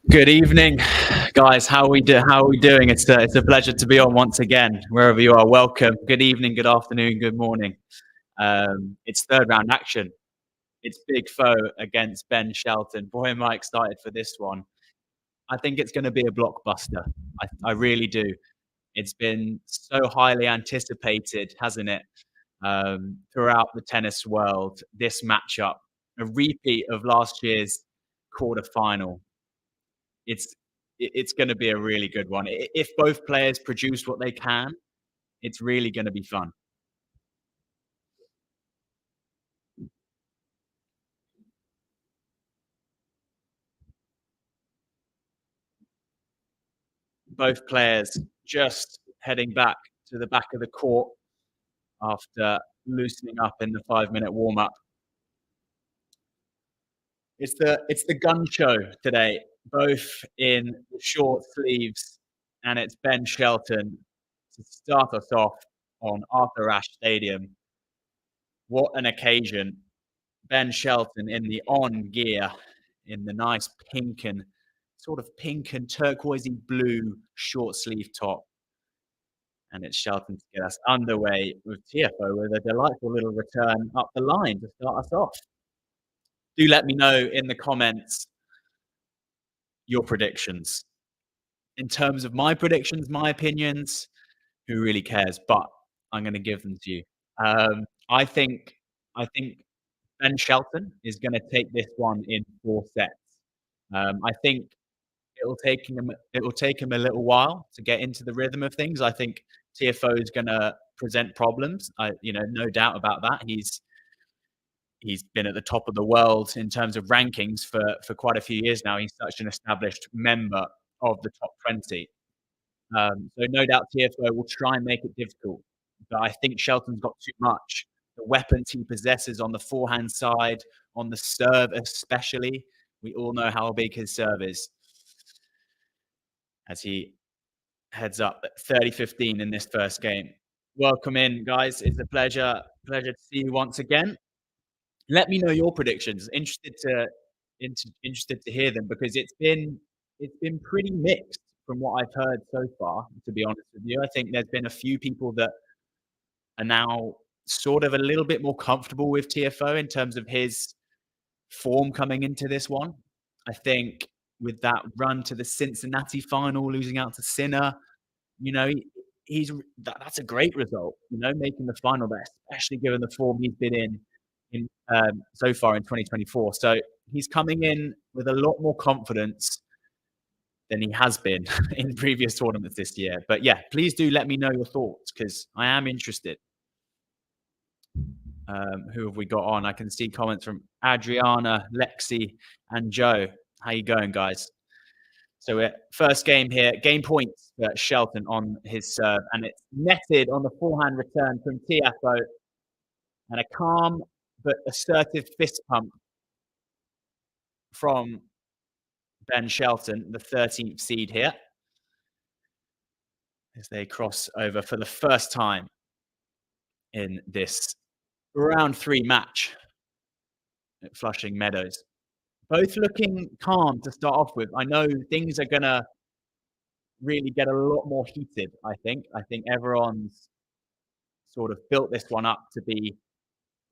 Good evening, guys. How are we doing? It's a pleasure to be on once again, wherever you are. Welcome. Good evening, good afternoon, good morning. It's third round action. It's Tiafoe against Ben Shelton. Boy, am I excited for this one. I think it's going to be a blockbuster. I really do. It's been so highly anticipated, hasn't it, throughout the tennis world, this matchup, a repeat of last year's quarterfinal. It's going to be a really good one. If both players produce what they can, it's really going to be fun. Both players just heading back to the back of the court after loosening up in the 5-minute warm-up. It's the gun show today, both in short sleeves, and it's Ben Shelton to start us off on Arthur Ashe Stadium. What an occasion. Ben Shelton in the on gear, in the nice pink and turquoisey blue short sleeve top. And it's Shelton to get us underway with Tiafoe with a delightful little return up the line to start us off. Do let me know in the comments your predictions. In terms of my predictions, my opinions, who really cares? But I'm going to give them to you. I think Ben Shelton is going to take this one in 4 sets. I think it will take him a little while to get into the rhythm of things. I think Tiafoe is going to present problems. No doubt about that. He's been at the top of the world in terms of rankings for quite a few years now. He's such an established member of the top 20. So no doubt Tiafoe will try and make it difficult. But I think Shelton's got too much. The weapons he possesses on the forehand side, on the serve especially. We all know how big his serve is. As he heads up at 30-15 in this first game. Welcome in, guys. It's a pleasure to see you once again. Let me know your predictions. Interested to hear them, because it's been pretty mixed from what I've heard so far, to be honest with you. I think there's been a few people that are now sort of a little bit more comfortable with Tiafoe in terms of his form coming into this one. I think with that run to the Cincinnati final, losing out to Sinner, that's a great result. Making the final there, especially given the form he's been in so far in 2024. So he's coming in with a lot more confidence than he has been in previous tournaments this year. But yeah, please do let me know your thoughts, because I am interested. Who have we got on? I can see comments from Adriana, Lexi, and Joe. How you going, guys? So first game here, game points for Shelton on his serve, and it's netted on the forehand return from Tiafoe, and a calm but assertive fist pump from Ben Shelton, the 13th seed here, as they cross over for the first time in this round 3 match at Flushing Meadows. Both looking calm to start off with. I know things are going to really get a lot more heated, I think. I think everyone's sort of built this one up to be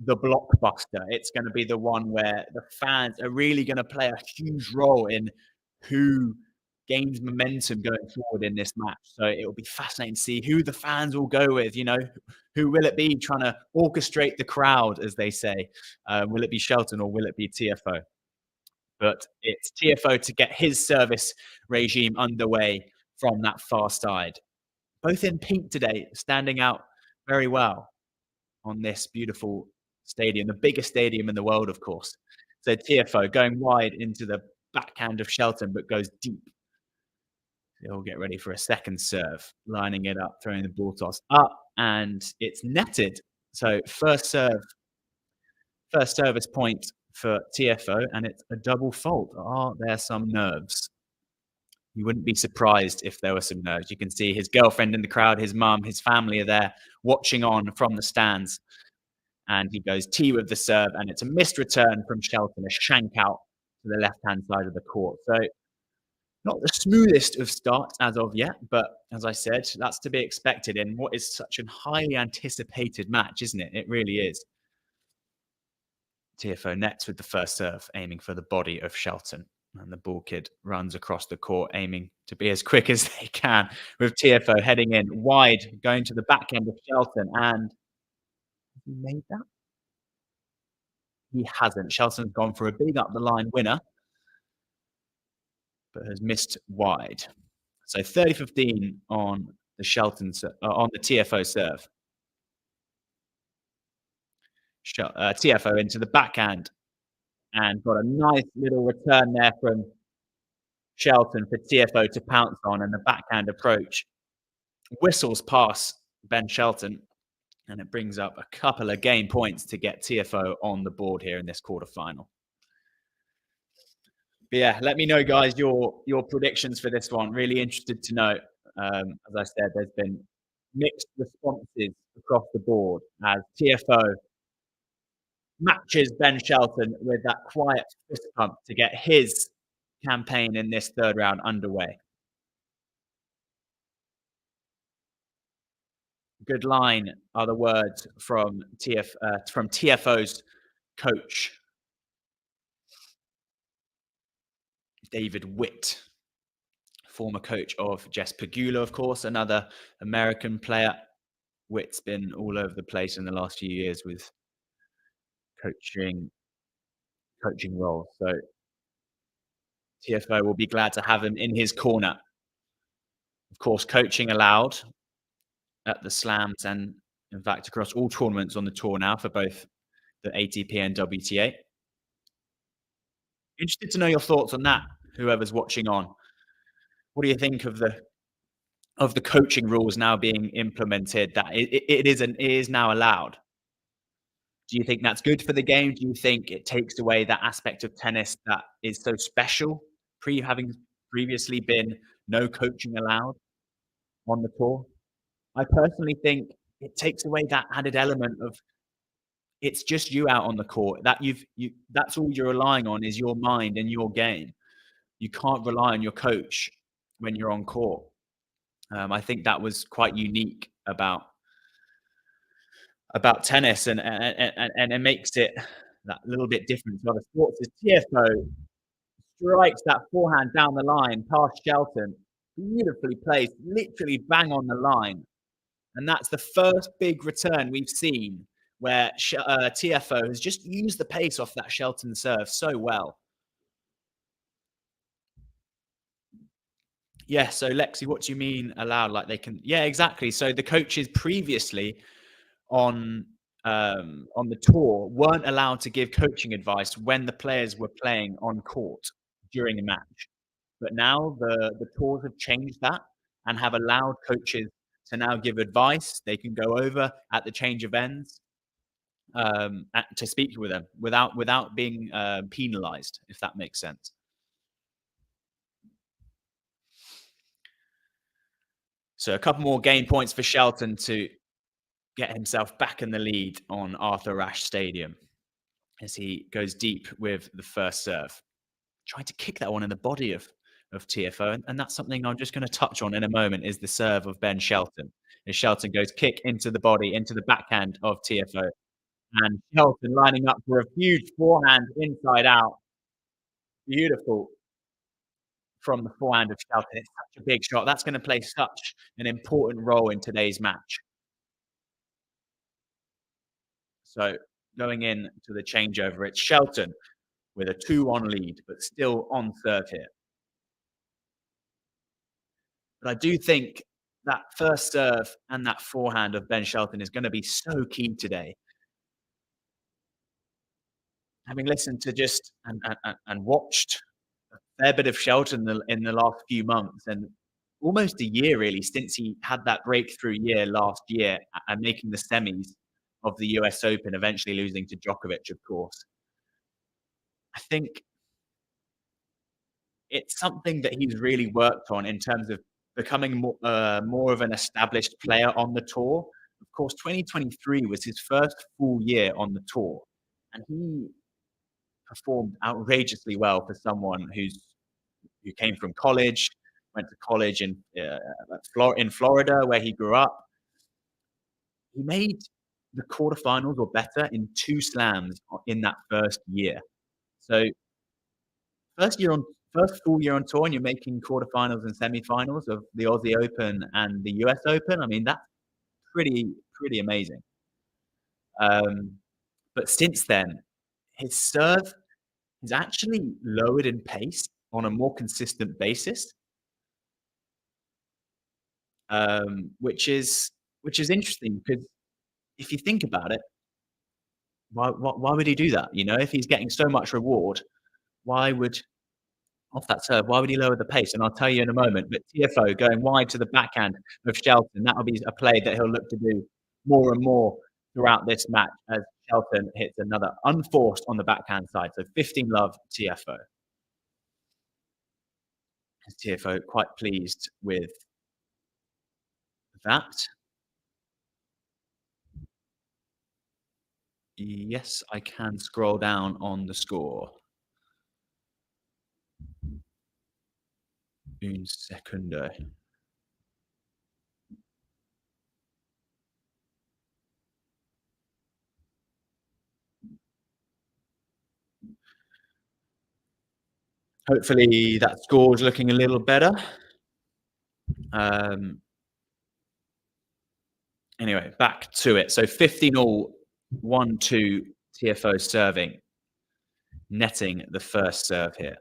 the blockbuster. It's going to be the one where the fans are really going to play a huge role in who gains momentum going forward in this match. So it will be fascinating to see who the fans will go with. Who will it be trying to orchestrate the crowd, as they say? Will it be Shelton or will it be Tiafoe? But it's Tiafoe to get his service regime underway from that far side. Both in pink today, standing out very well on this beautiful stadium, the biggest stadium in the world, of course. So Tiafoe going wide into the backhand of Shelton, but goes deep. They'll get ready for a second serve, lining it up, throwing the ball toss up, and it's netted. So first service point for Tiafoe, and it's a double fault. Are there some nerves? You wouldn't be surprised if there were some nerves. You can see his girlfriend in the crowd, his mum, his family are there watching on from the stands. And he goes T with the serve, and it's a missed return from Shelton, a shank out to the left-hand side of the court. So not the smoothest of starts as of yet, but as I said, that's to be expected in what is such a highly anticipated match, isn't it? It really is. Tiafoe nets with the first serve, aiming for the body of Shelton. And the ball kid runs across the court, aiming to be as quick as they can, with Tiafoe heading in wide, going to the back end of Shelton. And he made that? He hasn't. Shelton's gone for a big up the line winner, but has missed wide. So 30-15 on the on the Tiafoe serve. Tiafoe into the backhand and got a nice little return there from Shelton for Tiafoe to pounce on, and the backhand approach whistles past Ben Shelton, and it brings up a couple of game points to get Tiafoe on the board here in this quarterfinal. But yeah, let me know, guys, your predictions for this one. Really interested to know. As I said, there's been mixed responses across the board as Tiafoe matches Ben Shelton with that quiet fist pump to get his campaign in this third round underway. Good line are the words from Tiafoe's coach, David Witt, former coach of Jess Pegula, of course, another American player. Witt's been all over the place in the last few years with coaching roles. So Tiafoe will be glad to have him in his corner. Of course, coaching allowed at the slams and, in fact, across all tournaments on the tour now for both the ATP and WTA. Interested to know your thoughts on that, whoever's watching on. What do you think of the coaching rules now being implemented, that it is now allowed? Do you think that's good for the game? Do you think it takes away that aspect of tennis that is so special, having previously been no coaching allowed on the tour? I personally think it takes away that added element of it's just you out on the court, that that's all you're relying on is your mind and your game. You can't rely on your coach when you're on court. I think that was quite unique about tennis, and it makes it that little bit different to other sports. As Tiafoe strikes that forehand down the line past Shelton, beautifully placed, literally bang on the line. And that's the first big return we've seen where Tiafoe has just used the pace off that Shelton serve so well. Yeah, so Lexi, what do you mean allowed? Like they can? Yeah, exactly. So the coaches previously on the tour weren't allowed to give coaching advice when the players were playing on court during a match. But now the tours have changed that and have allowed coaches to now give advice. They can go over at the change of ends to speak with them without being penalized, if that makes sense. So a couple more game points for Shelton to get himself back in the lead on Arthur Ashe Stadium as he goes deep with the first serve. Trying to kick that one in the body of Tiafoe, and that's something I'm just going to touch on in a moment, is the serve of Ben Shelton. As Shelton goes kick into the body, into the backhand of Tiafoe, and Shelton lining up for a huge forehand inside out. Beautiful from the forehand of Shelton. It's such a big shot. That's going to play such an important role in today's match. So going in to the changeover, it's Shelton with a 2-1 lead, but still on serve here. But I do think that first serve and that forehand of Ben Shelton is going to be so key today. Having listened to just and watched a fair bit of Shelton in the last few months, and almost a year really since he had that breakthrough year last year and making the semis of the US Open, eventually losing to Djokovic, of course. I think it's something that he's really worked on in terms of becoming more of an established player on the tour. Of course, 2023 was his first full year on the tour, and he performed outrageously well for someone who came from college, went to college in Florida where he grew up. He made the quarterfinals or better in 2 slams in that first year. So first year on first full year on tour, and you're making quarterfinals and semifinals of the Aussie Open and the US Open. I mean, that's pretty amazing. Um, but since then, his serve has actually lowered in pace on a more consistent basis, which is interesting because if you think about it, why would he do that? You know, if he's getting so much reward, why would off that serve, why would he lower the pace? And I'll tell you in a moment. But Tiafoe going wide to the backhand of Shelton, that will be a play that he'll look to do more and more throughout this match as Shelton hits another unforced on the backhand side. So 15 love Tiafoe. Tiafoe quite pleased with that. Yes, I can scroll down on the score. Un secundo. Hopefully that score is looking a little better. Anyway, back to it. So 15 all, 1-2 Tiafoe serving, netting the first serve here.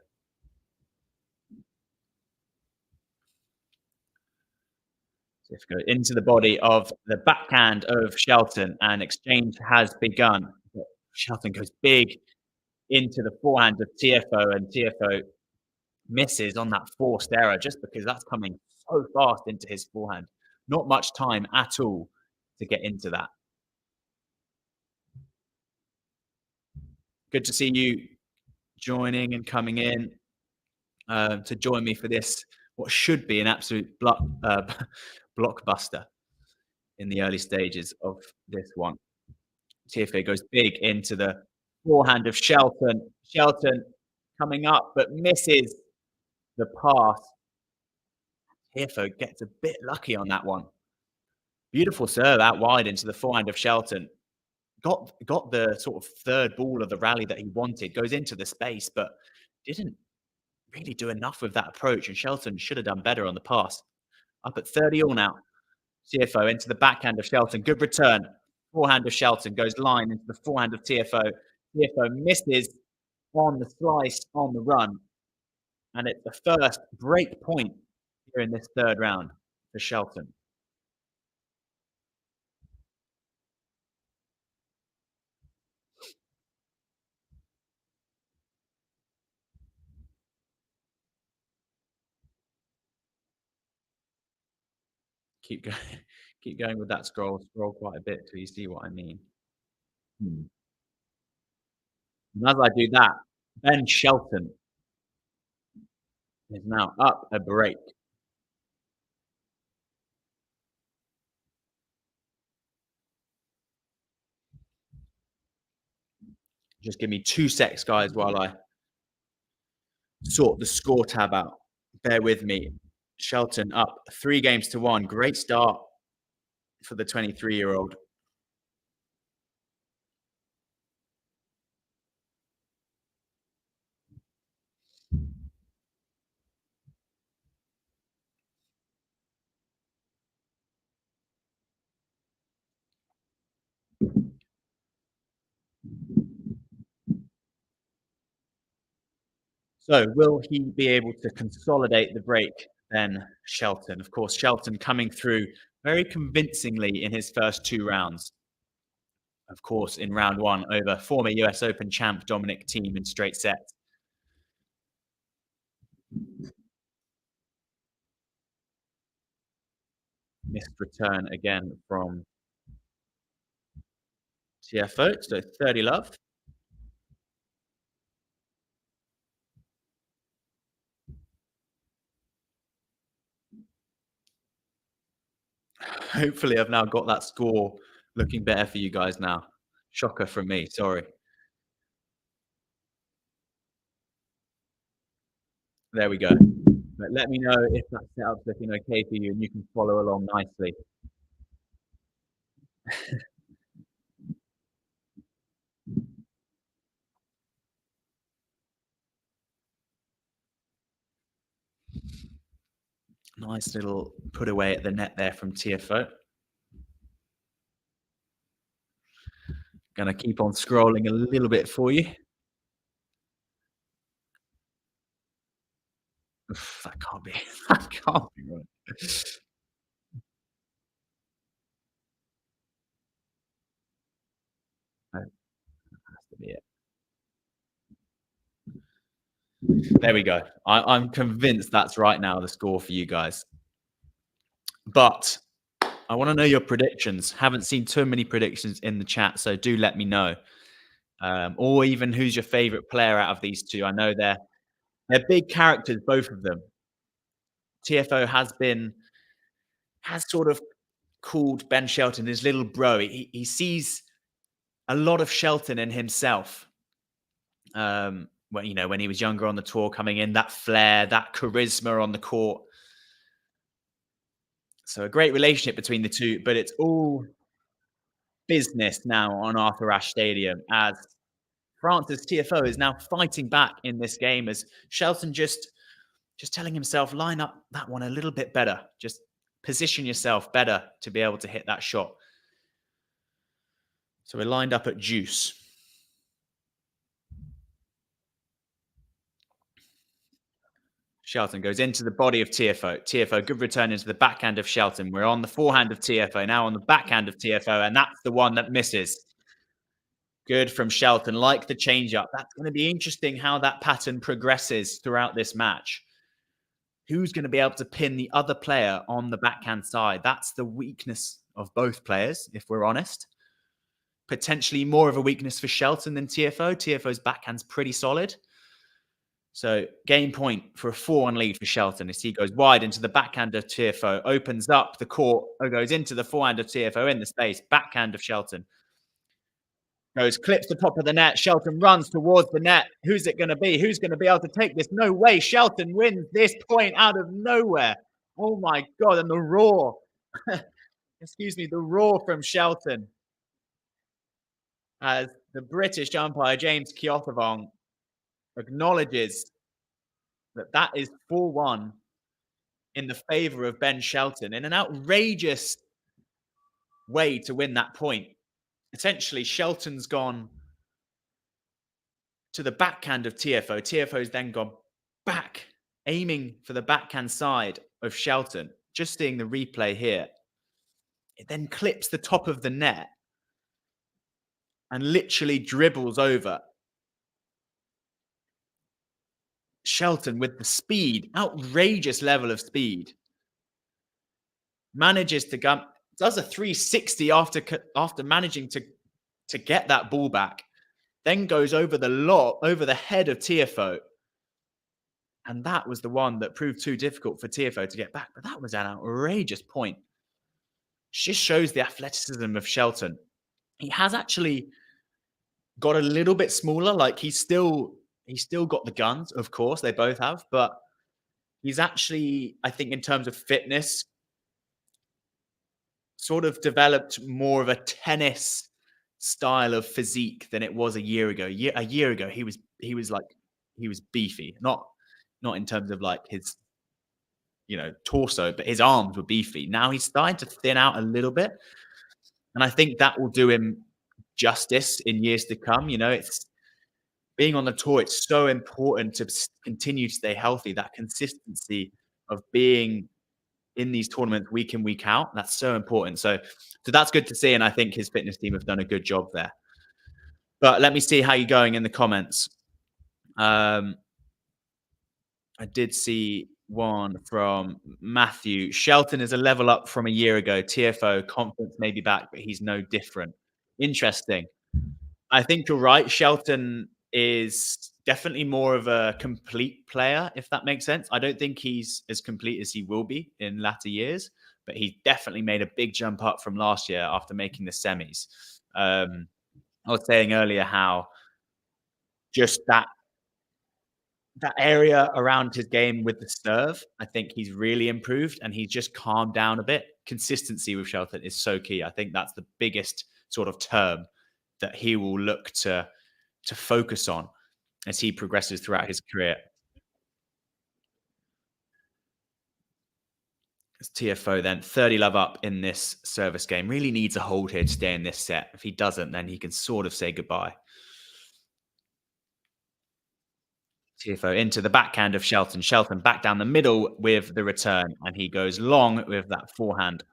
Tiafoe into the body of the backhand of Shelton, and exchange has begun. Shelton goes big into the forehand of Tiafoe, and Tiafoe misses on that forced error just because that's coming so fast into his forehand. Not much time at all to get into that. Good to see you joining and coming in to join me for this, what should be an absolute blockbuster in the early stages of this one. Tiafoe goes big into the forehand of Shelton. Shelton coming up, but misses the pass. Tiafoe gets a bit lucky on that one. Beautiful serve out wide into the forehand of Shelton. Got the sort of third ball of the rally that he wanted. Goes into the space, but didn't really do enough with that approach. And Shelton should have done better on the pass. Up at 30 all now. Tiafoe into the backhand of Shelton. Good return. Forehand of Shelton goes line into the forehand of Tiafoe. Tiafoe misses on the slice on the run. And it's the first break point here in this third round for Shelton. Keep going, keep going with that scroll. Scroll quite a bit till you see what I mean. And as I do that, Ben Shelton is now up a break. Just give me 2 secs, guys, while I sort the score tab out. Bear with me. Shelton up 3 games to 1. Great start for the 23-year-old. So will he be able to consolidate the break then, Shelton? Of course, Shelton coming through very convincingly in his first 2 rounds. Of course, in round 1 over former US Open champ Dominic Thiem in straight sets. Missed return again from Tiafoe, so 30 love. Hopefully, I've now got that score looking better for you guys now. Shocker from me, sorry. There we go. But let me know if that setup's looking okay for you and you can follow along nicely. Nice little put away at the net there from Tiafoe. Gonna keep on scrolling a little bit for you. Oof, that can't be that can't be right. That has to be it. There we go. I'm convinced that's right now, the score for you guys. But I wanna know your predictions. Haven't seen too many predictions in the chat, so do let me know. Or even who's your favorite player out of these two. I know they're big characters, both of them. TFO has sort of called Ben Shelton his little bro. He sees a lot of Shelton in himself. When when he was younger on the tour, coming in, that flair, that charisma on the court. So a great relationship between the two, but it's all business now on Arthur Ashe Stadium as Francis TFO is now fighting back in this game as Shelton just telling himself, line up that one a little bit better. Just position yourself better to be able to hit that shot. So we're lined up at deuce. Shelton goes into the body of Tiafoe. Tiafoe, good return into the backhand of Shelton. We're on the forehand of Tiafoe, now on the backhand of Tiafoe, and that's the one that misses. Good from Shelton, like the change-up. That's going to be interesting how that pattern progresses throughout this match. Who's going to be able to pin the other player on the backhand side? That's the weakness of both players, if we're honest. Potentially more of a weakness for Shelton than Tiafoe. Tiafoe's backhand's pretty solid. So game point for a 4-1 lead for Shelton as he goes wide into the backhand of Tiafoe, opens up the court, goes into the forehand of Tiafoe in the space, backhand of Shelton. Goes, clips the top of the net. Shelton runs towards the net. Who's it going to be? Who's going to be able to take this? No way. Shelton wins this point out of nowhere. Oh my God. And the roar. Excuse me, the roar from Shelton as the British umpire, James Tiafoe, acknowledges that that is 4-1 in the favor of Ben Shelton in an outrageous way to win that point. Essentially, Shelton's gone to the backhand of Tiafoe. Tiafoe's then gone back, aiming for the backhand side of Shelton. Just seeing the replay here. It then clips the top of the net and literally dribbles over. Shelton with the speed, outrageous level of speed, manages to go, does a 360 after managing to get that ball back, then goes over the head of Tiafoe. And that was the one that proved too difficult for Tiafoe to get back. But that was an outrageous point. Just shows the athleticism of Shelton. He has actually got a little bit smaller. Like he's still got the guns, of course, they both have, but he's actually, I think, in terms of fitness, sort of developed more of a tennis style of physique than it was a year ago. A year ago, he was beefy, not in terms of like his torso, but his arms were beefy. Now he's starting to thin out a little bit, and I think that will do him justice in years to come. It's being on the tour. It's so important to continue to stay healthy. That consistency of being in these tournaments week in, week out, that's so important. So that's good to see, and I think his fitness team have done a good job there. But let me see how you're going in the comments. I did see one from Matthew. Shelton is a level up from a year ago. TFO, confidence may be back, but he's no different. Interesting. I think you're right. Shelton is definitely more of a complete player, if that makes sense. I don't think he's as complete as he will be in latter years, but he definitely made a big jump up from last year after making the semis. I was saying earlier how just that that area around his game with the serve, I think he's really improved and he's just calmed down a bit. Consistency with Shelton is so key. I think that's the biggest sort of term that he will look to focus on as he progresses throughout his career. As TFO then 30 love up in this service game. Really needs a hold here to stay in this set. If he doesn't, then he can sort of say goodbye. Tiafoe into the backhand of Shelton. Shelton back down the middle with the return, and he goes long with that forehand.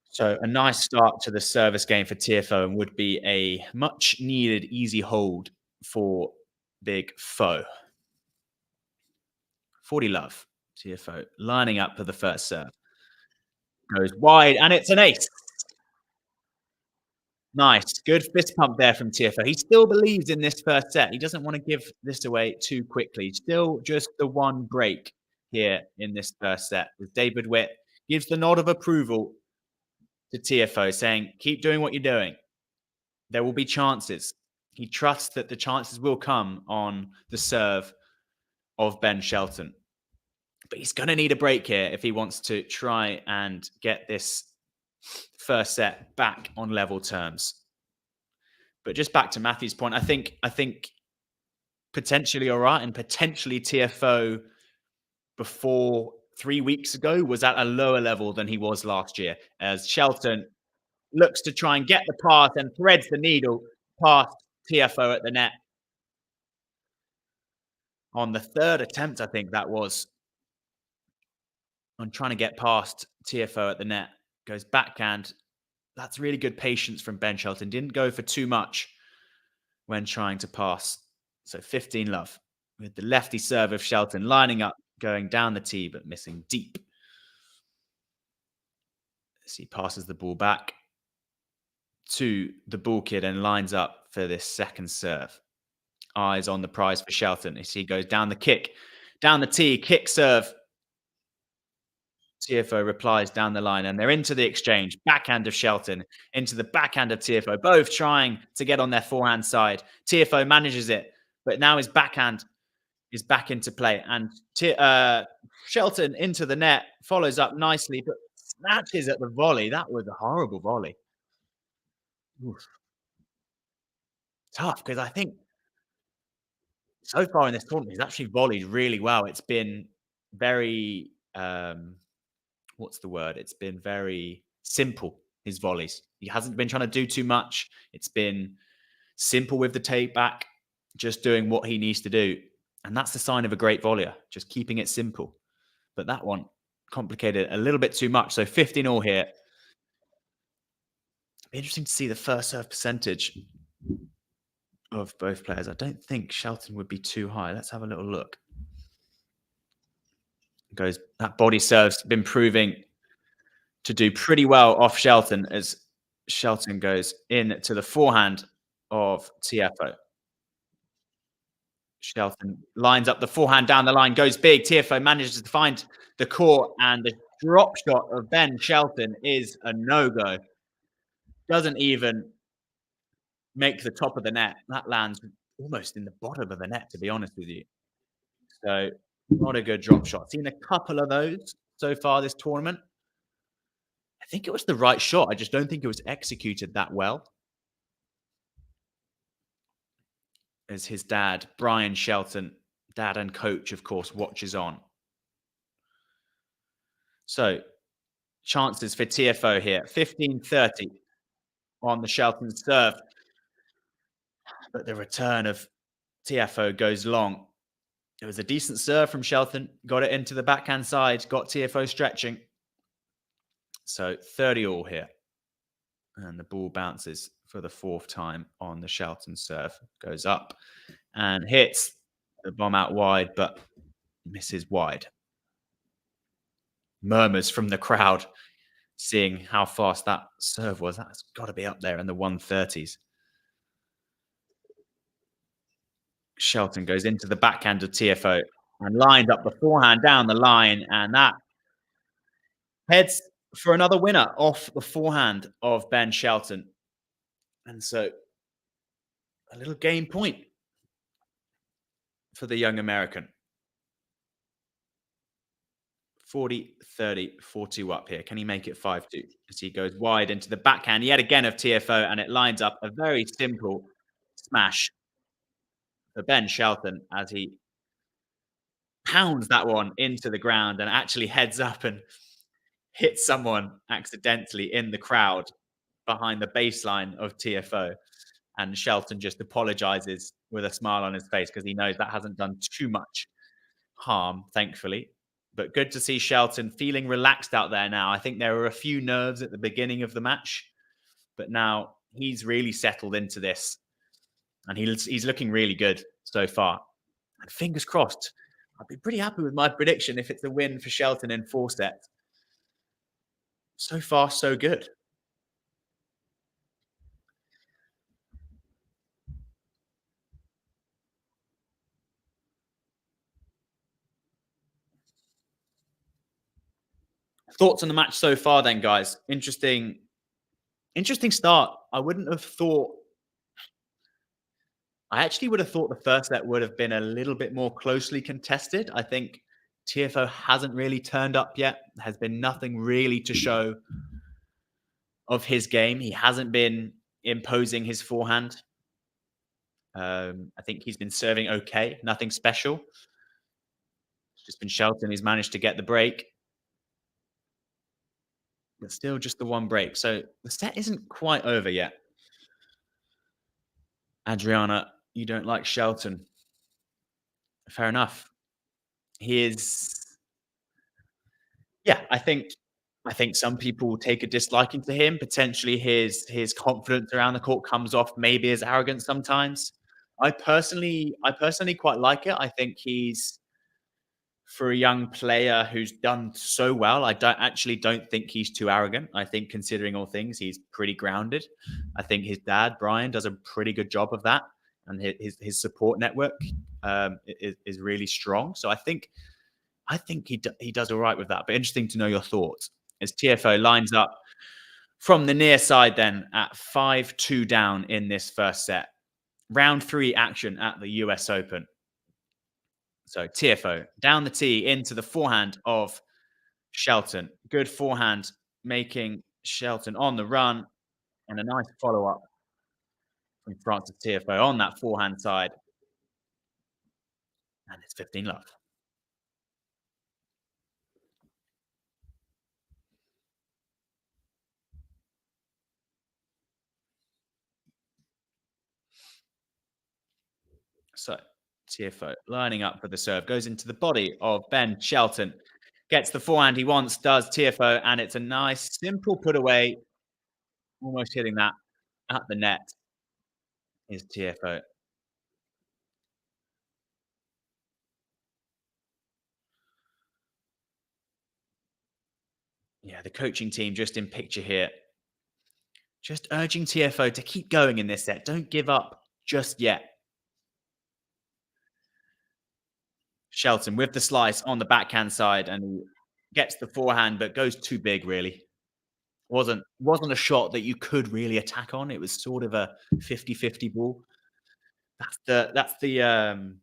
So a nice start to the service game for Tiafoe and would be a much needed easy hold for Big Foe. 40 love. Tiafoe lining up for the first serve. Goes wide, and it's an ace. Nice. Good fist pump there from Tiafoe. He still believes in this first set. He doesn't want to give this away too quickly. Still just the one break here in this first set. With David Witt gives the nod of approval to Tiafoe, saying, keep doing what you're doing. There will be chances. He trusts that the chances will come on the serve of Ben Shelton. But he's going to need a break here if he wants to try and get this first set back on level terms. But just back to Matthew's point, I think potentially all right, and potentially Tiafoe before 3 weeks ago was at a lower level than he was last year, as Shelton looks to try and get the pass and threads the needle past Tiafoe at the net. On the third attempt, I think that was, on trying to get past Tiafoe at the net, goes backhand. That's really good patience from Ben Shelton. Didn't go for too much when trying to pass. So 15 love with the lefty serve of Shelton lining up, going down the tee, but missing deep. As he passes the ball back to the ball kid and lines up for this second serve. Eyes on the prize for Shelton as he goes down the kick, down the tee, kick serve. Tiafoe replies down the line, and they're into the exchange. Backhand of Shelton into the backhand of Tiafoe, both trying to get on their forehand side. Tiafoe manages it, but now his backhand is back into play. And Shelton into the net, follows up nicely, but snatches at the volley. That was a horrible volley. Oof. Tough, because I think so far in this tournament, he's actually volleyed really well. It's been very what's the word? It's been very simple, his volleys. He hasn't been trying to do too much. It's been simple with the take back, just doing what he needs to do. And that's the sign of a great volleyer, just keeping it simple. But that one complicated a little bit too much. So 15 all here. It'll be interesting to see the first serve percentage of both players. I don't think Shelton would be too high. Let's have a little look. Goes that body serve's been proving to do pretty well off Shelton as Shelton goes in to the forehand of Tiafoe. Shelton lines up the forehand down the line, goes big. Tiafoe manages to find the court, and the drop shot of Ben Shelton is a no-go. Doesn't even make the top of the net. That lands almost in the bottom of the net, to be honest with you. So not a good drop shot. Seen a couple of those so far this tournament. I think it was the right shot. I just don't think it was executed that well. As his dad, Brian Shelton, dad and coach, of course, watches on. So chances for Tiafoe here. 15-30 on the Shelton serve. But the return of Tiafoe goes long. It was a decent serve from Shelton. Got it into the backhand side. Got Tiafoe stretching. So 30 all here. And the ball bounces for the fourth time on the Shelton serve. Goes up and hits the bomb out wide, but misses wide. Murmurs from the crowd, seeing how fast that serve was. That's got to be up there in the 130s. Shelton goes into the backhand of Tiafoe and lines up the forehand down the line, and that heads for another winner off the forehand of Ben Shelton. And so a little game point for the young American. 40, 30, 40 up here. Can he make it 5-2 as he goes wide into the backhand yet again of Tiafoe, and it lines up a very simple smash for Ben Shelton as he pounds that one into the ground and actually heads up and hits someone accidentally in the crowd behind the baseline of Tiafoe. And Shelton just apologizes with a smile on his face because he knows that hasn't done too much harm, thankfully. But good to see Shelton feeling relaxed out there now. I think there were a few nerves at the beginning of the match, but now he's really settled into this and he's looking really good so far. And fingers crossed, I'd be pretty happy with my prediction if it's a win for Shelton in 4 sets. So far, so good. Thoughts on the match so far, then, guys? Interesting start. I wouldn't have thought. I actually would have thought the first set would have been a little bit more closely contested. I think Tiafoe hasn't really turned up yet. Has been nothing really to show of his game. He hasn't been imposing his forehand. I think he's been serving okay, nothing special. It's just been Shelton who's managed to get the break. But still just the one break. So the set isn't quite over yet. Adriana, you don't like Shelton. Fair enough. He is. Yeah, I think some people take a disliking to him. Potentially his confidence around the court comes off maybe as arrogant sometimes. I personally quite like it. I think he's for a young player who's done so well. I don't think he's too arrogant. I think considering all things, he's pretty grounded. I think his dad Brian does a pretty good job of that, and his support network is really strong. So I think he does all right with that. But interesting to know your thoughts. As Tiafoe lines up from the near side then at 5-2 down in this first set. Round 3 action at the US Open. So Tiafoe down the tee into the forehand of Shelton. Good forehand making Shelton on the run and a nice follow-up from Francis Tiafoe on that forehand side. And it's 15 love. So Tiafoe lining up for the serve, goes into the body of Ben Shelton, gets the forehand he wants, does Tiafoe, and it's a nice, simple put away, almost hitting that at the net is Tiafoe. Yeah, the coaching team just in picture here, just urging Tiafoe to keep going in this set. Don't give up just yet. Shelton with the slice on the backhand side and he gets the forehand, but goes too big, really. Wasn't a shot that you could really attack on. It was sort of a 50-50 ball. That's the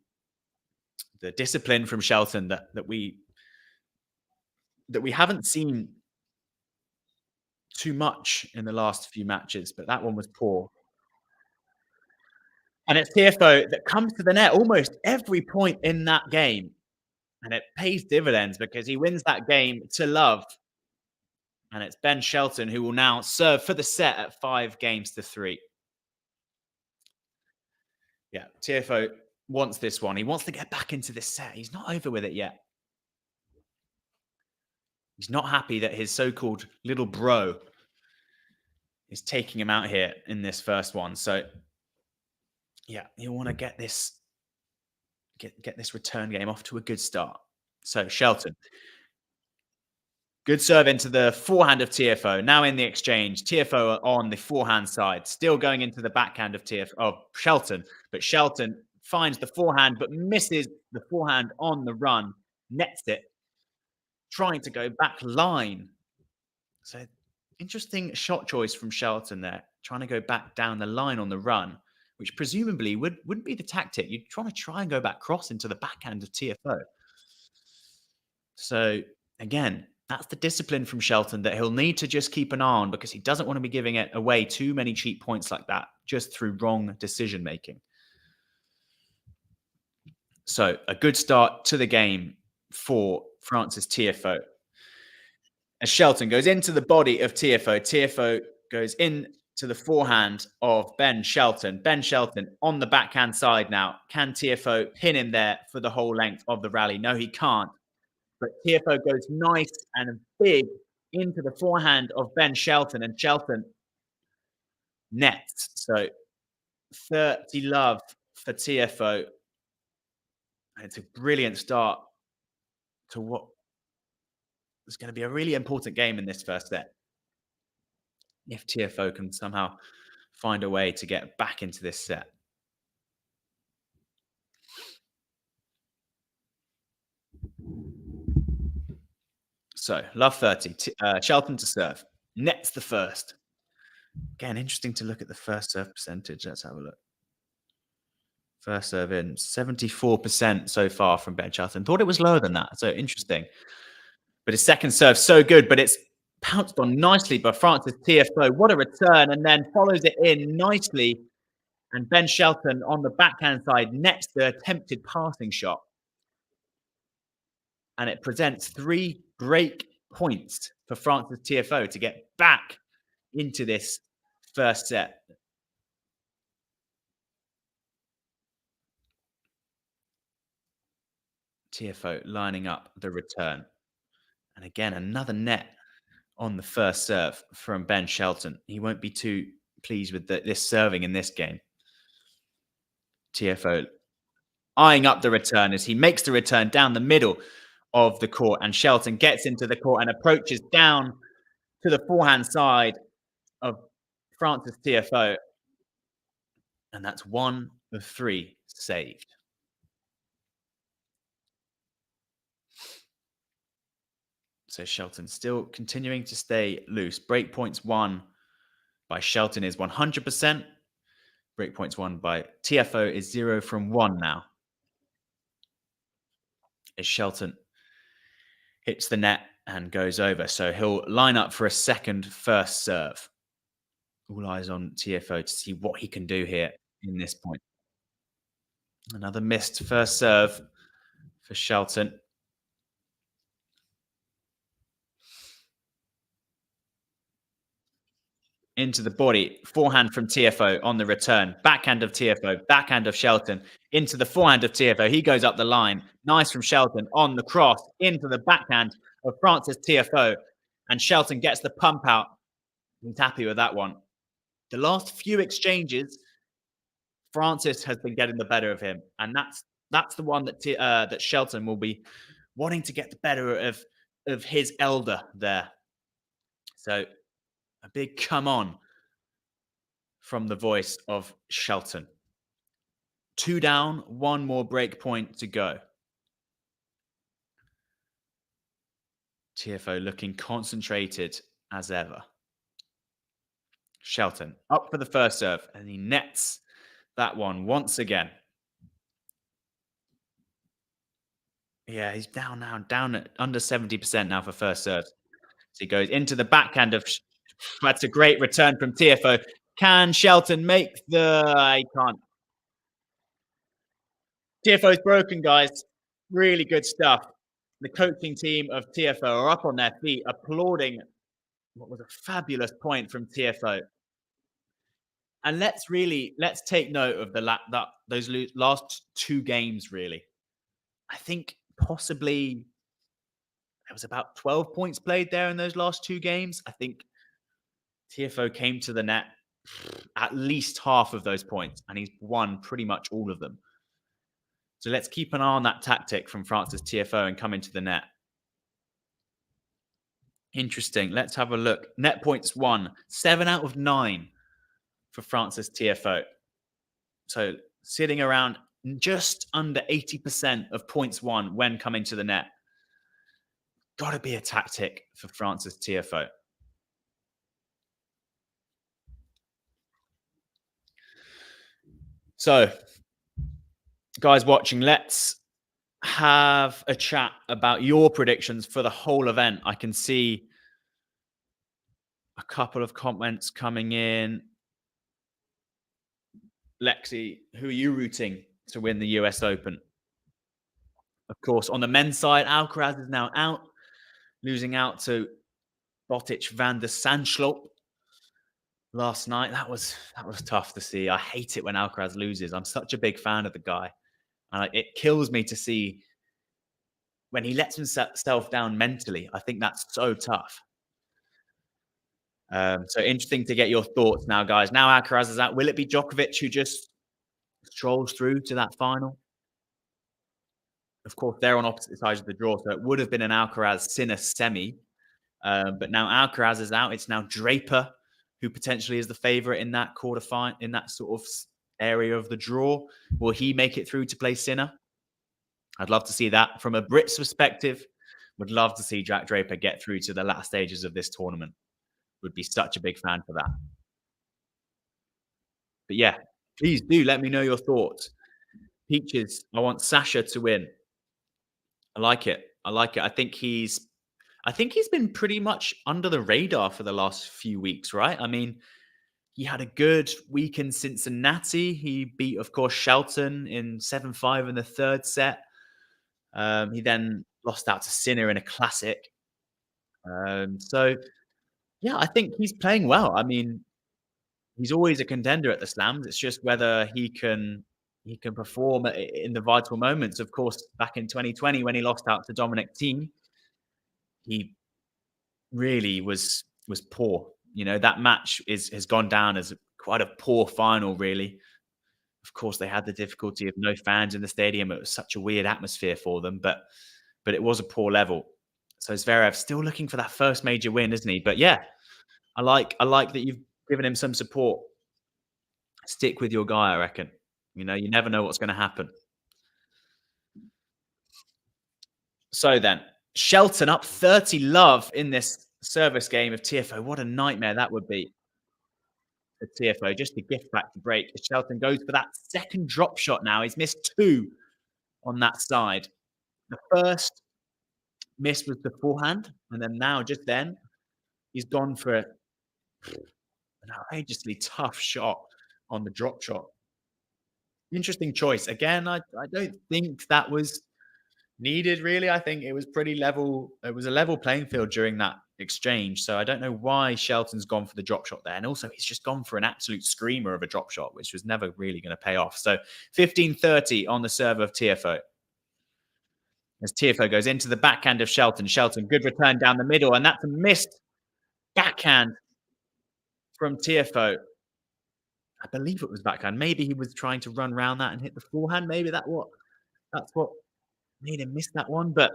discipline from Shelton that we haven't seen too much in the last few matches, but that one was poor. And it's Tiafoe that comes to the net almost every point in that game. And it pays dividends because he wins that game to love. And it's Ben Shelton who will now serve for the set at 5-3. Yeah, Tiafoe wants this one. He wants to get back into this set. He's not over with it yet. He's not happy that his so-called little bro is taking him out here in this first one. So, yeah, he'll want to get this return game off to a good start. So, Shelton, good serve into the forehand of Tiafoe. Now in the exchange, Tiafoe on the forehand side, still going into the backhand of Shelton. But Shelton finds the forehand, but misses the forehand on the run, nets it, trying to go back line. So interesting shot choice from Shelton there, trying to go back down the line on the run, which presumably wouldn't be the tactic. You'd try and go back cross into the backhand of Tiafoe. So again, that's the discipline from Shelton that he'll need to just keep an eye on, because he doesn't want to be giving it away too many cheap points like that just through wrong decision making. So a good start to the game for Francis Tiafoe. As Shelton goes into the body of Tiafoe, Tiafoe goes in to the forehand of Ben Shelton. Ben Shelton on the backhand side now. Can Tiafoe pin him there for the whole length of the rally? No, he can't. But Tiafoe goes nice and big into the forehand of Ben Shelton, and Shelton nets. So 30 love for Tiafoe. It's a brilliant start to what is going to be a really important game in this first set. If Tiafoe can somehow find a way to get back into this set. So, love 30. Shelton to serve. Nets the first. Again, interesting to look at the first serve percentage. Let's have a look. First serve in, 74% so far from Ben Shelton. Thought it was lower than that. So, interesting. But his second serve, so good. But it's pounced on nicely by Francis Tiafoe. What a return. And then follows it in nicely. And Ben Shelton on the backhand side nets the attempted passing shot. And it presents 3 break points for Francis Tiafoe to get back into this first set. Tiafoe lining up the return. And again, another net on the first serve from Ben Shelton. He won't be too pleased with this serving in this game. Tiafoe eyeing up the return as he makes the return down the middle of the court, and Shelton gets into the court and approaches down to the forehand side of Francis Tiafoe. And that's 1 of 3 saved. So Shelton still continuing to stay loose. Break points won by Shelton is 100%. Break points won by Tiafoe is 0 from 1 now. As Shelton hits the net and goes over. So he'll line up for a second first serve. All eyes on Tiafoe to see what he can do here in this point. Another missed first serve for Shelton. Into the body, forehand from Tiafoe on the return, backhand of Tiafoe, backhand of Shelton, into the forehand of Tiafoe. He goes up the line. Nice from Shelton on the cross, into the backhand of Francis Tiafoe. And Shelton gets the pump out. He's happy with that one. The last few exchanges, Francis has been getting the better of him. And that's the one that that Shelton will be wanting to get the better of his elder there. So a big come on from the voice of Shelton. 2 down, 1 more break point to go. Tiafoe looking concentrated as ever. Shelton up for the first serve, and he nets that one once again. Yeah, he's down now, down at under 70% now for first serve. So he goes into the backhand of... That's a great return from Tiafoe. Can Shelton make the... I can't. Tiafoe's broken, guys. Really good stuff. The coaching team of Tiafoe are up on their feet, applauding what was a fabulous point from Tiafoe. And let's take note of those last 2 games, really. I think possibly there was about 12 points played there in those last 2 games. I think Tiafoe came to the net at least half of those points, and he's won pretty much all of them. So let's keep an eye on that tactic from Francis Tiafoe and come into the net. Interesting. Let's have a look. Net points won, 7 out of 9 for Francis Tiafoe. So sitting around just under 80% of points won when coming to the net. Got to be a tactic for Francis Tiafoe. So, guys watching, let's have a chat about your predictions for the whole event. I can see a couple of comments coming in. Lexi, who are you rooting to win the US Open? Of course, on the men's side, Alcaraz is now out, losing out to Botic van der Sandschulp last night. That was tough to see. I hate it when Alcaraz loses. I'm such a big fan of the guy. And it kills me to see when he lets himself down mentally. I think that's so tough. So interesting to get your thoughts now, guys. Now Alcaraz is out. Will it be Djokovic who just strolls through to that final? Of course, they're on opposite sides of the draw, so it would have been an Alcaraz-Sinner semi. But now Alcaraz is out. It's now Draper who potentially is the favorite in that quarterfinal, in that sort of area of the draw. Will he make it through to play Sinner? I'd love to see that. From a Brits perspective, would love to see Jack Draper get through to the last stages of this tournament. Would be such a big fan for that. But yeah, please do let me know your thoughts. Peaches, I want Sasha to win. I like it. I like it. I think he's been pretty much under the radar for the last few weeks, right? I mean, he had a good week in Cincinnati. He beat, of course, Shelton in 7-5 in the third set. He then lost out to Sinner in a classic. So, yeah, I think he's playing well. I mean, he's always a contender at the slams. It's just whether he can perform in the vital moments. Of course, back in 2020 when he lost out to Dominic Thiem, he really was poor. You know, that match has gone down as quite a poor final, really. Of course, they had the difficulty of no fans in the stadium. It was such a weird atmosphere for them, but it was a poor level. So Zverev still looking for that first major win, isn't he? But yeah, I like that you've given him some support. Stick with your guy, I reckon. You know, you never know what's going to happen. So then, Shelton up 30 love in this service game of Tiafoe. What a nightmare that would be for Tiafoe. Just a gift back to break. Shelton goes for that second drop shot now. He's missed 2 on that side. The first miss was the forehand, and then now, just then, he's gone for an outrageously tough shot on the drop shot. Interesting choice. Again, I don't think that was needed, really. I think it was pretty level. It was a level playing field during that exchange. So I don't know why Shelton's gone for the drop shot there. And also, he's just gone for an absolute screamer of a drop shot, which was never really going to pay off. So 15-30 on the serve of Tiafoe. As Tiafoe goes into the backhand of Shelton. Shelton, good return down the middle. And that's a missed backhand from Tiafoe. I believe it was backhand. Maybe he was trying to run around that and hit the forehand. Maybe that's what made him miss that one. But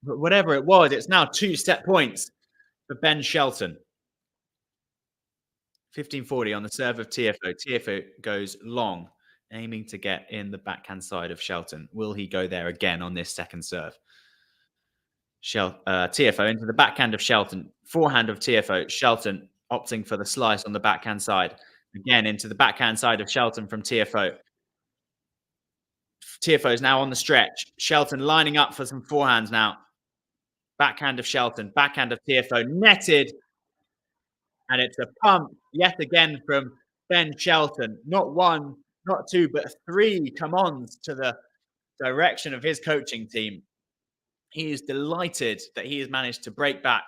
whatever it was, it's now 2 set points for Ben Shelton. 15-40 on the serve of Tiafoe. Tiafoe goes long, aiming to get in the backhand side of Shelton. Will he go there again on this second serve? Tiafoe into the backhand of Shelton. Forehand of Tiafoe. Shelton opting for the slice on the backhand side. Again, into the backhand side of Shelton from Tiafoe. Tiafoe is now on the stretch. Shelton lining up for some forehands now. Backhand of Shelton. Backhand of Tiafoe. Netted. And it's a pump yet again from Ben Shelton. Not 1, not 2, but 3 come-ons to the direction of his coaching team. He is delighted that he has managed to break back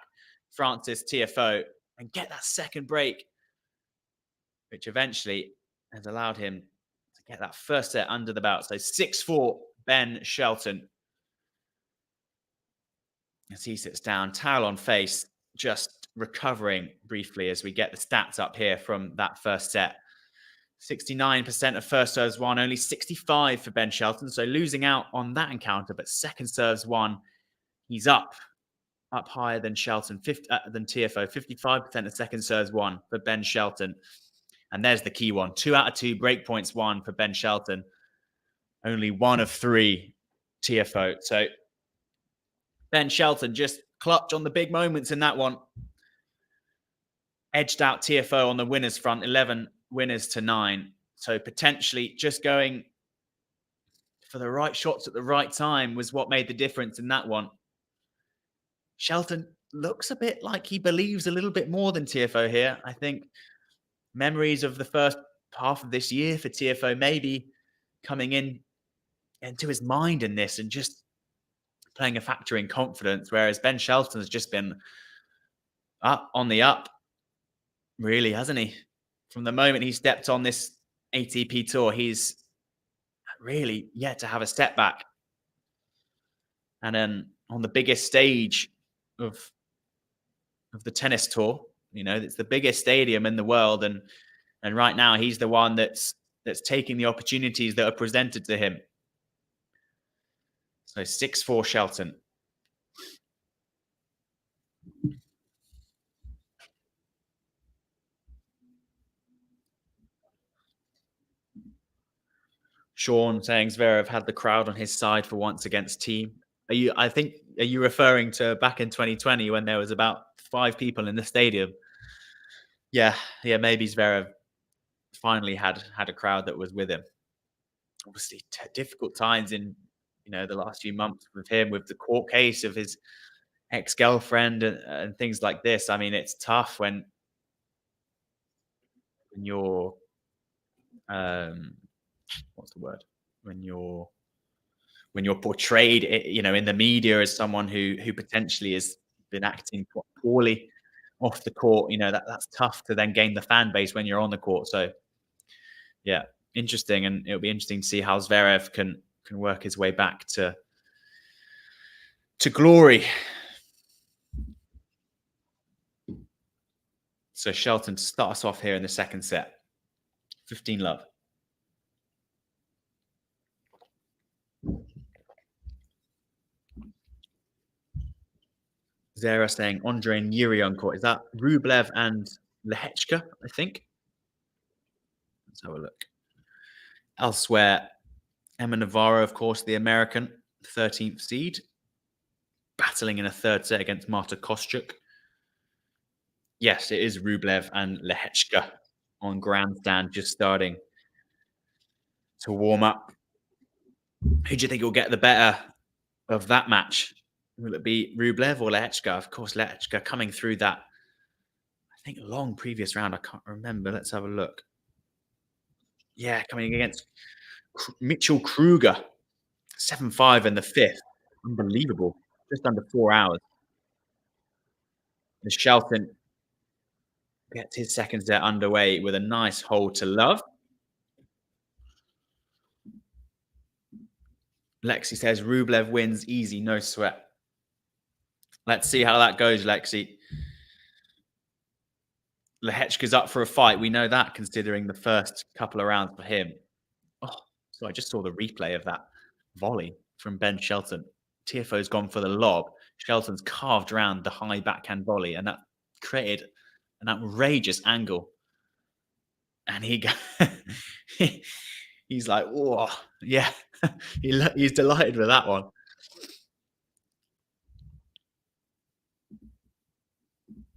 Francis Tiafoe and get that second break, which eventually has allowed him to get that first set under the belt. So 6-4, Ben Shelton. As he sits down, towel on face, just recovering briefly as we get the stats up here from that first set. 69% of first serves won, only 65 for Ben Shelton. So losing out on that encounter, but second serves won. He's up higher than Shelton, than Tiafoe. 55% of second serves won for Ben Shelton. And there's the key one. 2 out of 2 break points won for Ben Shelton. Only 1 of 3 Tiafoe. So Ben Shelton just clutch on the big moments in that one. Edged out Tiafoe on the winners front, 11 winners to 9. So potentially just going for the right shots at the right time was what made the difference in that one. Shelton looks a bit like he believes a little bit more than Tiafoe here. I think memories of the first half of this year for Tiafoe maybe coming in into his mind in this and just playing a factor in confidence, whereas Ben Shelton has just been up on the up, really, hasn't he? From the moment he stepped on this ATP tour, he's really yet to have a setback. And then on the biggest stage of the tennis tour, it's the biggest stadium in the world, and right now he's the one that's taking the opportunities that are presented to him. So 6-4 Shelton. Sean saying Zverev had the crowd on his side for once against team. Are you referring to back in 2020 when there was about 5 people in the stadium? Yeah, maybe Zverev finally had a crowd that was with him. Obviously, difficult times in the last few months with him, with the court case of his ex-girlfriend and things like this. I mean, it's tough when you're what's the word, when you're portrayed in the media as someone who potentially has been acting poorly off the court. That's tough to then gain the fan base when you're on the court. So yeah, interesting, and it'll be interesting to see how Zverev can work his way back to glory. So Shelton starts off here in the second set. 15 love. Zara saying Andre and Yuri on court. Is that Rublev and Lehechka, I think? Let's have a look. Elsewhere, Emma Navarro, of course, the American, 13th seed, battling in a third set against Marta Kostyuk. Yes, it is Rublev and Lehechka on grandstand, just starting to warm up. Who do you think will get the better of that match? Will it be Rublev or Lehechka? Of course, Lehechka coming through that, I think, long previous round. I can't remember. Let's have a look. Yeah, coming against Mitchell Kruger, 7-5 in the fifth. Unbelievable. Just under 4 hours. The Shelton gets his second set underway with a nice hold to love. Lexi says Rublev wins easy, no sweat. Let's see how that goes, Lexi. Lehechka's up for a fight. We know that, considering the first couple of rounds for him. Oh, so I just saw the replay of that volley from Ben Shelton. Tiafoe's gone for the lob. Shelton's carved around the high backhand volley, and that created an outrageous angle. And he's like, whoa, yeah. He's delighted with that one.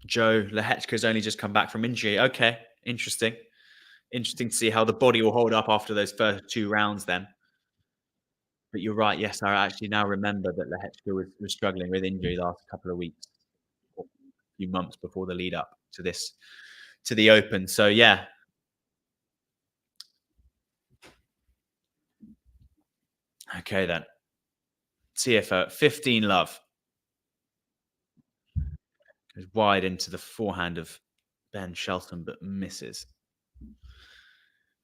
Joe, Lehechka's only just come back from injury. Okay, interesting. Interesting to see how the body will hold up after those first 2 rounds then. But you're right. Yes, I actually now remember that Lehechka was struggling with injury the last couple of weeks, or a few months before the lead up to the Open. So yeah. Okay then. Tiafoe, 15 love. Goes wide into the forehand of Ben Shelton, but misses.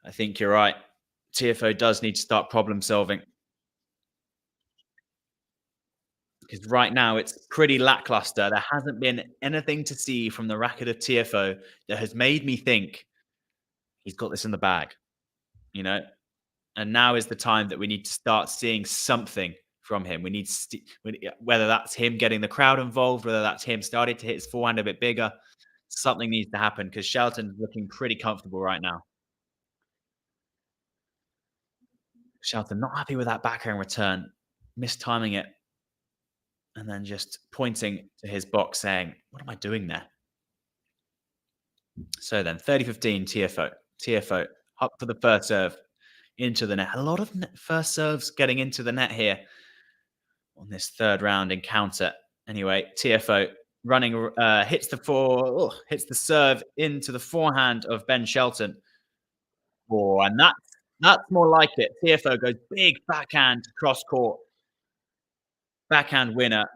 I think you're right. Tiafoe does need to start problem solving. Because right now it's pretty lackluster. There hasn't been anything to see from the racket of Tiafoe that has made me think he's got this in the bag, And now is the time that we need to start seeing something from him. We need whether that's him getting the crowd involved, whether that's him starting to hit his forehand a bit bigger. Something needs to happen because Shelton's looking pretty comfortable right now. Shelton not happy with that backhand return, mistiming it, and then just pointing to his box saying, what am I doing there? So then 30-15 Tiafoe. Tiafoe Up for the first serve. Into the net. A lot of first serves getting into the net here on this third round encounter. Anyway, Tiafoe running, hits the serve into the forehand of Ben Shelton. Oh, and that's more like it. Tiafoe goes big backhand cross court. Backhand winner.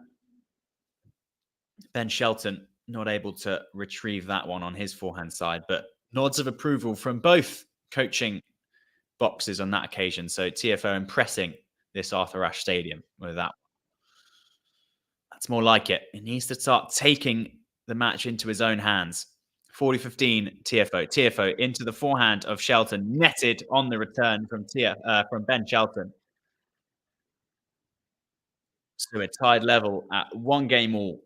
Ben Shelton not able to retrieve that one on his forehand side, but nods of approval from both coaching boxes on that occasion. So Tiafoe impressing this Arthur Ashe Stadium with that. That's more like it. He needs to start taking the match into his own hands. 40-15, Tiafoe. Tiafoe into the forehand of Shelton, netted on the return from Ben Shelton. So we're tied level at 1 game all.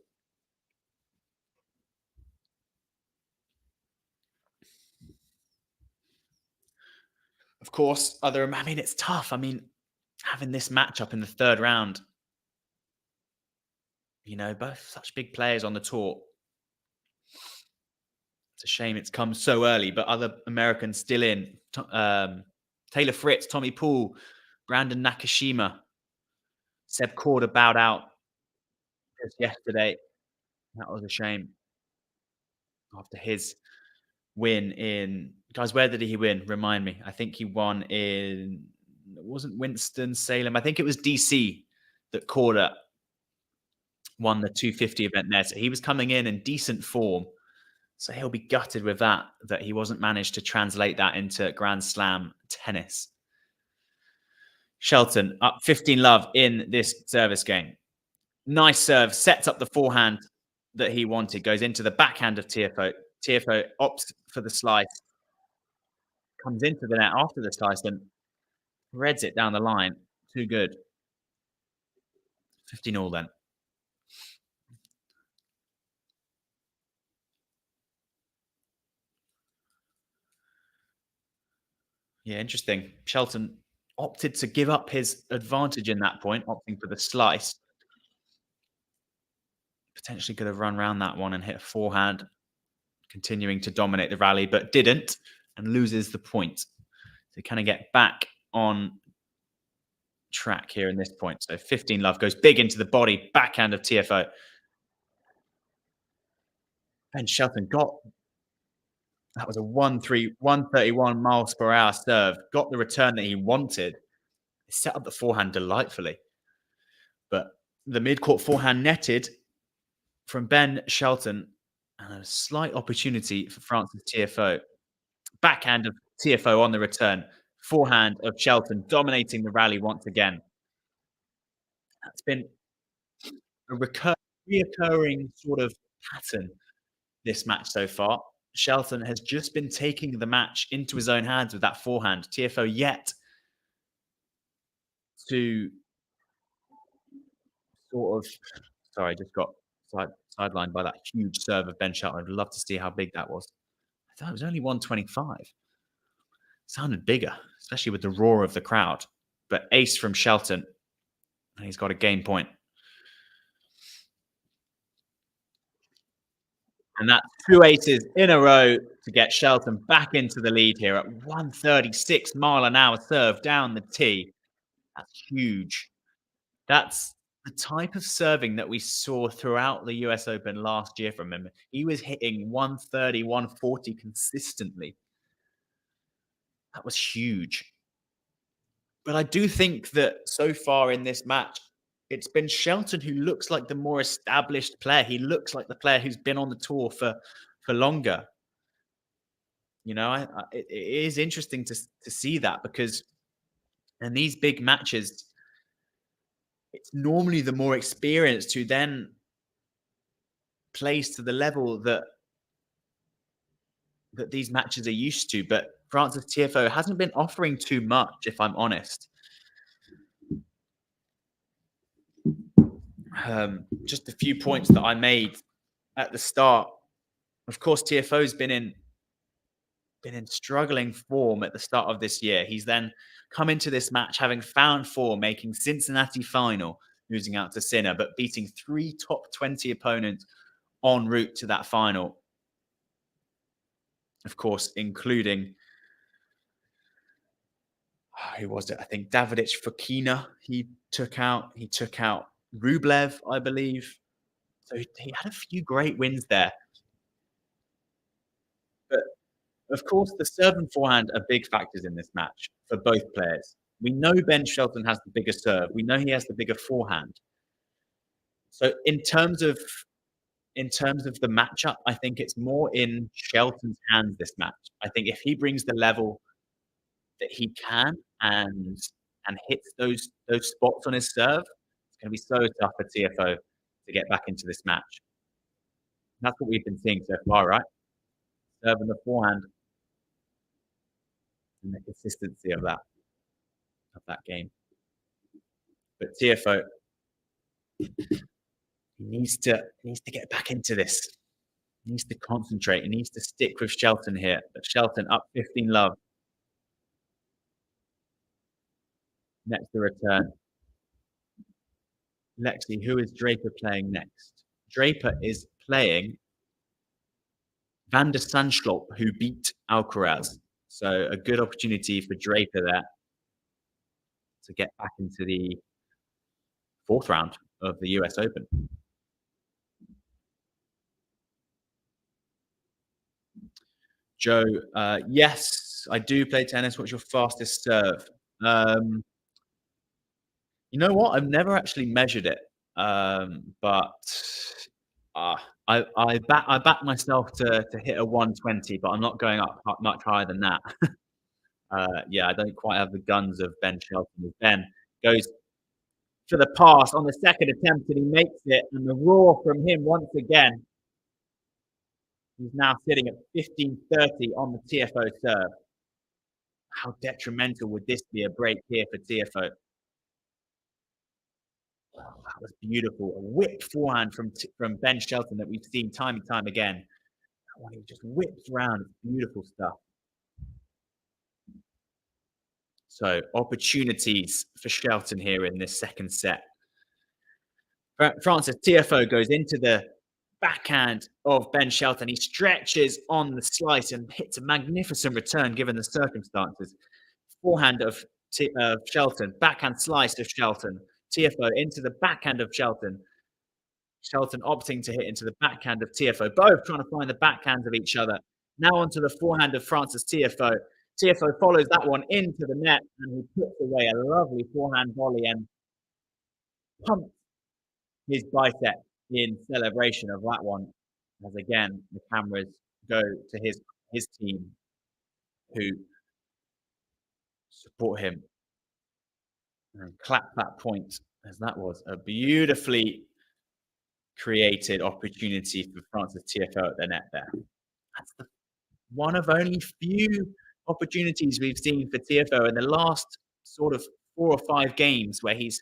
Of course, it's tough. Having this matchup in the third round, both such big players on the tour. It's a shame it's come so early, but other Americans still in. Taylor Fritz, Tommy Poole, Brandon Nakashima, Seb Corda bowed out just yesterday. That was a shame. After his win in... Guys, where did he win? Remind me. I think he won in... It wasn't Winston-Salem. I think it was DC that Corda won the 250 event there. So he was coming in decent form. So he'll be gutted with that he wasn't managed to translate that into Grand Slam tennis. Shelton up 15-love in this service game. Nice serve, sets up the forehand that he wanted, goes into the backhand of Tiafoe. Tiafoe opts for the slice, comes into the net after the slice and threads it down the line. Too good. 15-all then. Yeah, interesting. Shelton opted to give up his advantage in that point, opting for the slice. Potentially could have run around that one and hit a forehand, continuing to dominate the rally, but didn't, and loses the point. So kind of get back on track here in this point. So 15-love goes big into the body, backhand of Tiafoe. And Shelton that was a 131 miles per hour serve. Got the return that he wanted. He set up the forehand delightfully. But the mid-court forehand netted from Ben Shelton, and a slight opportunity for Francis Tiafoe. Backhand of Tiafoe on the return. Forehand of Shelton dominating the rally once again. That's been a reoccurring sort of pattern this match so far. Shelton has just been taking the match into his own hands with that forehand. Tiafoe yet to sort of... Sorry, I just got sidelined by that huge serve of Ben Shelton. I'd love to see how big that was. I thought it was only 125. Sounded bigger, especially with the roar of the crowd. But ace from Shelton, and he's got a game point. And that's 2 aces in a row to get Shelton back into the lead here at 136 mile an hour serve down the tee. That's huge. That's the type of serving that we saw throughout the US Open last year from him. He was hitting 130, 140 consistently. That was huge. But I do think that so far in this match, it's been Shelton who looks like the more established player. He looks like the player who's been on the tour for longer. It is interesting to see that, because in these big matches, it's normally the more experienced who then plays to the level that these matches are used to. But Francis Tiafoe hasn't been offering too much, if I'm honest. Just a few points that I made at the start. Of course, Tiafoe's been in struggling form at the start of this year. He's then come into this match having found form, making Cincinnati final, losing out to Sinner, but beating 3 top 20 opponents en route to that final. Of course, including who was it? I think Davidich Fokina. He took out Rublev, I believe. So he had a few great wins there. But of course, the serve and forehand are big factors in this match for both players. We know Ben Shelton has the bigger serve. We know he has the bigger forehand. So in terms of the matchup, I think it's more in Shelton's hands this match. I think if he brings the level that he can and hits those spots on his serve, it's going to be so tough for Tiafoe to get back into this match. That's what we've been seeing so far, right? Serve and the forehand and the consistency of that game. But Tiafoe, he needs to get back into this. He needs to concentrate. He needs to stick with Shelton here. But Shelton up 15 love. Next the return. Lexi, who is Draper playing next? Draper is playing Van der Sandschulp, who beat Alcaraz. So a good opportunity for Draper there to get back into the fourth round of the US Open. Joe, yes, I do play tennis. What's your fastest serve? You know what? I've never actually measured it, but I back myself to hit a 120, but I'm not going up much higher than that. Yeah, I don't quite have the guns of Ben Shelton. Ben goes for the pass on the second attempt, and he makes it. And the roar from him once again. He's now sitting at 15-30 on the Tiafoe serve. How detrimental would this be a break here for Tiafoe? Oh, that was beautiful. A whipped forehand from Ben Shelton that we've seen time and time again. That one he just whips around. It's beautiful stuff. So opportunities for Shelton here in this second set. Francis Tiafoe goes into the backhand of Ben Shelton. He stretches on the slice and hits a magnificent return given the circumstances. Forehand of Shelton, backhand slice of Shelton. Tiafoe into the backhand of Shelton. Shelton opting to hit into the backhand of Tiafoe, both trying to find the backhands of each other. Now onto the forehand of Francis Tiafoe. Tiafoe follows that one into the net, and he puts away a lovely forehand volley and pumps his bicep in celebration of that one. As again, the cameras go to his team who support him and clap that point, as that was a beautifully created opportunity for Francis Tiafoe at the net there. That's one of only few opportunities we've seen for Tiafoe in the last sort of 4 or 5 games where he's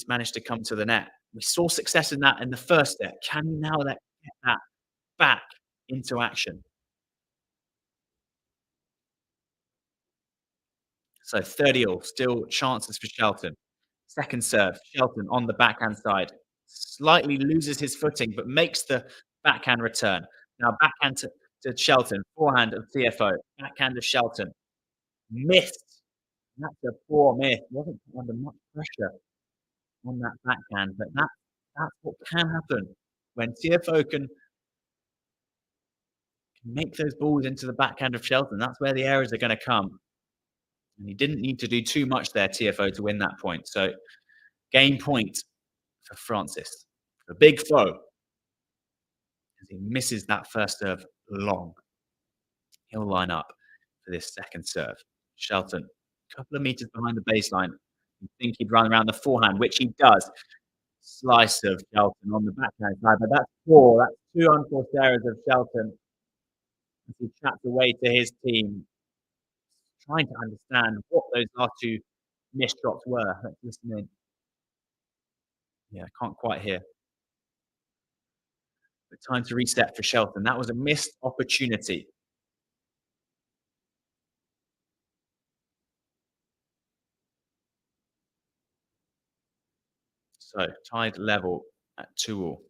managed to come to the net. We saw success in that in the first set. Can he now get that back into action? So 30-all, still chances for Shelton. Second serve, Shelton on the backhand side. Slightly loses his footing, but makes the backhand return. Now backhand to Shelton. Forehand of Tiafoe. Backhand of Shelton. Missed. That's a poor miss. Wasn't under much pressure on that backhand, but that's what can happen when Tiafoe can make those balls into the backhand of Shelton. That's where the errors are going to come. And he didn't need to do too much there, Tiafoe, to win that point. So game point for Francis. A big foe. As he misses that first serve long. He'll line up for this second serve. Shelton, a couple of meters behind the baseline. You think he'd run around the forehand, which he does. Slice of Shelton on the backhand side, but that's 4. That's 2 unforced errors of Shelton as he chats away to his team, trying to understand what those last 2 missed drops were. Let's listen in. Yeah, can't quite hear. But time to reset for Shelton. That was a missed opportunity. So tied level at 2-all.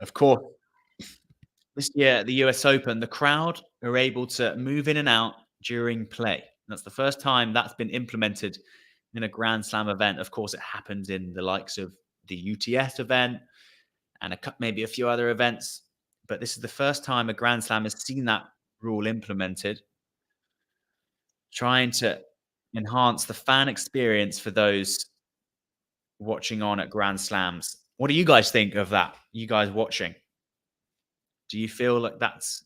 Of course, this year at the US Open, the crowd are able to move in and out during play. That's the first time that's been implemented in a Grand Slam event. Of course, it happens in the likes of the UTS event and maybe a few other events. But this is the first time a Grand Slam has seen that rule implemented, trying to enhance the fan experience for those watching on at Grand Slams. What do you guys think of that? You guys watching? Do you feel like that's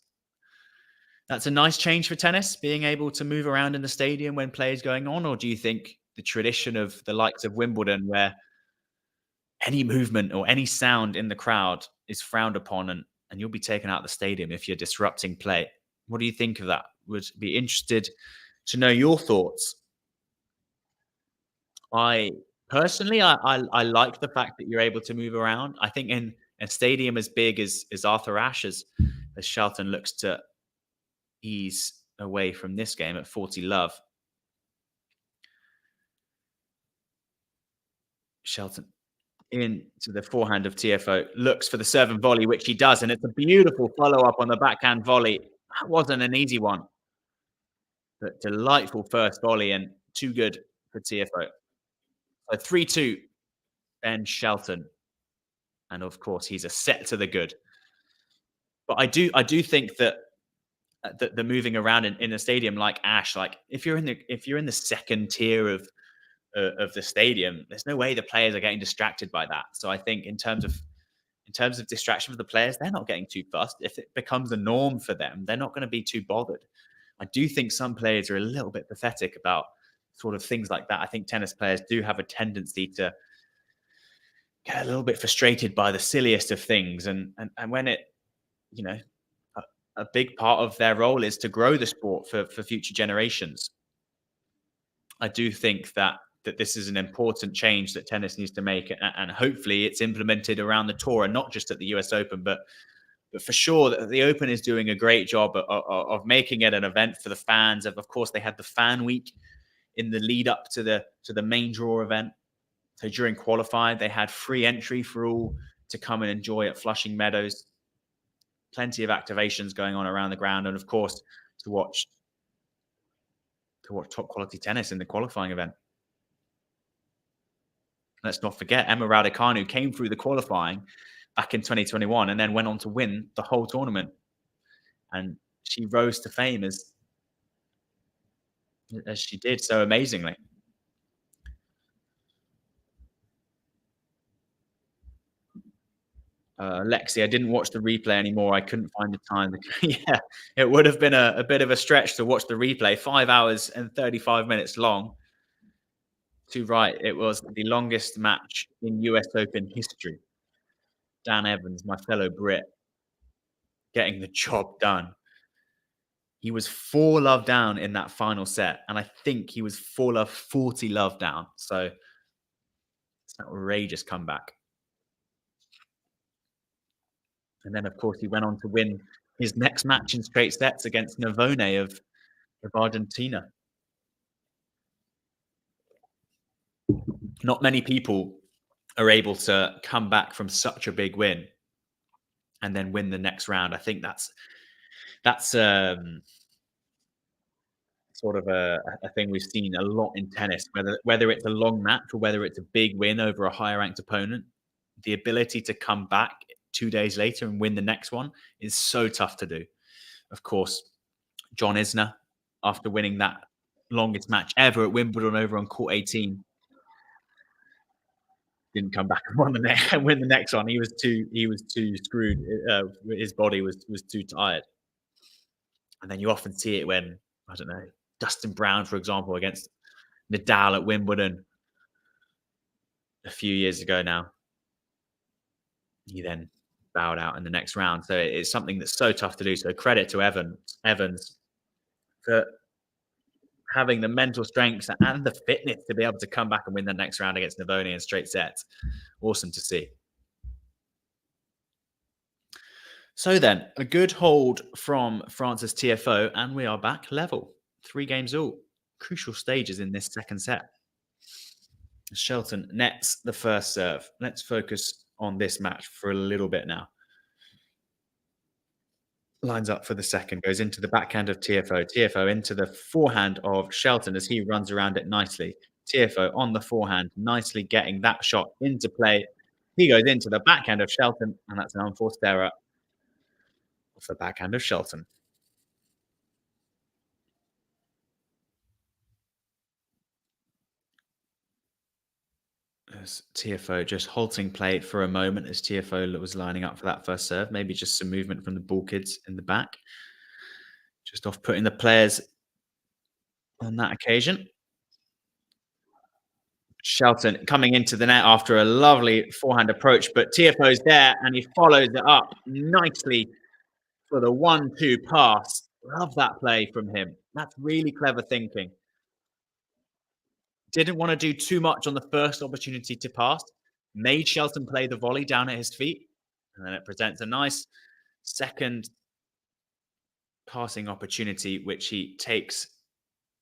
a nice change for tennis, being able to move around in the stadium when play is going on? Or do you think the tradition of the likes of Wimbledon, where any movement or any sound in the crowd is frowned upon and you'll be taken out of the stadium if you're disrupting play? What do you think of that? Would be interested to know your thoughts. I personally, I like the fact that you're able to move around. I think in a stadium as big as Arthur Ashe, as Shelton looks to ease away from this game at 40 love. Shelton into the forehand of Tiafoe, looks for the serve and volley, which he does, and it's a beautiful follow-up on the backhand volley. That wasn't an easy one, but delightful first volley and too good for Tiafoe. So 3-2, Ben Shelton. And of course, he's a set to the good. But I do think that the moving around in a stadium like Ashe, like if you're in the second tier of the stadium, there's no way the players are getting distracted by that. So I think in terms of distraction for the players, they're not getting too fussed. If it becomes a norm for them, they're not going to be too bothered. I do think some players are a little bit pathetic about sort of things like that. I think tennis players do have a tendency to get a little bit frustrated by the silliest of things, and when it, you know, a big part of their role is to grow the sport for future generations. I do think that this is an important change that tennis needs to make, and hopefully it's implemented around the tour and not just at the US Open, but for sure the Open is doing a great job of making it an event for the fans. Of course, they had the fan week in the lead up to the main draw event. So during qualifying, they had free entry for all to come and enjoy at Flushing Meadows. Plenty of activations going on around the ground, and of course to watch top quality tennis in the qualifying event. Let's not forget Emma Raducanu came through the qualifying back in 2021 and then went on to win the whole tournament. And she rose to fame as she did so amazingly. Lexi, I didn't watch the replay anymore. I couldn't find the time. Yeah, it would have been a bit of a stretch to watch the replay. 5 hours and 35 minutes long. Too right. It was the longest match in US Open history. Dan Evans, my fellow Brit, getting the job done. He was 4 love down in that final set, and I think he was 4 love, 40 love down. So it's an outrageous comeback. And then, of course, he went on to win his next match in straight sets against Navone of Argentina. Not many people are able to come back from such a big win and then win the next round. I think that's sort of a thing we've seen a lot in tennis, whether it's a long match or whether it's a big win over a higher ranked opponent. The ability to come back 2 days later and win the next one is so tough to do. Of course, John Isner, after winning that longest match ever at Wimbledon over on court 18, didn't come back and win the next one. He was too screwed. His body was too tired. And then you often see it when, I don't know, Dustin Brown, for example, against Nadal at Wimbledon a few years ago now. He then bowed out in the next round. So it's something that's so tough to do. So credit to Evans for having the mental strength and the fitness to be able to come back and win the next round against Navone in straight sets. Awesome to see. So then, a good hold from Frances Tiafoe, and we are back level. 3 games all. Crucial stages in this second set. Shelton nets the first serve. Let's focus on this match for a little bit now. Lines up for the second, goes into the backhand of Tiafoe. Tiafoe into the forehand of Shelton as he runs around it nicely. Tiafoe on the forehand, nicely getting that shot into play. He goes into the backhand of Shelton, and that's an unforced error off the backhand of Shelton. As Tiafoe just halting play for a moment as Tiafoe was lining up for that first serve. Maybe just some movement from the ball kids in the back. Just off putting the players on that occasion. Shelton coming into the net after a lovely forehand approach, but Tiafoe's there and he follows it up nicely for the 1-2 pass. Love that play from him. That's really clever thinking. Didn't want to do too much on the first opportunity to pass. Made Shelton play the volley down at his feet. And then it presents a nice second passing opportunity, which he takes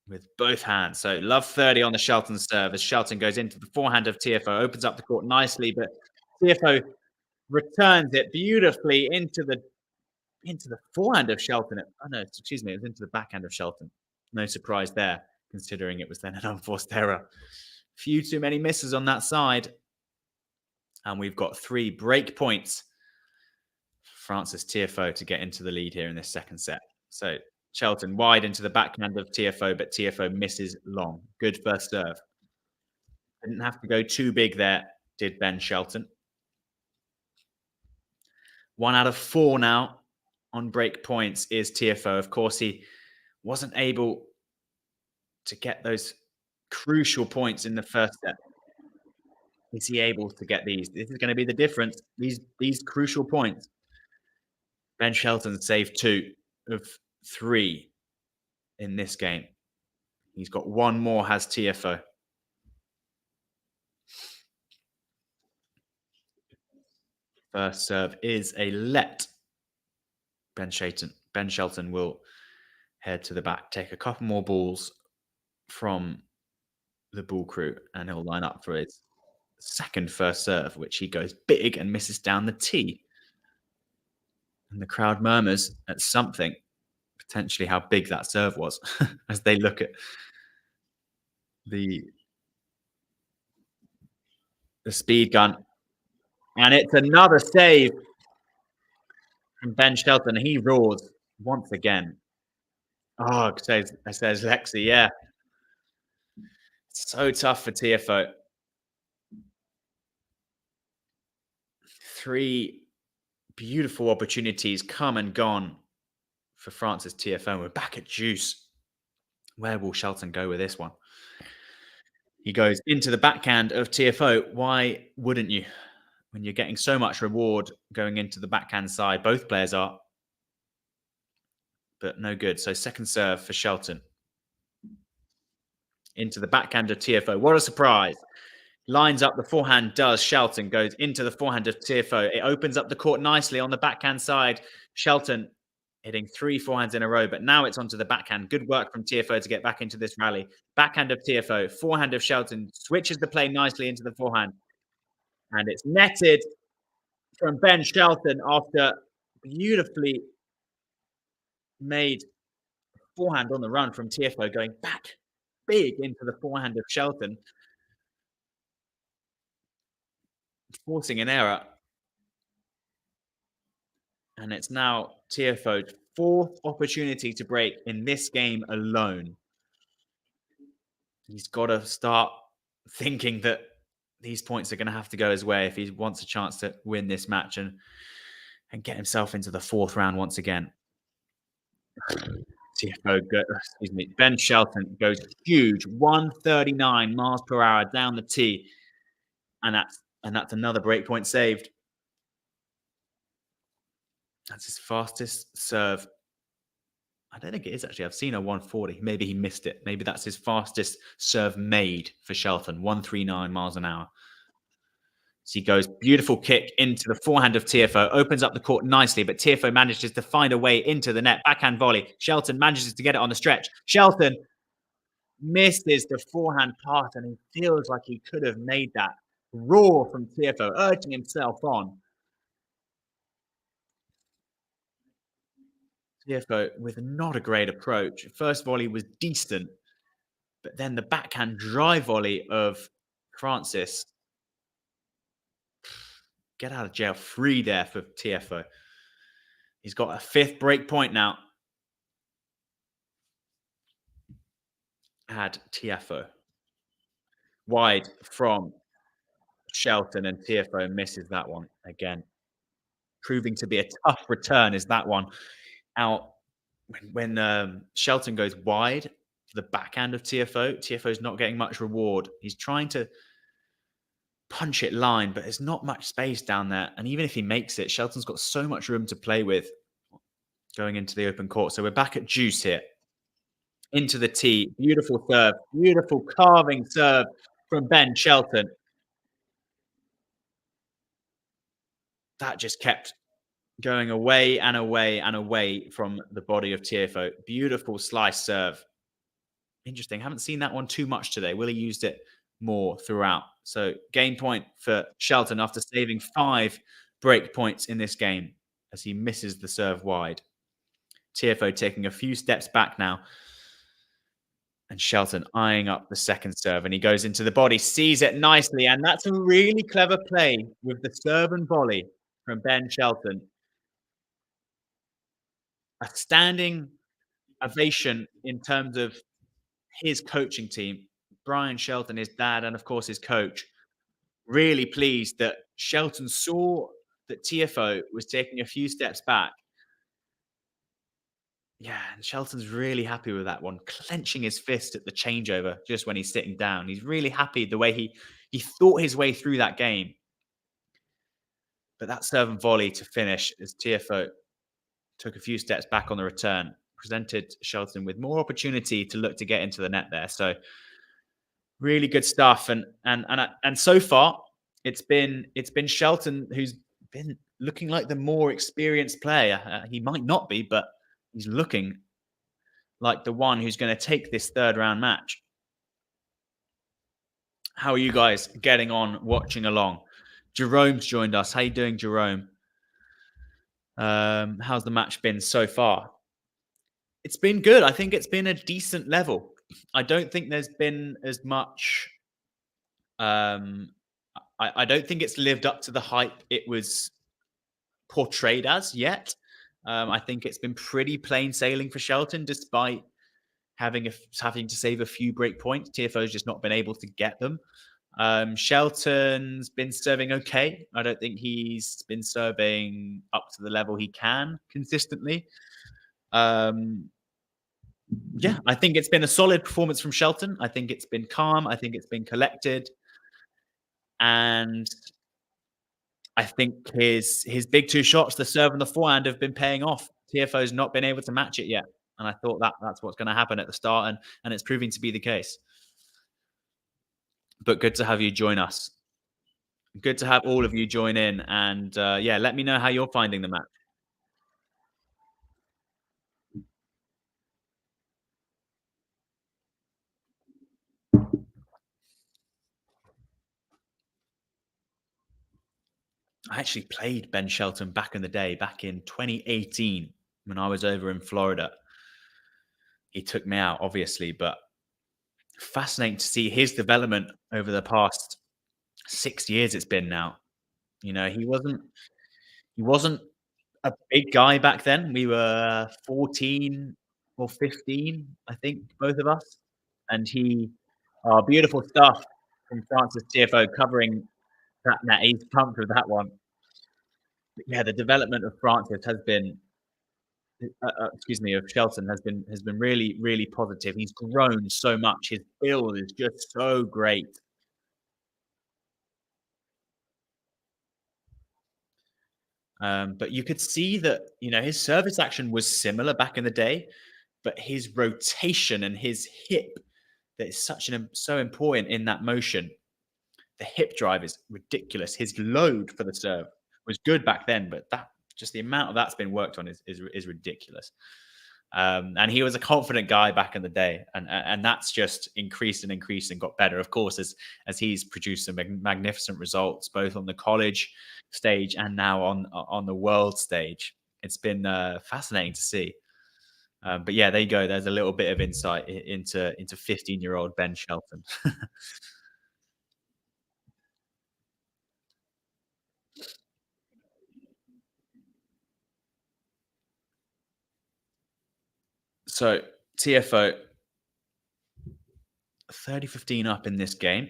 with both hands. So love 30 on the Shelton serve as Shelton goes into the forehand of Tiafoe, opens up the court nicely, but Tiafoe returns it beautifully into the forehand of Shelton. Oh no, excuse me, it was into the backhand of Shelton. No surprise there, considering it was then an unforced error. Few too many misses on that side. And we've got 3 break points for Francis Tiafoe to get into the lead here in this second set. So Shelton wide into the backhand of Tiafoe, but Tiafoe misses long. Good first serve. Didn't have to go too big there, did Ben Shelton. 1 out of 4 now on break points is Tiafoe. Of course, he wasn't able to get those crucial points in the first set. Is he able to get these? This is going to be the difference. These crucial points. Ben Shelton saved 2 of 3 in this game. He's got 1 more, has Tiafoe. First serve is a let. Ben Shelton will head to the back, take a couple more balls from the ball crew, and he'll line up for his second first serve, which he goes big and misses down the tee. And the crowd murmurs at something, potentially how big that serve was, as they look at the speed gun. And it's another save from Ben Shelton. He roars once again. Oh, says Lexi, yeah. So tough for Tiafoe. 3 beautiful opportunities come and gone for Francis Tiafoe. We're back at juice. Where will Shelton go with this one? He goes into the backhand of Tiafoe. Why wouldn't you? When you're getting so much reward going into the backhand side, both players are, but no good. So second serve for Shelton. Into the backhand of Tiafoe. What a surprise. Lines up the forehand, does Shelton, goes into the forehand of Tiafoe. It opens up the court nicely on the backhand side. Shelton hitting 3 forehands in a row, but now it's onto the backhand. Good work from Tiafoe to get back into this rally. Backhand of Tiafoe, forehand of Shelton, switches the play nicely into the forehand. And it's netted from Ben Shelton after beautifully made forehand on the run from Tiafoe, going back big into the forehand of Shelton, forcing an error. And it's now Tiafoe's 4th opportunity to break in this game alone. He's got to start thinking that these points are going to have to go his way if he wants a chance to win this match and get himself into the 4th round once again. Ben Shelton goes huge, 139 miles per hour down the tee, and that's another breakpoint saved. That's his fastest serve. I don't think it is actually. I've seen a 140. Maybe he missed it. Maybe that's his fastest serve made for Shelton, 139 miles an hour. So he goes beautiful kick into the forehand of Tiafoe, opens up the court nicely, but Tiafoe manages to find a way into the net. Backhand volley. Shelton manages to get it on the stretch. Shelton misses the forehand pass, and he feels like he could have made that. Roar from Tiafoe, urging himself on. Tiafoe with not a great approach. First volley was decent, but then the backhand drive volley of Francis, get out of jail free there for Tiafoe. He's got a 5th break point now. Had Tiafoe wide from Shelton, and Tiafoe misses that one again. Proving to be a tough return is that one out when Shelton goes wide for the backhand of Tiafoe. Tiafoe's not getting much reward. He's trying to punch it line, but there's not much space down there. And even if he makes it, Shelton's got so much room to play with going into the open court. So we're back at juice here. Into the tee. Beautiful serve. Beautiful carving serve from Ben Shelton. That just kept going away and away and away from the body of Tiafoe. Beautiful slice serve. Interesting. Haven't seen that one too much today. Willie used it more throughout. So game point for Shelton after saving 5 break points in this game as he misses the serve wide. Tiafoe taking a few steps back now. And Shelton eyeing up the second serve. And he goes into the body, sees it nicely. And that's a really clever play with the serve and volley from Ben Shelton. A standing ovation in terms of his coaching team. Brian Shelton, his dad, and of course his coach, really pleased that Shelton saw that Tiafoe was taking a few steps back. Yeah, and Shelton's really happy with that one, clenching his fist at the changeover just when he's sitting down. He's really happy the way he thought his way through that game. But that serve and volley to finish as Tiafoe took a few steps back on the return, presented Shelton with more opportunity to look to get into the net there. So really good stuff. And so far, it's been Shelton who's been looking like the more experienced player. He might not be, but he's looking like the one who's going to take this 3rd round match. How are you guys getting on watching along? Jerome's joined us. How you doing, Jerome? How's the match been so far? It's been good. I think it's been a decent level. I don't think there's been as much. I don't think it's lived up to the hype it was portrayed as yet. I think it's been pretty plain sailing for Shelton, despite having to save a few break points. Tiafoe's just not been able to get them. Shelton's been serving okay. I don't think he's been serving up to the level he can consistently. Yeah, I think it's been a solid performance from Shelton. I think it's been calm. I think it's been collected. And I think his big 2 shots, the serve and the forehand, have been paying off. Tiafoe's not been able to match it yet. And I thought that's what's going to happen at the start. And it's proving to be the case. But good to have you join us. Good to have all of you join in. And yeah, let me know how you're finding the match. I actually played Ben Shelton back in the day, back in 2018, when I was over in Florida. He took me out, obviously, but fascinating to see his development over the past 6 years it's been now. You know, he wasn't a big guy back then. We were 14 or 15, I think, both of us. And beautiful stuff from Francis Tiafoe covering that net. He's pumped with that one. But yeah, the development of Francis has been, of Shelton has been really, really positive. He's grown so much. His build is just so great. But you could see that, his service action was similar back in the day, but his rotation and his hip that is so important in that motion. The hip drive is ridiculous. His load for the serve was good back then, but just the amount of that's been worked on is ridiculous. And he was a confident guy back in the day, and that's just increased and increased and got better, of course, as he's produced some magnificent results both on the college stage and now on the world stage. It's been fascinating to see. But yeah, there you go. There's a little bit of insight into 15-year-old Ben Shelton. So TFO 30-15 up in this game.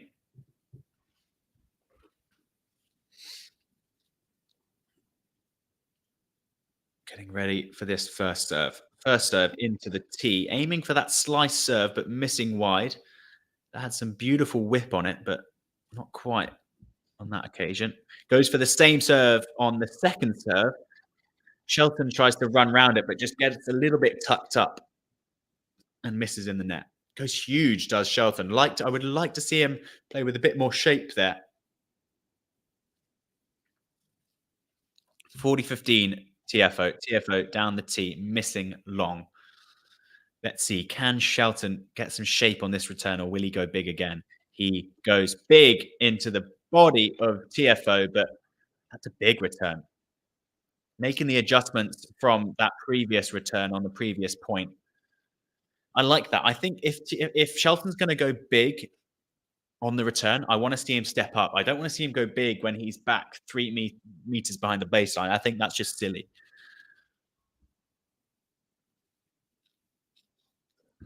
Getting ready for this first serve. First serve into the tee, aiming for that slice serve, but missing wide. That had some beautiful whip on it, but not quite on that occasion. Goes for the same serve on the second serve. Shelton tries to run round it, but just gets a little bit tucked up and misses in the net. Goes huge, does Shelton. I would like to see him play with a bit more shape there. 40-15 TFO. TFO down the tee, missing long. Let's see. Can Shelton get some shape on this return, or will he go big again? He goes big into the body of TFO, but that's a big return. Making the adjustments from that previous return on the previous point. I like that. I think if Shelton's going to go big on the return, I want to see him step up. I don't want to see him go big when he's back 3 meters behind the baseline. I think that's just silly.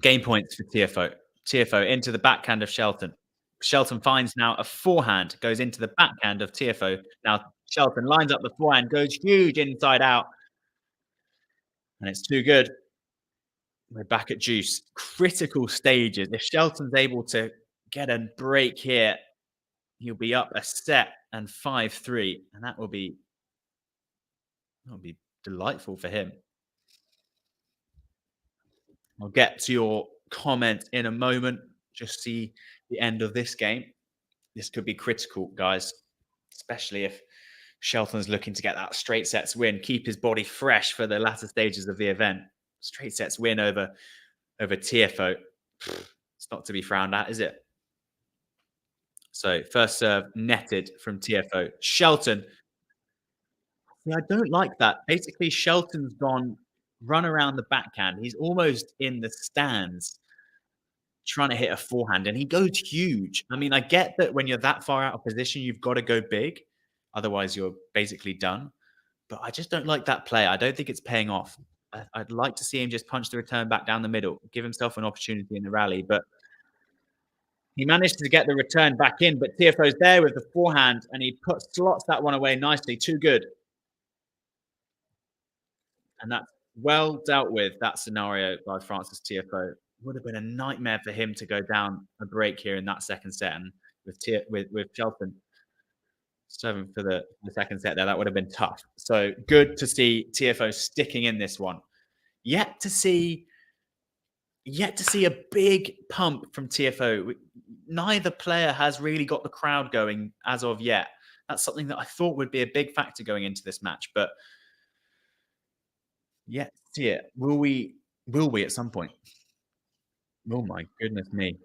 Game points for TFO. TFO into the backhand of Shelton. Shelton finds now a forehand, goes into the backhand of TFO. Now Shelton lines up the forehand, goes huge inside out, and it's too good. We're back at juice. Critical stages. If Shelton's able to get a break here, he'll be up a set and 5-3, and that will be delightful for him. I'll get to your comment in a moment. Just see the end of this game. This could be critical, guys, especially if Shelton's looking to get that straight sets win, keep his body fresh for the latter stages of the event. Straight sets win over TFO. It's not to be frowned at, is it? So first serve netted from TFO. Shelton. Yeah, I don't like that. Basically, Shelton's gone run around the backhand. He's almost in the stands trying to hit a forehand, and he goes huge. I mean, I get that when you're that far out of position, you've got to go big. Otherwise, you're basically done. But I just don't like that play. I don't think it's paying off. I'd like to see him just punch the return back down the middle, give himself an opportunity in the rally. But he managed to get the return back in. But TFO's there with the forehand, and he slots that one away nicely. Too good. And that's well dealt with, that scenario by Francis Tiafoe. Would have been a nightmare for him to go down a break here in that second set. And with Shelton serving for the second set there, that would have been tough. So good to see TFO sticking in this one. Yet to see a big pump from TFO. Neither player has really got the crowd going as of yet. That's something that I thought would be a big factor going into this match, but yet to see it. Will we at some point? Oh my goodness me.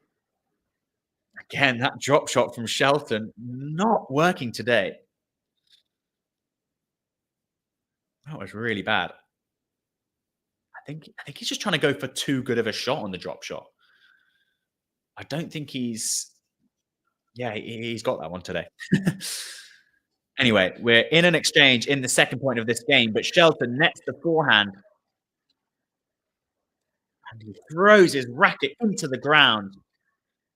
Again, that drop shot from Shelton not working today. That was really bad. I think he's just trying to go for too good of a shot on the drop shot. I don't think he's yeah, he's got that one today. Anyway, we're in an exchange in the second point of this game, but Shelton nets the forehand and he throws his racket into the ground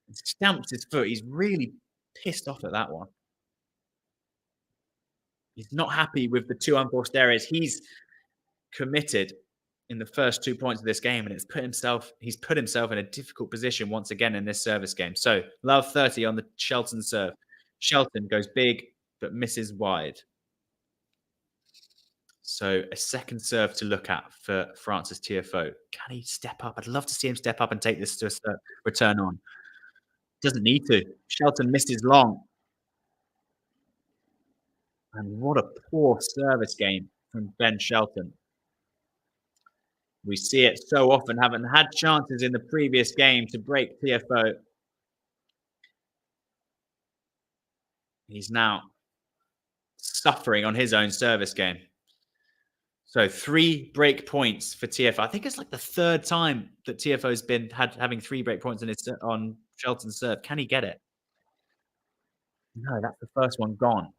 and stamps his foot. He's really pissed off at that one. He's not happy with the two unforced errors he's committed in the first 2 points of this game, and he's put himself in a difficult position once again in this service game. So love 30 on the Shelton serve. Shelton goes big but misses wide. So a second serve to look at for Francis Tiafoe. Can he step up? I'd love to see him step up and take this to a return on. Doesn't need to. Shelton misses long. And what a poor service game from Ben Shelton. We see it so often, haven't had chances in the previous game to break Tiafoe. He's now suffering on his own service game. So 3 break points for Tiafoe. I think it's like the third time that Tiafoe's been having 3 break points on Shelton's serve. Can he get it? No, that's the first one gone.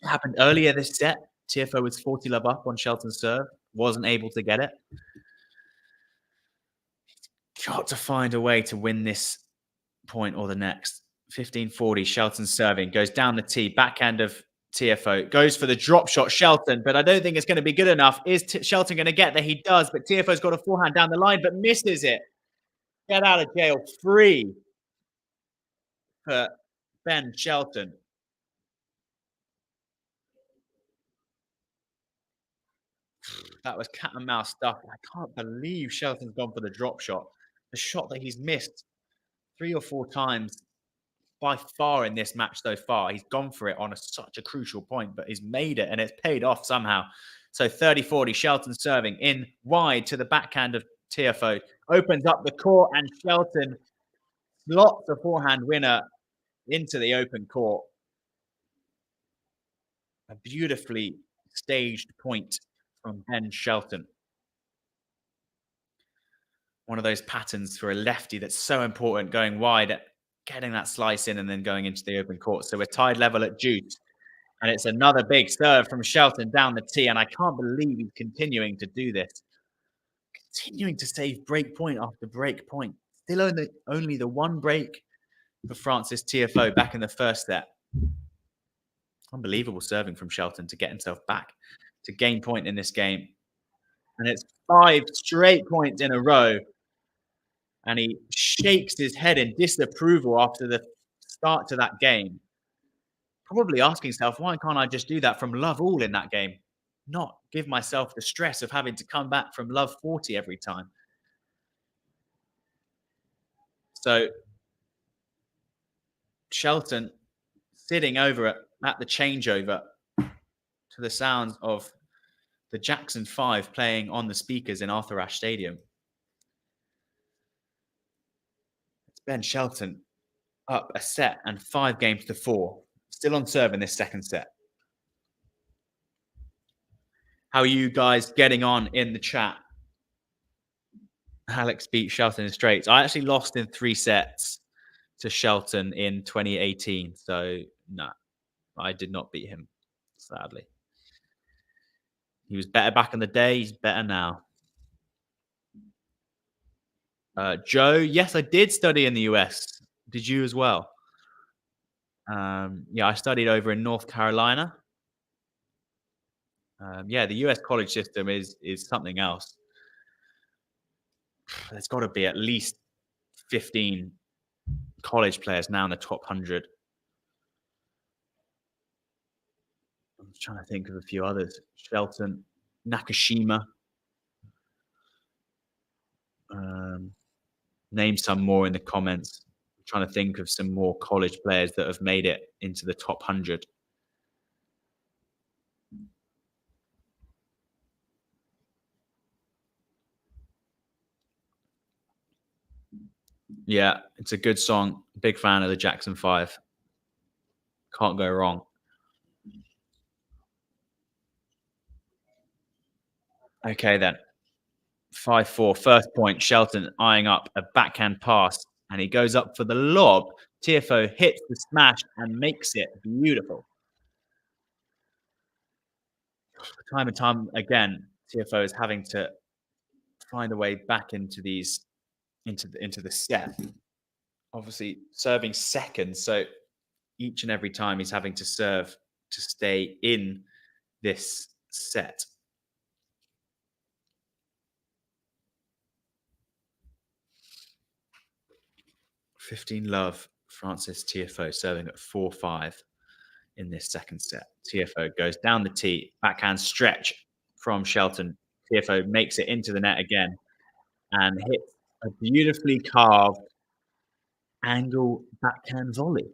It happened earlier this set. Tiafoe was 40 love up on Shelton's serve, wasn't able to get it. Got to find a way to win this point or the next. 15-40, Shelton serving, goes down the tee, backhand of Tiafoe, goes for the drop shot, Shelton, but I don't think it's going to be good enough. Is Shelton going to get there? He does, but Tiafoe's got a forehand down the line, but misses it. Get out of jail free for Ben Shelton. That was cat and mouse stuff. I can't believe Shelton's gone for the drop shot. The shot that he's missed 3 or 4 times by far in this match so far. He's gone for it on such a crucial point, but he's made it and it's paid off somehow. So 30-40, Shelton serving in wide to the backhand of Tiafoe. Opens up the court and Shelton slots the forehand winner into the open court. A beautifully staged point from Ben Shelton. One of those patterns for a lefty that's so important, going wide, getting that slice in and then going into the open court. So we're tied level at deuce. And it's another big serve from Shelton down the tee. And I can't believe he's continuing to do this. Continuing to save break point after break point. Still only the one break for Francis Tiafoe back in the first set. Unbelievable serving from Shelton to get himself back to gain point in this game. And it's 5 straight points in a row. And he shakes his head in disapproval after the start to that game. Probably asking himself, why can't I just do that from love all in that game? Not give myself the stress of having to come back from love 40 every time. So Shelton sitting over at the changeover to the sounds of the Jackson 5 playing on the speakers in Arthur Ashe Stadium. It's Ben Shelton up a set and 5 games to 4. Still on serve in this second set. How are you guys getting on in the chat? Alex beat Shelton in straights. I actually lost in 3 sets to Shelton in 2018. So, no, I did not beat him, sadly. He was better back in the day. He's better now. Joe, yes, I did study in the US. Did you as well? Yeah, I studied over in North Carolina. Yeah, the US college system is something else. There's got to be at least 15 college players now in the top 100. I'm trying to think of a few others. Shelton, Nakashima. Name some more in the comments. I'm trying to think of some more college players that have made it into the top 100. Yeah, it's a good song. Big fan of the Jackson 5. Can't go wrong. Okay, then. 5-4. First point. Shelton eyeing up a backhand pass. And he goes up for the lob. Tiafoe hits the smash and makes it beautiful. Time and time again, Tiafoe is having to find a way back into the set. Obviously, serving second. So each and every time he's having to serve to stay in this set. $15 love, Francis Tiafoe serving at 4-5 in this second set. Tiafoe goes down the tee, backhand stretch from Shelton. Tiafoe makes it into the net again and hits a beautifully carved angle backhand volley.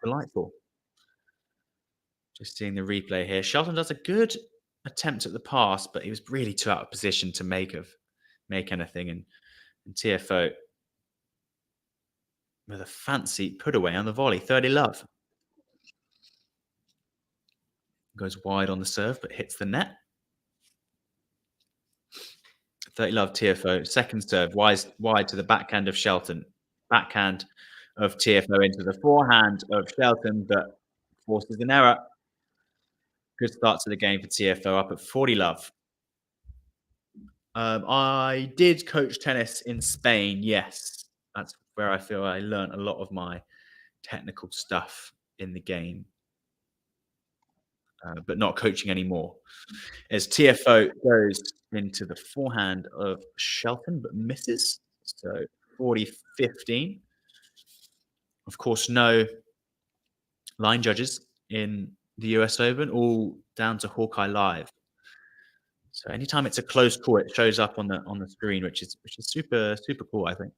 Delightful. Just seeing the replay here. Shelton does a good attempt at the pass, but he was really too out of position to make anything. And Tiafoe with a fancy put away on the volley. 30 love. Goes wide on the serve, but hits the net. 30 love Tiafoe. Second serve, wide to the backhand of Shelton. Backhand of Tiafoe into the forehand of Shelton, but forces an error. Good start to the game for Tiafoe, up at 40 love. I did coach tennis in Spain, yes. That's where I feel I learned a lot of my technical stuff in the game, but not coaching anymore. As Tiafoe goes into the forehand of Shelton, but misses. So 40-15. Of course, no line judges in the US Open, all down to Hawkeye Live. So anytime it's a close call, it shows up on the screen, which is super cool, I think.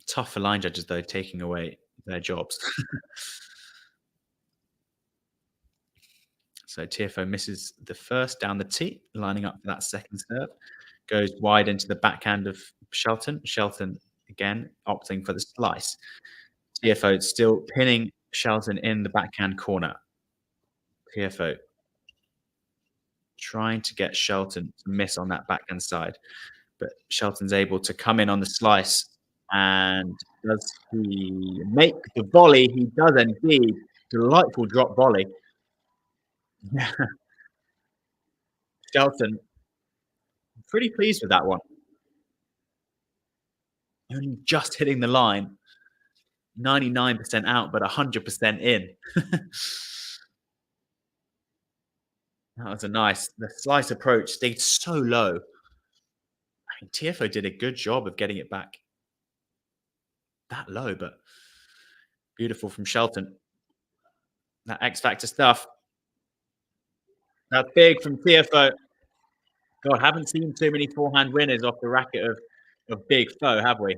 Tough for line judges though, taking away their jobs. So Tiafoe misses the first down the tee, lining up for that second serve. Goes wide into the backhand of Shelton. Shelton again opting for the slice. Tiafoe still pinning Shelton in the backhand corner. Tiafoe trying to get Shelton to miss on that backhand side, but Shelton's able to come in on the slice. And does he make the volley? He does indeed. Delightful drop volley. Shelton, pretty pleased with that one. Only just hitting the line. 99% out, but 100% in. That was a nice. The slice approach stayed so low. I mean, Tiafoe did a good job of getting it back that low, but beautiful from Shelton. That X Factor stuff. That's big from Tiafoe. God, haven't seen too many forehand winners off the racket of Big Foe, have we?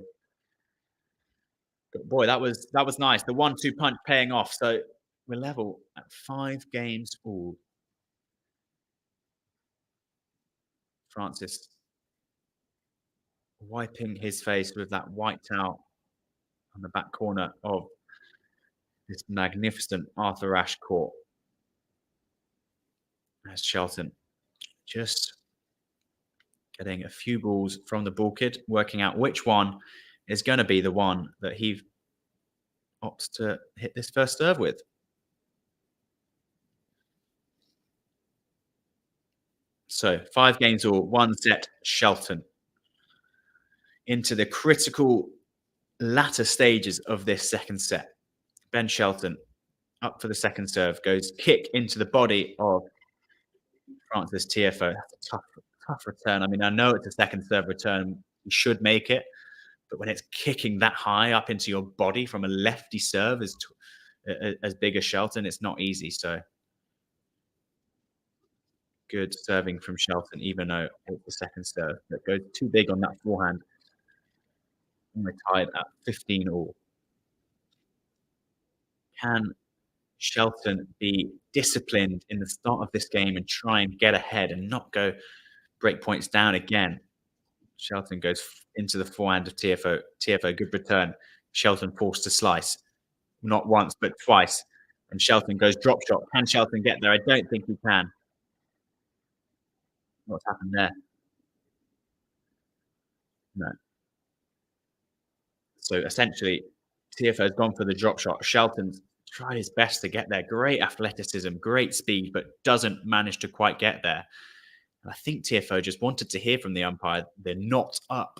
But boy, that was nice. The 1-2 punch paying off. So we're level at 5 games all. Francis wiping his face with that white towel on the back corner of this magnificent Arthur Ashe court. As Shelton just getting a few balls from the ball kid, working out which one is going to be the one that he opts to hit this first serve with. So 5 games all, 1 set, Shelton. Into the critical latter stages of this second set. Ben Shelton up for the second serve, goes kick into the body of Francis Tiafoe. That's a tough return. I mean, I know it's a second serve return. You should make it. But when it's kicking that high up into your body from a lefty serve as big as Shelton, it's not easy. So good serving from Shelton, even though it's the second serve that goes too big on that forehand. And we're tied at 15 all. Can Shelton be disciplined in the start of this game and try and get ahead and not go break points down again? Shelton goes into the forehand of Tiafoe. Tiafoe, good return. Shelton forced to slice. Not once, but twice. And Shelton goes drop shot. Can Shelton get there? I don't think he can. What's happened there? No. So essentially, Tiafoe has gone for the drop shot. Shelton's tried his best to get there. Great athleticism, great speed, but doesn't manage to quite get there. And I think Tiafoe just wanted to hear from the umpire the not up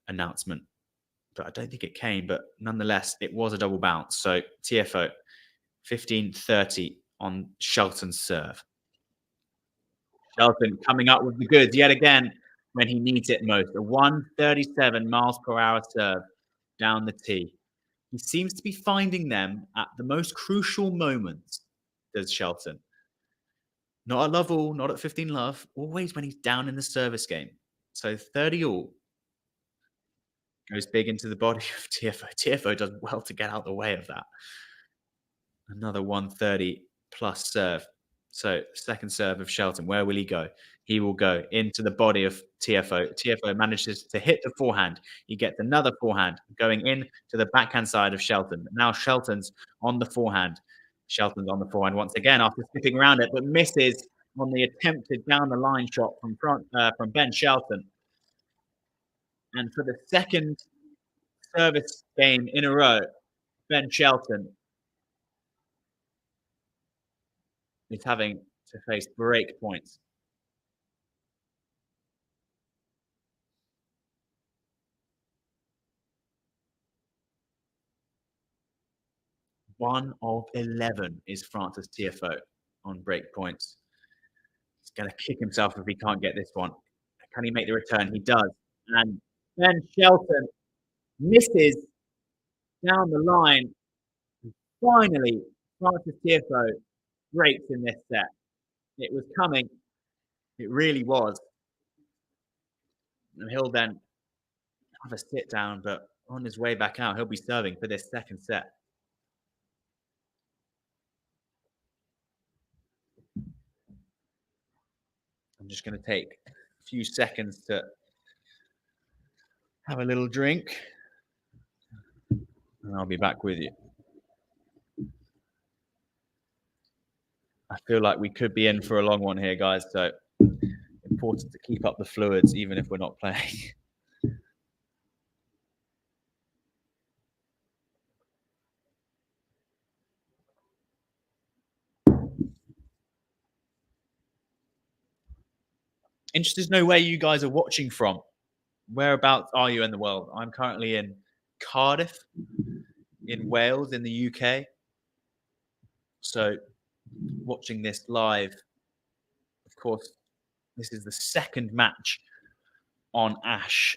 announcement, but I don't think it came. But nonetheless, it was a double bounce. So Tiafoe, 15-30 on Shelton's serve. Shelton coming up with the goods yet again when he needs it most. A 137 miles per hour serve down the tee. He seems to be finding them at the most crucial moments, does Shelton. Not at love all, not at 15 love, always when he's down in the service game. So 30 all goes big into the body of Tiafoe. Tiafoe does well to get out the way of that. Another 130 plus serve. So second serve of Shelton. Where will he go? He will go into the body of Tiafoe. Tiafoe manages to hit the forehand. He gets another forehand going in to the backhand side of Shelton. Now Shelton's on the forehand. Shelton's on the forehand once again after skipping around it, but misses on the attempted down the line shot from Ben Shelton. And for the second service game in a row, Ben Shelton is having to face break points. One of 11 is Francis Tiafoe on break points. He's going to kick himself if he can't get this one. Can he make the return? He does. And Ben Shelton misses down the line. And finally, Francis Tiafoe breaks in this set. It was coming. It really was. And he'll then have a sit down, but on his way back out, he'll be serving for this second set. I'm just going to take a few seconds to have a little drink, and I'll be back with you. I feel like we could be in for a long one here, guys, so important to keep up the fluids even if we're not playing. Interested to know where you guys are watching from. Whereabouts are you in the world? I'm currently in Cardiff, in Wales, in the UK. So watching this live, of course, this is the second match on Ash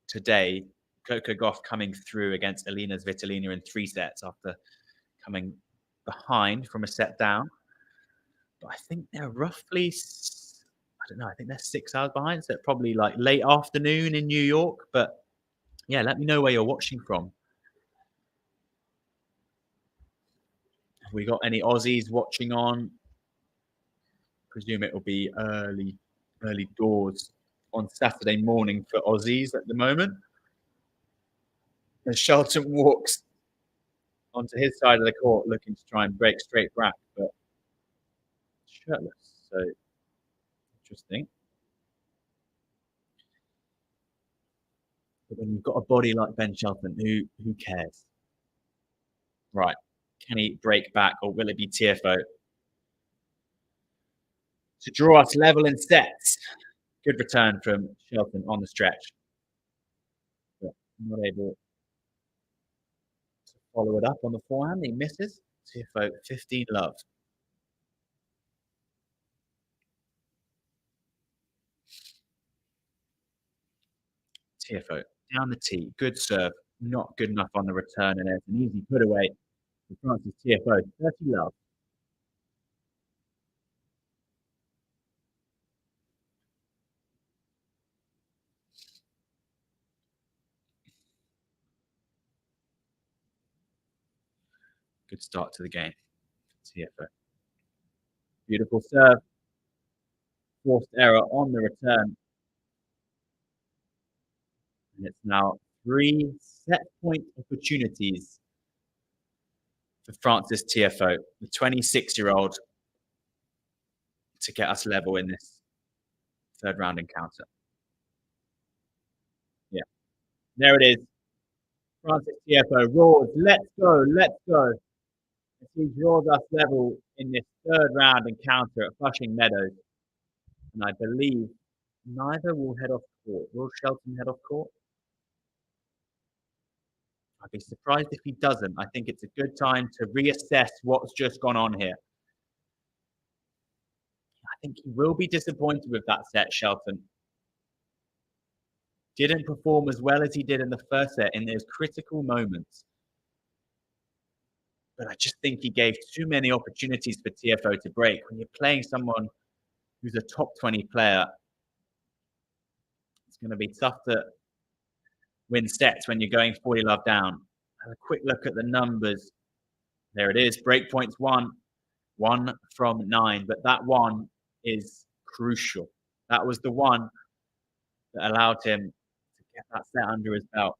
today. Coco Gauff coming through against Elina Svitolina in 3 sets after coming behind from a set down. But I think they're roughly, I don't know, I think they're 6 hours behind. So probably like late afternoon in New York. But yeah, let me know where you're watching from. Have we got any Aussies watching on? Presume it will be early doors on Saturday morning for Aussies at the moment. As Shelton walks onto his side of the court looking to try and break straight back, but shirtless. So interesting. But when you've got a body like Ben Shelton, who cares? Right. Can he break back, or will it be Tiafoe to draw us level in sets? Good return from Shelton on the stretch. But not able to follow it up on the forehand. He misses. Tiafoe, 15 love. Tiafoe down the tee. Good serve. Not good enough on the return, and it's an easy put away for Francis Tiafoe. 30 love. Good start to the game. Tiafoe. Beautiful serve. Forced error on the return. And it's now 3 set point opportunities for Francis Tiafoe, the 26-year-old, to get us level in this third round encounter. Yeah, there it is. Francis Tiafoe roars, let's go, let's go. As he draws us level in this third round encounter at Flushing Meadows. And I believe neither will head off court. Will Shelton head off court? I'd be surprised if he doesn't. I think it's a good time to reassess what's just gone on here. I think he will be disappointed with that set, Shelton. Didn't perform as well as he did in the first set in those critical moments. But I just think he gave too many opportunities for Tiafoe to break. When you're playing someone who's a top 20 player, it's going to be tough to win sets when you're going 40 love down. Have a quick look at the numbers. There it is. Break points 1 from 9. But that one is crucial. That was the one that allowed him to get that set under his belt.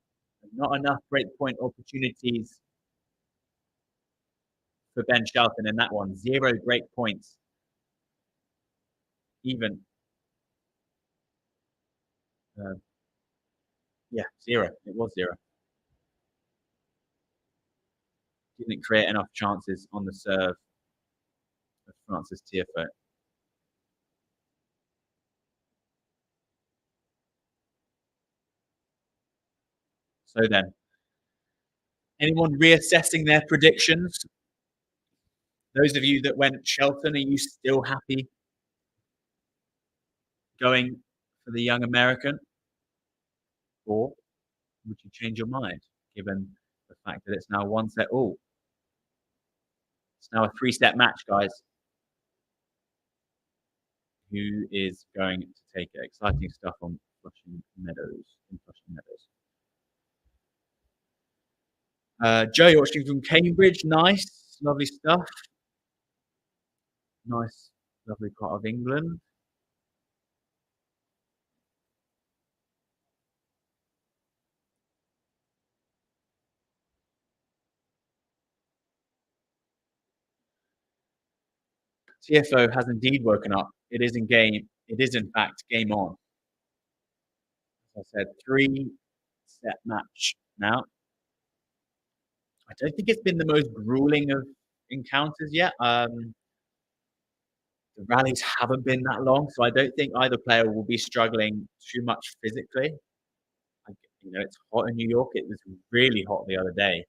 Not enough break point opportunities for Ben Shelton in that one. 0 break points even uh, yeah, 0. It was 0. Didn't create enough chances on the serve of Francis Tiafoe. So then, anyone reassessing their predictions? Those of you that went Shelton, are you still happy going for the young American? Or would you change your mind given the fact that it's now one set all? It's now a three-set match, guys. Who is going to take it? Exciting stuff on Flushing Meadows. In Flushing Meadows. Joe, you're watching from Cambridge. Nice, lovely stuff. Nice, lovely part of England. Tiafoe has indeed woken up. It is in game. It is in fact game on. As I said, three-set match now. I don't think it's been the most grueling of encounters yet. The rallies haven't been that long, so I don't think either player will be struggling too much physically. It's hot in New York. It was really hot the other day.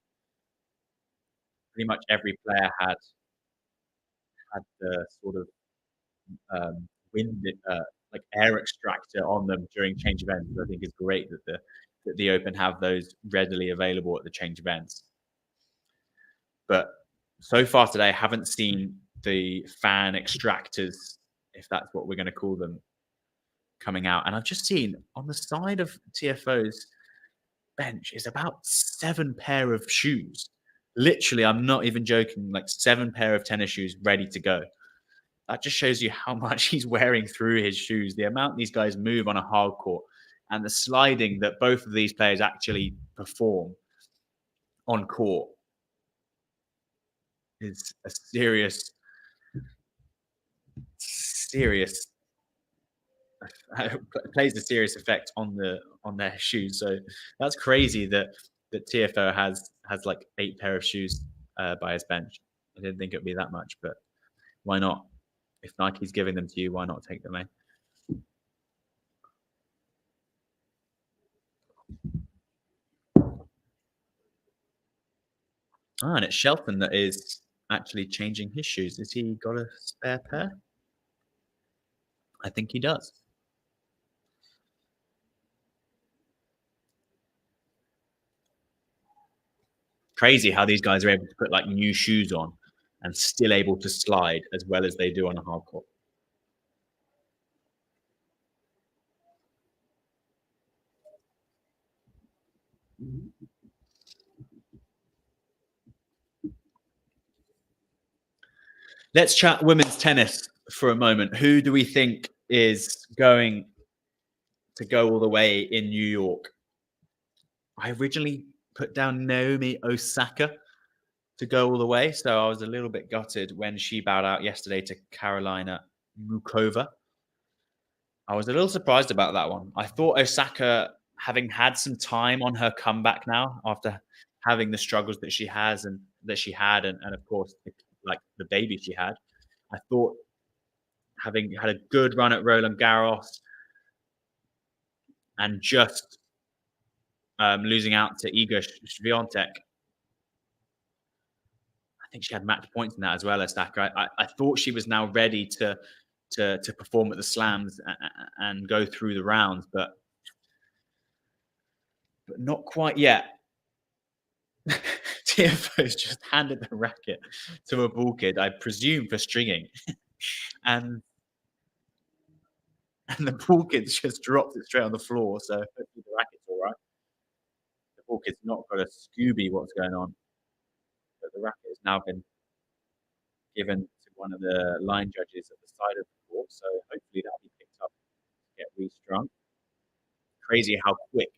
Pretty much every player had the sort of wind, like air extractor on them during change events. I think it's great that the Open have those readily available at the change events. But so far today, I haven't seen the fan extractors, if that's what we're going to call them, coming out. And I've just seen on the side of Tiafoe's bench is about 7 pair of shoes. Literally, I'm not even joking, like 7 pair of tennis shoes ready to go. That just shows you how much he's wearing through his shoes, the amount these guys move on a hard court, and the sliding that both of these players actually perform on court is a serious plays a serious effect on their shoes. So that's crazy that Tiafoe has like 8 pair of shoes by his bench. I didn't think it'd be that much, but why not? If Nike's giving them to you, why not take them, eh? And it's Shelton that is actually changing his shoes. Has he got a spare pair? I think he does. Crazy how these guys are able to put like new shoes on and still able to slide as well as they do on a hard court. Let's chat women's tennis for a moment. Who do we think is going to go all the way in New York? I originally put down Naomi Osaka to go all the way, so I was a little bit gutted when she bowed out yesterday to Karolina Muchova. I was a little surprised about that one. I thought Osaka, having had some time on her comeback now after having the struggles that she has and that she had, and of course, like the baby she had, I thought having had a good run at Roland Garros and just losing out to Iga Swiatek, I think she had match points in that as well as Osaka. I thought she was now ready to perform at the slams and go through the rounds, but not quite yet. Tiafoe's just handed the racket to a ball kid, I presume for stringing, and the ball kid's just dropped it straight on the floor. So hopefully the racket's all right. The ball kid's not got a Scooby what's going on, but the racket has now been given to one of the line judges at the side of the court. So hopefully that'll be picked up to get restrung. Crazy how quick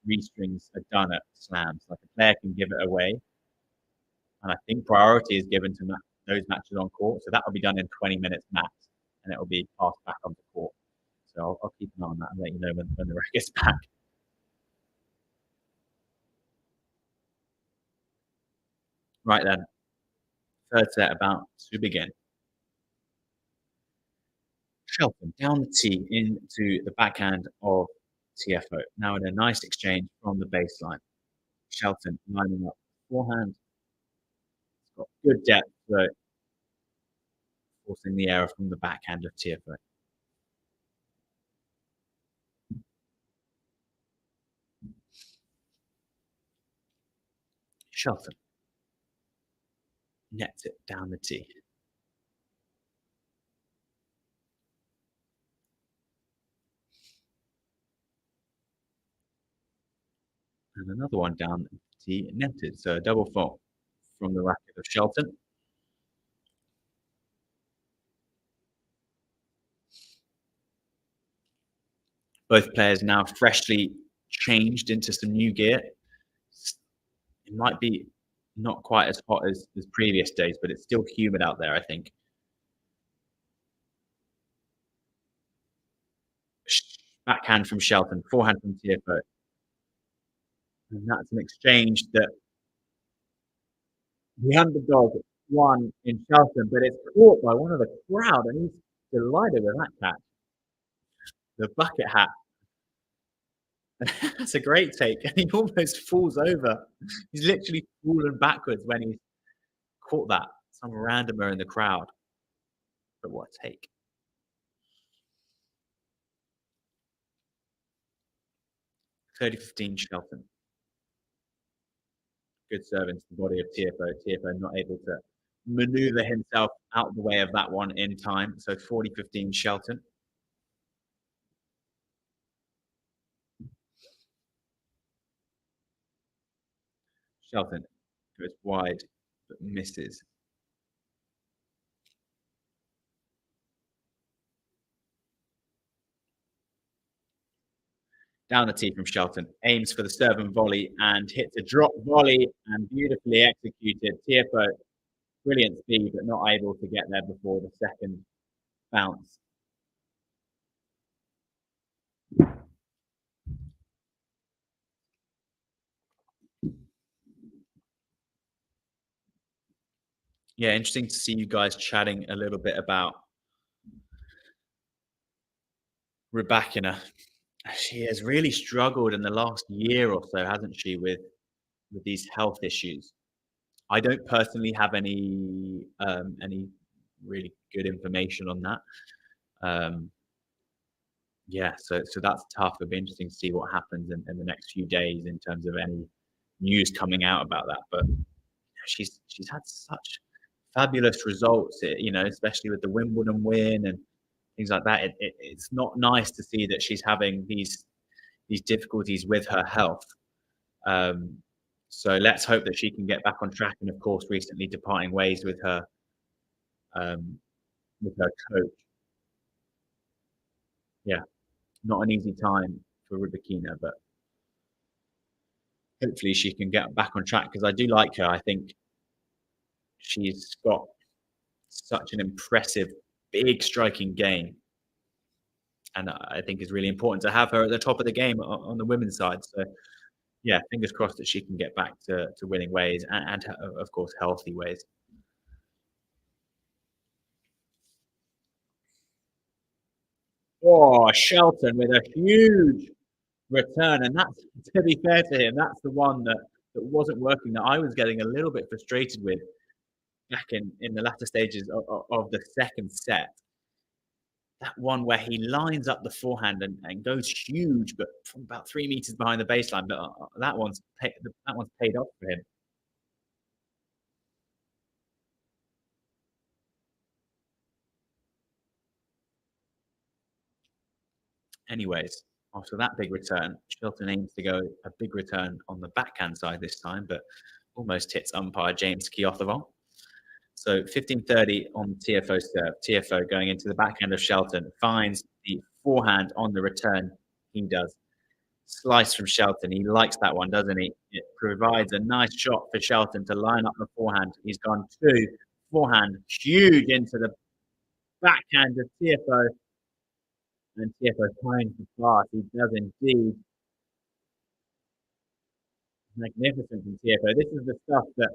restrings are done at slams. Like a player can give it away, and I think priority is given to those matches on court. So that will be done in 20 minutes max. and it'll be passed back onto court. So I'll keep an eye on that and let you know when the racket gets back. Right then, third set about to begin. Shelton down the tee into the backhand of Tiafoe. Now in a nice exchange from the baseline. Shelton lining up forehand. It's got good depth, so forcing the error from the backhand of Tiafoe. Shelton nets it down the tee. And another one down the tee netted. So a double fault from the racket of Shelton. Both players now freshly changed into some new gear. It might be not quite as hot as previous days, but it's still humid out there, I think. Backhand from Shelton, forehand from Tiafoe. And that's an exchange that the underdog won in Shelton, but it's caught by one of the crowd, and he's delighted with that catch. The bucket hat. That's a great take, and he almost falls over. He's literally fallen backwards when he's caught that. Some randomer in the crowd. But what a take. 30-15 Shelton. Good serve into the body of Tiafoe. Tiafoe not able to maneuver himself out of the way of that one in time. So 40-15 Shelton. Shelton goes wide but misses. Down the tee from Shelton, aims for the serve and volley and hits a drop volley and beautifully executed. Tiafoe, brilliant speed, but not able to get there before the second bounce. Yeah, interesting to see you guys chatting a little bit about Rybakina. She has really struggled in the last year or so, hasn't she, with these health issues. I don't personally have any really good information on that. Yeah, so that's tough. It'll be interesting to see what happens in the next few days in terms of any news coming out about that. But she's had such fabulous results, especially with the Wimbledon win and things like that. It's not nice to see that she's having these difficulties with her health. So let's hope that she can get back on track. And of course, recently departing ways um, with her coach. Yeah, not an easy time for Rybakina, but hopefully she can get back on track because I do like her. I think she's got such an impressive, big striking game. And I think it's really important to have her at the top of the game on the women's side. So, yeah, fingers crossed that she can get back to winning ways and, of course, healthy ways. Oh, Shelton with a huge return. And that's, to be fair to him, that's the one that wasn't working, that I was getting a little bit frustrated with back in the latter stages of the second set. That one where he lines up the forehand and goes huge, but from about 3 meters behind the baseline. But that one's paid off for him. Anyways, after that big return, Shelton aims to go a big return on the backhand side this time, but almost hits umpire James Tiafoe. So 15-30 on Tiafoe serve. Tiafoe going into the backhand of Shelton, finds the forehand on the return. He does. Slice from Shelton. He likes that one, doesn't he? It provides a nice shot for Shelton to line up the forehand. He's gone two. Forehand, huge into the backhand of Tiafoe, and Tiafoe finds the pass. He does indeed. Magnificent from Tiafoe. This is the stuff that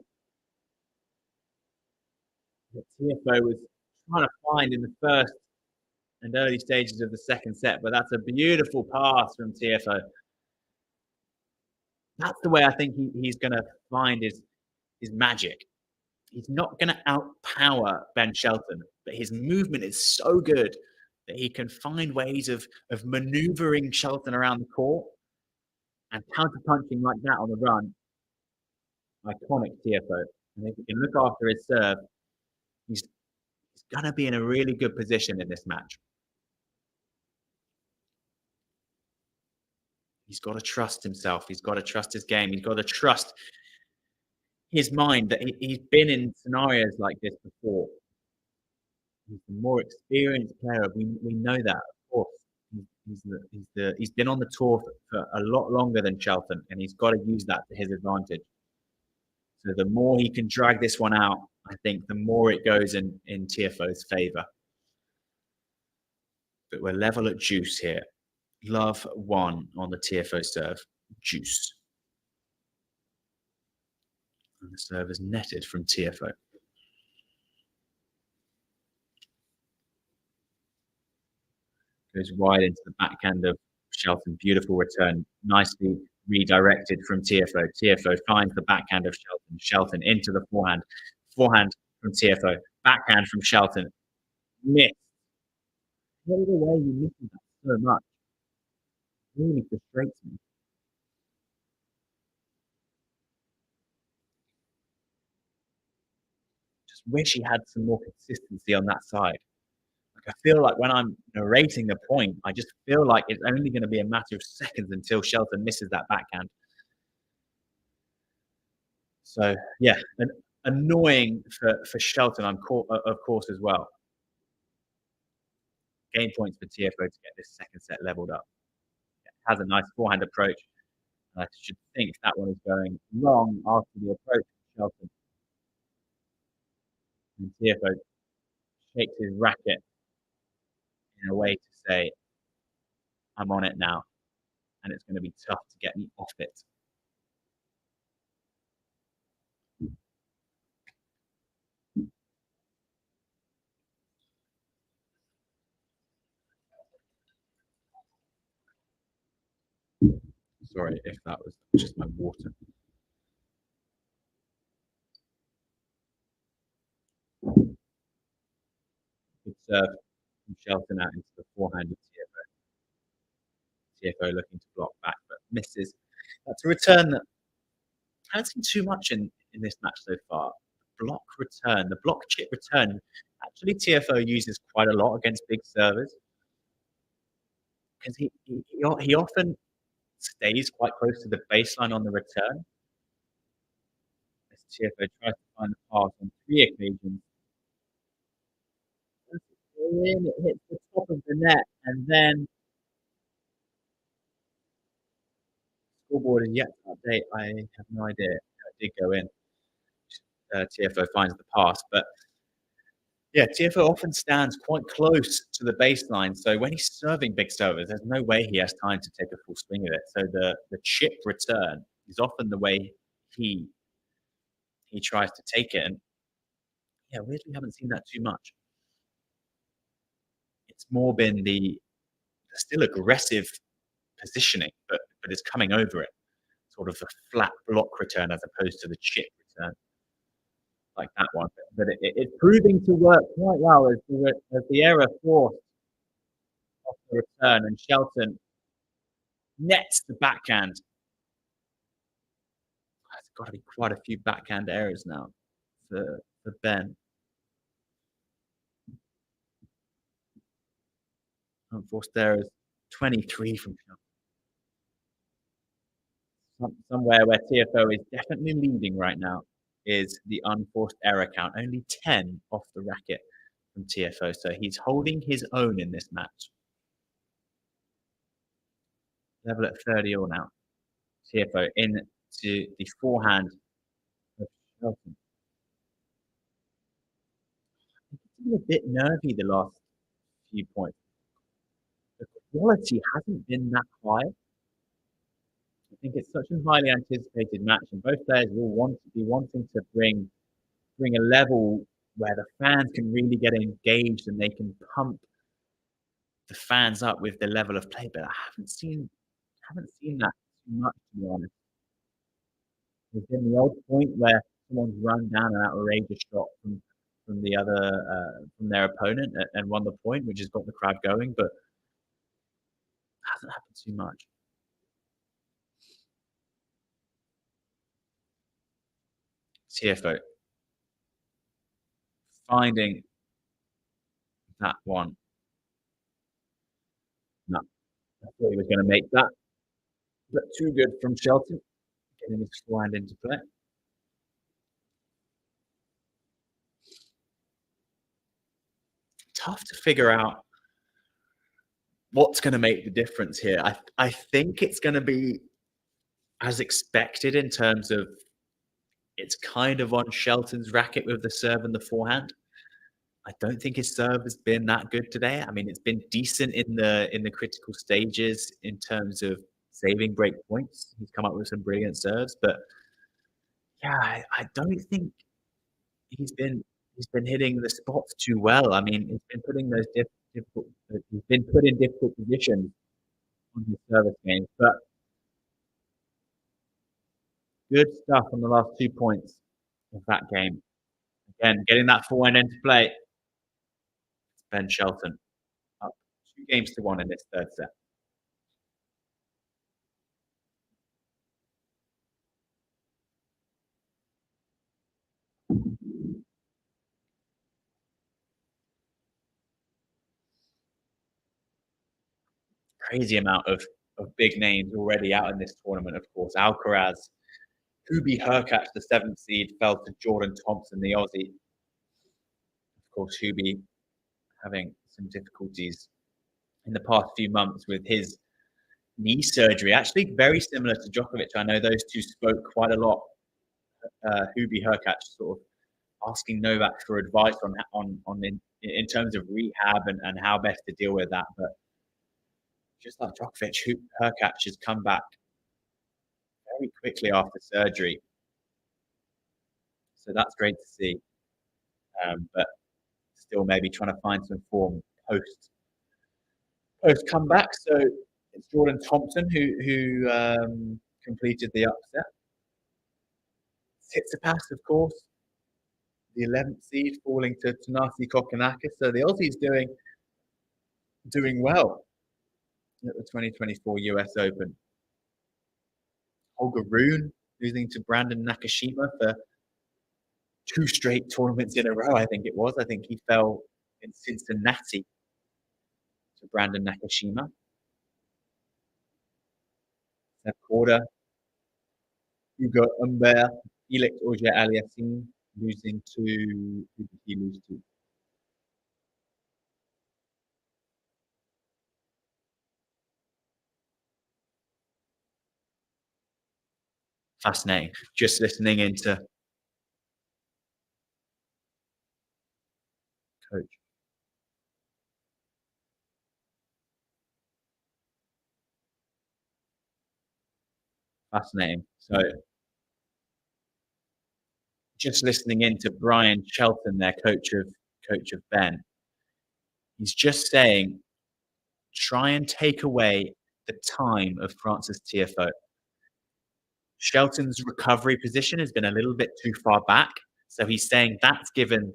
Tiafoe was trying to find in the first and early stages of the second set, but that's a beautiful pass from Tiafoe. That's the way I think he's going to find his magic. He's not going to outpower Ben Shelton, but his movement is so good that he can find ways of maneuvering Shelton around the court and counter-punching like that on the run. Iconic Tiafoe. And if he can look after his serve, he's going to be in a really good position in this match. He's got to trust himself. He's got to trust his game. He's got to trust his mind that he's been in scenarios like this before. He's the more experienced player. We know that, of course. He's been on the tour for a lot longer than Shelton, and he's got to use that to his advantage. So the more he can drag this one out, I think the more it goes in Tiafoe's favour. But we're level at juice here. Love 1 on the Tiafoe serve. Juice. And the serve is netted from Tiafoe. Goes wide into the backhand of Shelton. Beautiful return. Nicely redirected from Tiafoe. Tiafoe finds the backhand of Shelton. Shelton into the forehand. Forehand from Tiafoe. Backhand from Shelton. Miss. What is the way you miss that so much? It really frustrates me. Just wish he had some more consistency on that side. I feel like when I'm narrating the point, I just feel like it's only going to be a matter of seconds until Shelton misses that backhand. So, yeah, annoying for Shelton, of course, as well. Game points for Tiafoe to get this second set leveled up. Has a nice forehand approach. I should think that one is going long after the approach of Shelton. And Tiafoe shakes his racket in a way to say, I'm on it now, and it's going to be tough to get me off it. Sorry if that was just my water. Good serve from Shelton out into the forehand of Tiafoe. Tiafoe looking to block back, but misses. That's a return that I haven't seen too much in this match so far. Block return, the block chip return. Actually, Tiafoe uses quite a lot against big servers because he often stays quite close to the baseline on the return. As Tiafoe tries to find the pass on 3 occasions. It hits the top of the net, and then scoreboard is yet to update. I have no idea. It did go in. Tiafoe finds the pass, but yeah, Tiafoe often stands quite close to the baseline. So when he's serving big servers, there's no way he has time to take a full swing of it. So the chip return is often the way he tries to take it. And yeah, weirdly, haven't seen that too much. It's more been the still aggressive positioning, but it's coming over it. Sort of the flat block return as opposed to the chip return. Like that one, but it's proving to work quite well as the error forced off the return, and Shelton nets the backhand. It's got to be quite a few backhand errors now for Ben. Unforced errors, 23 from Shelton. Somewhere where Tiafoe is definitely leading right now is the unforced error count. Only 10 off the racket from Tiafoe, so he's holding his own in this match. Level at 30 all now. Tiafoe into the forehand of Shelton. been a bit nervy the last few points. The quality hasn't been that high. I think it's such a highly anticipated match, and both players will want to be wanting to bring a level where the fans can really get engaged and they can pump the fans up with the level of play. But I haven't seen that too much, to be honest. There's been the odd point where someone's run down an outrageous shot from the other from their opponent and won the point, which has got the crowd going, but it hasn't happened too much. Tiafoe finding that one. No, I thought he was going to make that, but too good from Shelton, getting his forehand into play. Tough to figure out what's going to make the difference here. I think it's going to be as expected in terms of it's kind of on Shelton's racket with the serve and the forehand. I don't think his serve has been that good today. I mean, it's been decent in the critical stages in terms of saving break points. He's come up with some brilliant serves, but yeah, I don't think he's been he's been hitting the spots too well. I mean, he's been putting those difficult he's been put in difficult positions on his service games, but good stuff on the last 2 points of that game. Again, getting that forehand into play. It's Ben Shelton up 2 games to 1 in this third set. Crazy amount of big names already out in this tournament, of course. Alcaraz, Hubie Hurkacz, the seventh seed, fell to Jordan Thompson, the Aussie. Of course, Hubie having some difficulties in the past few months with his knee surgery. Actually, very similar to Djokovic. I know those two spoke quite a lot. Hubie Hurkacz sort of asking Novak for advice on in terms of rehab and how best to deal with that. But just like Djokovic, Hurkacz has come back very quickly after surgery. So that's great to see. But still maybe trying to find some form post comeback. So it's Jordan Thompson who completed the upset. Tsitsipas, of course, the 11th seed, falling to Thanasi Kokkinakis. So the Aussies doing well at the 2024 US Open. Holger Rune losing to Brandon Nakashima for 2 straight tournaments in a row, I think it was. I think he fell in Cincinnati to Brandon Nakashima. Third quarter, Hugo Humbert, Felix Auger-Aliassime losing to who did he lose to? Fascinating. Just listening into coach. Fascinating. So just listening into Brian Shelton, their coach of Ben. He's just saying, try and take away the time of Francis Tiafoe. Shelton's recovery position has been a little bit too far back. So he's saying that's given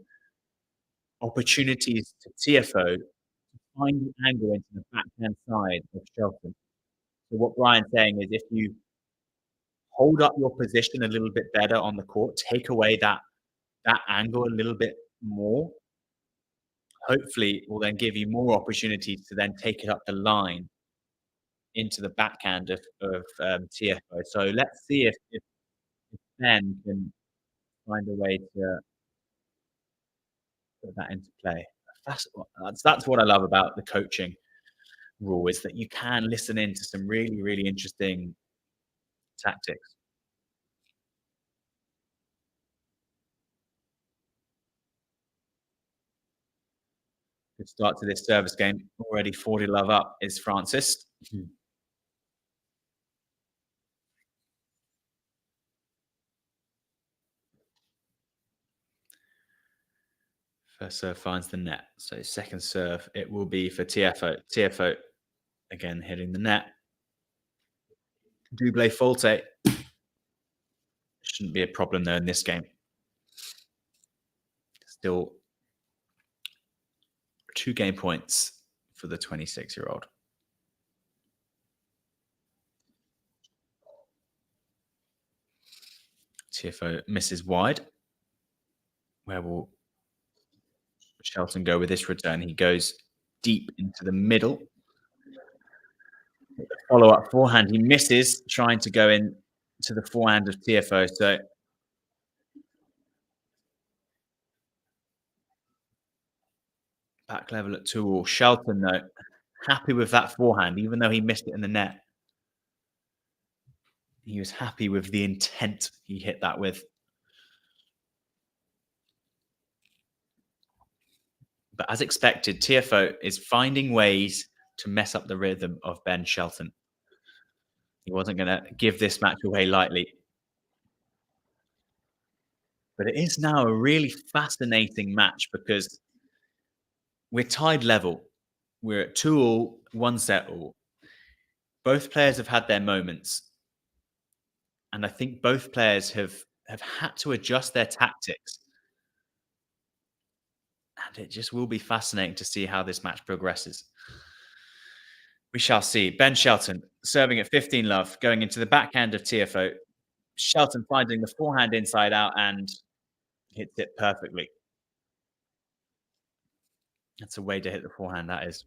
opportunities to Tiafoe to find the angle into the backhand side of Shelton. So what Brian's saying is if you hold up your position a little bit better on the court, take away that angle a little bit more, hopefully it will then give you more opportunities to then take it up the line into the backhand of Tiafoe. So let's see if Ben can find a way to put that into play. That's what I love about the coaching rule is that you can listen into some really, really interesting tactics. Good start to this service game. Already 40 love up is Francis. First serve finds the net. So second serve, it will be for Tiafoe. Tiafoe again hitting the net. Double falte. Shouldn't be a problem though in this game. Still 2 game points for the 26-year-old. Tiafoe misses wide. Where will Shelton go with this return? He goes deep into the middle. Follow-up forehand. He misses, trying to go in to the forehand of Tiafoe. So back level at 2-all. Shelton, though, happy with that forehand, even though he missed it in the net. He was happy with the intent he hit that with. But as expected, Tiafoe is finding ways to mess up the rhythm of Ben Shelton. He wasn't going to give this match away lightly. But it is now a really fascinating match because we're tied level. We're at 2-all, 1-set-all. Both players have had their moments. And I think both players have had to adjust their tactics. And it just will be fascinating to see how this match progresses. We shall see. Ben Shelton serving at 15 love, going into the backhand of Tiafoe. Shelton finding the forehand inside out and hits it perfectly. That's a way to hit the forehand, that is.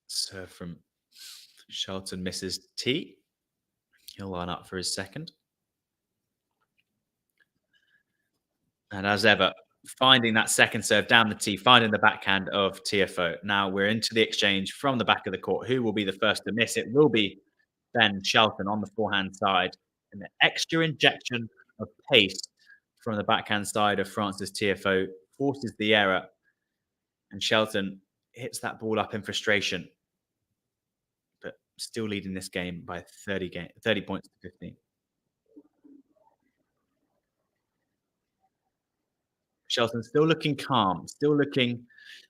Serve from Shelton misses T. He'll line up for his second. And as ever, finding that second serve down the tee, finding the backhand of Tiafoe. Now we're into the exchange from the back of the court. Who will be the first to miss? It will be Ben Shelton on the forehand side. And the extra injection of pace from the backhand side of Francis Tiafoe forces the error. And Shelton hits that ball up in frustration. But still leading this game by 30 points to 15. Shelton still looking calm, still looking,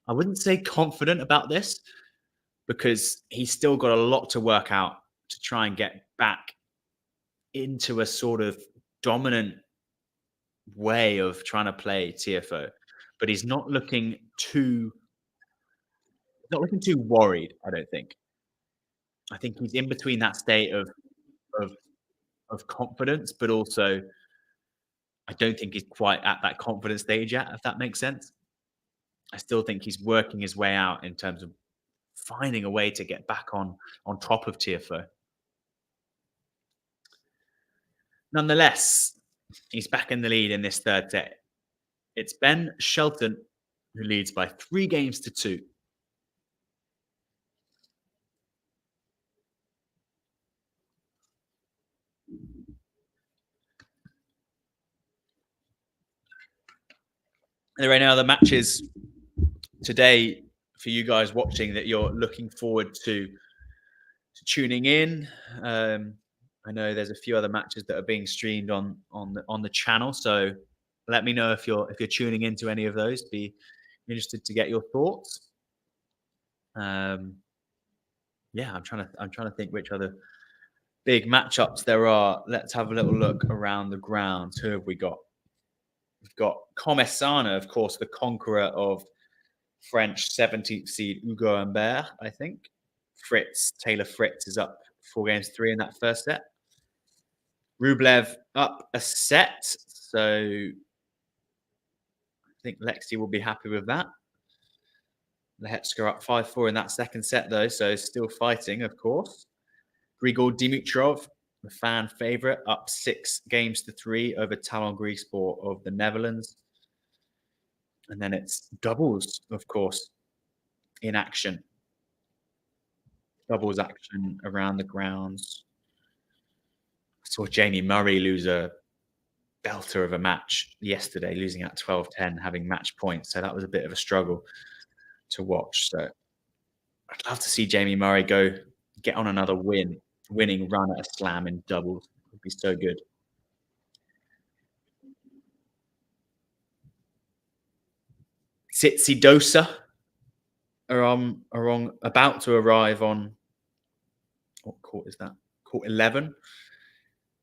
I wouldn't say confident about this, because he's still got a lot to work out to try and get back into a sort of dominant way of trying to play Tiafoe. But he's not looking too worried, I don't think. I think he's in between that state of confidence, but also I don't think he's quite at that confident stage yet, if that makes sense. I still think he's working his way out in terms of finding a way to get back on top of Tiafoe. Nonetheless, he's back in the lead in this third set. It's Ben Shelton who leads by 3 games to 2. Are there any other matches today for you guys watching that you're looking forward to tuning in? I know there's a few other matches that are being streamed on the channel, so let me know if you're tuning into any of those. Be interested to get your thoughts. Yeah, I'm trying to think which other big matchups there are. Let's have a little look around the grounds. Who have we got? We've got Comesana, of course, the conqueror of French 17th seed Hugo Humbert, I think. Taylor Fritz is up 4 games to 3 in that first set. Rublev up a set, so I think Lexi will be happy with that. Lehetska up 5-4 in that second set, though, so still fighting, of course. Grigor Dimitrov, the fan favourite, up 6 games to 3 over Talon Griekspoor of the Netherlands. And then it's doubles, of course, in action. doubles action around the grounds. I saw Jamie Murray lose a belter of a match yesterday, losing at 12-10, having match points. So that was a bit of a struggle to watch. So I'd love to see Jamie Murray get on another winning run at a slam in doubles. It would be so good. Tsitsidosa are about to arrive on what court is that? Court 11.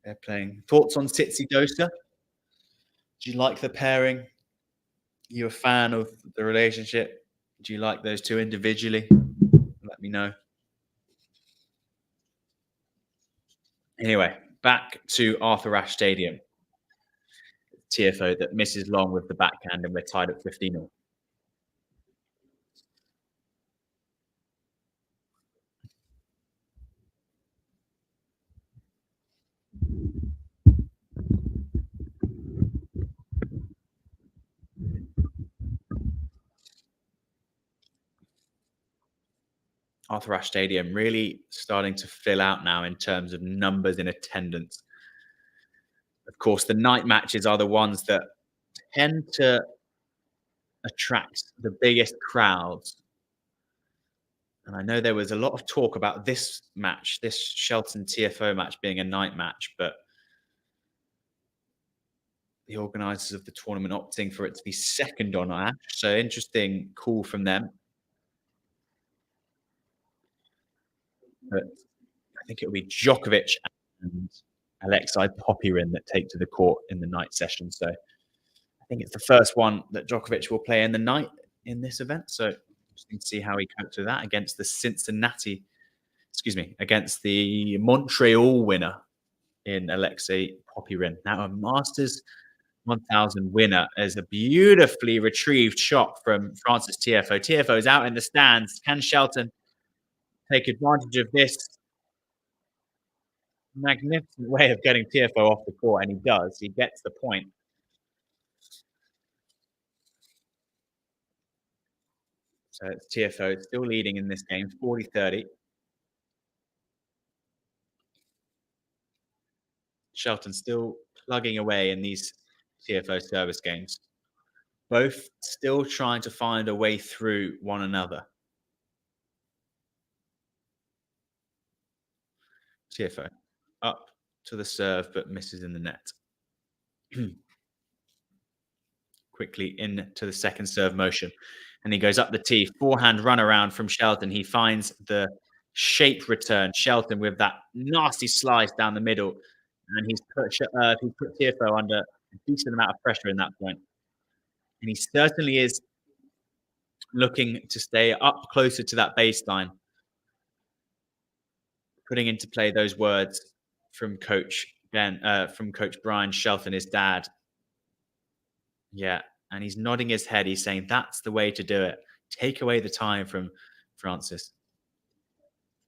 They're playing. Thoughts on Tsitsidosa? Do you like the pairing? You a fan of the relationship? Do you like those two individually? Let me know. Anyway, back to Arthur Ashe Stadium. Tiafoe that misses long with the backhand, and we're tied at 15-all. Arthur Ashe Stadium really starting to fill out now in terms of numbers in attendance. Of course, the night matches are the ones that tend to attract the biggest crowds. And I know there was a lot of talk about this match, this Shelton Tiafoe match being a night match, but the organisers of the tournament opting for it to be second on Ashe. So interesting call from them. But I think it'll be Djokovic and Alexei Popyrin that take to the court in the night session. So I think it's the first one that Djokovic will play in the night in this event. So interesting to see how he copes with that against against the Montreal winner in Alexei Popyrin. Now a Masters 1000 winner is a beautifully retrieved shot from Frances Tiafoe. Tiafoe is out in the stands. Can Shelton take advantage of this magnificent way of getting Tiafoe off the court? And he does. He gets the point. So it's Tiafoe still leading in this game, 40-30. Shelton still plugging away in these Tiafoe service games. Both still trying to find a way through one another. Tiafoe up to the serve, but misses in the net. Quickly into the second serve motion. And he goes up the tee. Forehand run around from Shelton. He finds the shape return. Shelton with that nasty slice down the middle. And he's put Tiafoe under a decent amount of pressure in that point. And he certainly is looking to stay up closer to that baseline. Putting into play those words from Coach Brian Shelton, his dad. Yeah, and he's nodding his head. He's saying that's the way to do it. Take away the time from Francis.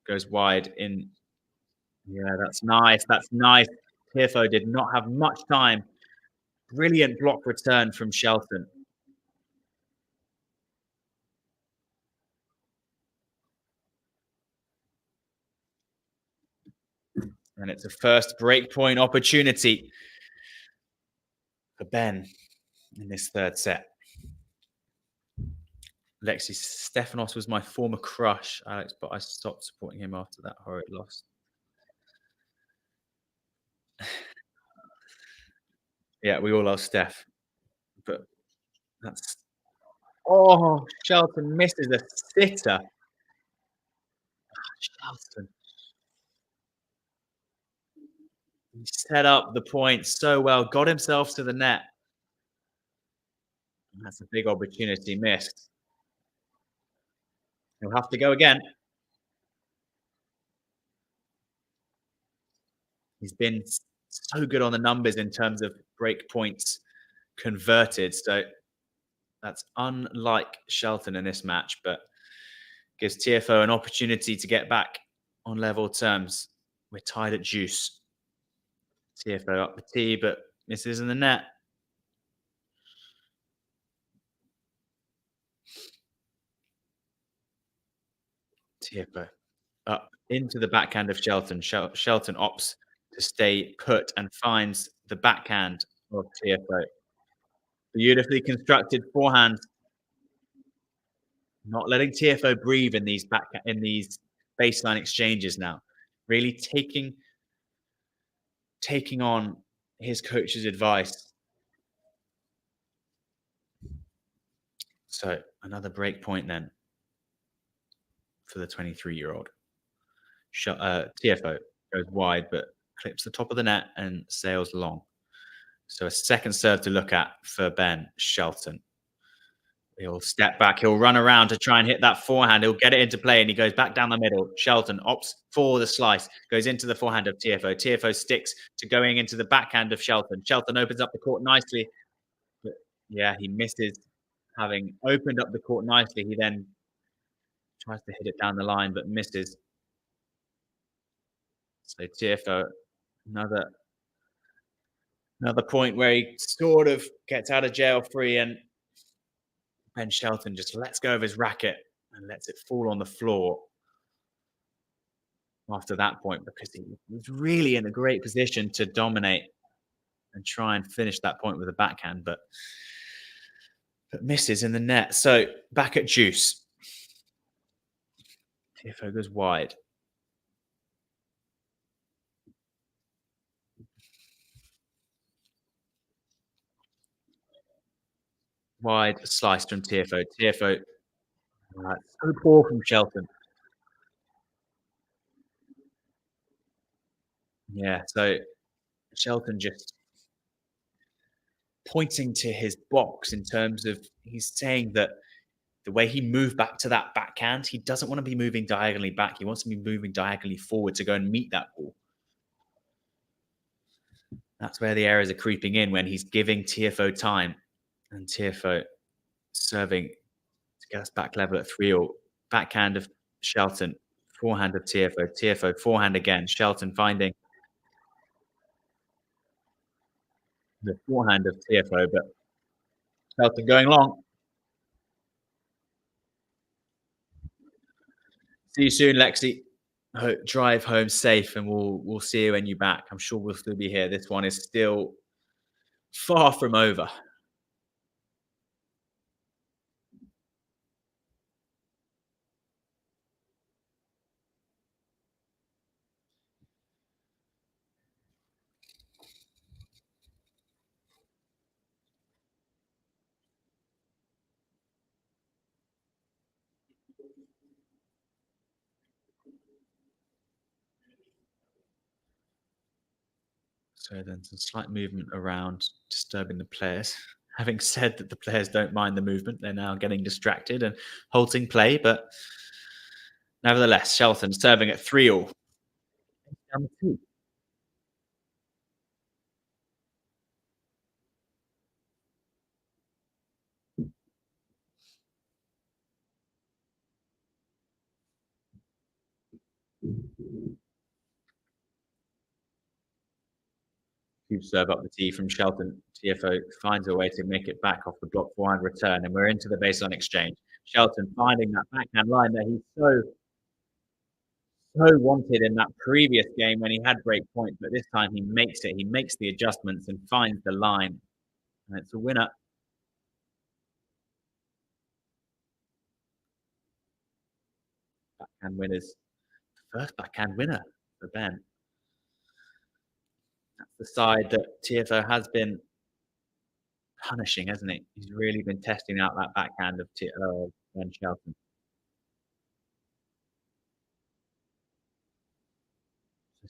Goes wide in. Yeah, that's nice. That's nice. Tiafoe did not have much time. Brilliant block return from Shelton. And it's a first breakpoint opportunity for Ben in this third set. Alexis Stefanos was my former crush, Alex, but I stopped supporting him after that horrid loss. Yeah, we all love Steph, but that's... Oh, Shelton misses a sitter. Shelton. He set up the point so well, got himself to the net. And that's a big opportunity missed. He'll have to go again. He's been so good on the numbers in terms of break points converted. So that's unlike Shelton in this match, but gives Tiafoe an opportunity to get back on level terms. We're tied at juice. Tiafoe up the tee, but misses in the net. Tiafoe up into the backhand of Shelton. Shelton opts to stay put and finds the backhand of Tiafoe. Beautifully constructed forehand, not letting Tiafoe breathe in these baseline exchanges now. Really taking on his coach's advice. So another break point then for the 23-year-old. Tiafoe goes wide, but clips the top of the net and sails long. So a second serve to look at for Ben Shelton. He'll step back. He'll run around to try and hit that forehand. He'll get it into play, and he goes back down the middle. Shelton opts for the slice, goes into the forehand of Tiafoe. Tiafoe sticks to going into the backhand of Shelton. Shelton opens up the court nicely, but yeah, he misses. Having opened up the court nicely, he then tries to hit it down the line, but misses. So Tiafoe, another point where he sort of gets out of jail free, and Ben Shelton just lets go of his racket and lets it fall on the floor after that point, because he was really in a great position to dominate and try and finish that point with a backhand, but misses in the net. So back at juice. Tiafoe goes wide. Wide slice from Tiafoe. Tiafoe, so poor from Shelton. Yeah, so Shelton just pointing to his box in terms of, he's saying that the way he moved back to that backhand, he doesn't want to be moving diagonally back. He wants to be moving diagonally forward to go and meet that ball. That's where the errors are creeping in, when he's giving Tiafoe time, and Tiafoe serving to get us back level at 3-all. Backhand of Shelton, forehand of Tiafoe. Tiafoe, forehand again. Shelton finding the forehand of Tiafoe, but Shelton going long. See you soon, Lexi. Drive home safe, and we'll see you when you're back. I'm sure we'll still be here. This one is still far from over. So then some slight movement around, disturbing the players. Having said that the players don't mind the movement, they're now getting distracted and halting play. But nevertheless, Shelton serving at 3-all. Huge serve up the tee from Shelton. Tiafoe finds a way to make it back off the block forehand return, and we're into the baseline exchange. Shelton finding that backhand line that he's so wanted in that previous game when he had break point, but this time he makes it. He makes the adjustments and finds the line, and it's a winner. Backhand winners. First backhand winner for Ben. That's the side that Tiafoe has been punishing, hasn't he? He's really been testing out that backhand of Ben Shelton.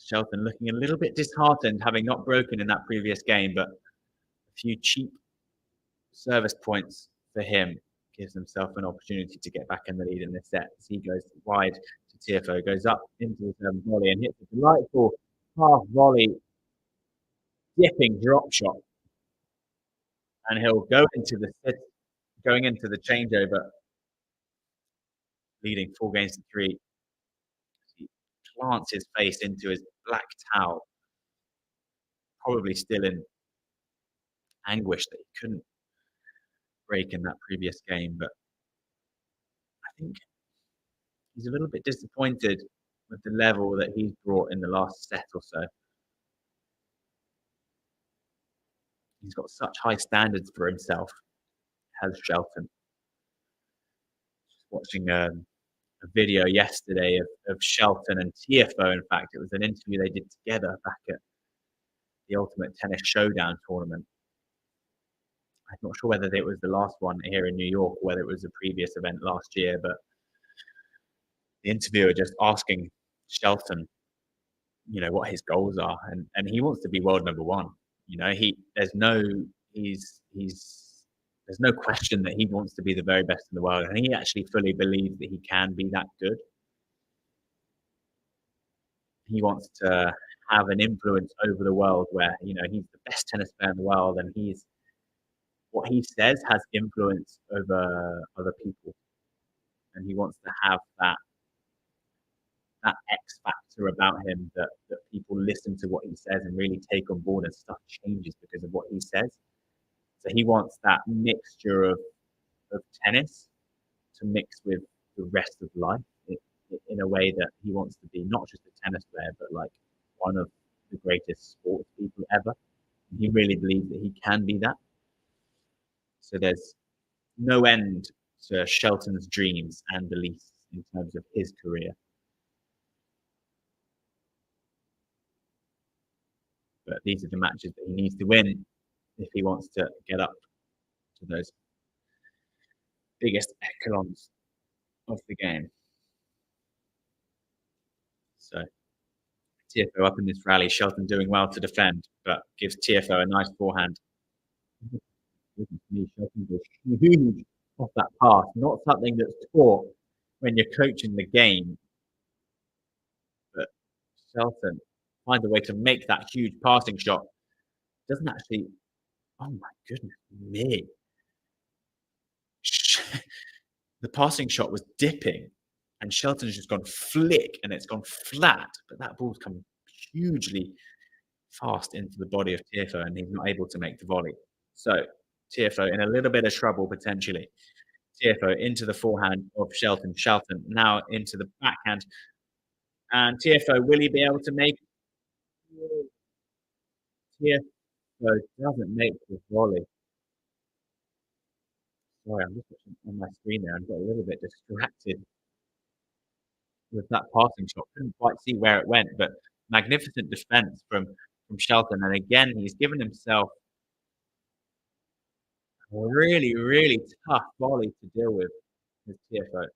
Shelton looking a little bit disheartened, having not broken in that previous game, but a few cheap service points for him gives himself an opportunity to get back in the lead in this set. As he goes wide to Tiafoe, goes up into his volley and hits a delightful half volley, dipping drop shot, and he'll go into going into the changeover, leading 4-3. He plants his face into his black towel, probably still in anguish that he couldn't break in that previous game. But I think he's a little bit disappointed with the level that he's brought in the last set or so. He's got such high standards for himself, has Shelton. Just watching a video yesterday of Shelton and Tiafoe. In fact, it was an interview they did together back at the Ultimate Tennis Showdown tournament. I'm not sure whether it was the last one here in New York or whether it was a previous event last year, but the interviewer just asking Shelton, what his goals are, and he wants to be world number one. He's there's no question that he wants to be the very best in the world, and he actually fully believes that he can be that good. He wants to have an influence over the world where, he's the best tennis player in the world, and what he says has influence over other people, and he wants to have that X factor about him that people listen to what he says and really take on board, and stuff changes because of what he says. So he wants that mixture of tennis to mix with the rest of life in a way that he wants to be not just a tennis player, but like one of the greatest sports people ever. And he really believes that he can be that. So there's no end to Shelton's dreams and beliefs in terms of his career. But these are the matches that he needs to win if he wants to get up to those biggest echelons of the game. So Tiafoe up in this rally, Shelton doing well to defend, but gives Tiafoe a nice forehand. Shelton goes huge off that pass, not something that's taught when you're coaching the game, but Shelton finds a way to make that huge passing shot. Doesn't actually, oh my goodness me. The passing shot was dipping, and Shelton's just gone flick, and it's gone flat, but that ball's come hugely fast into the body of Tiafoe, and he's not able to make the volley. So Tiafoe in a little bit of trouble potentially. Tiafoe into the forehand of Shelton. Shelton now into the backhand. And Tiafoe, will he be able to make? Tiafoe doesn't make the volley. Sorry, I'm just watching on my screen there and got a little bit distracted with that passing shot. Couldn't quite see where it went, but magnificent defense from Shelton. And again, he's given himself a really, really tough volley to deal with Tiafoe.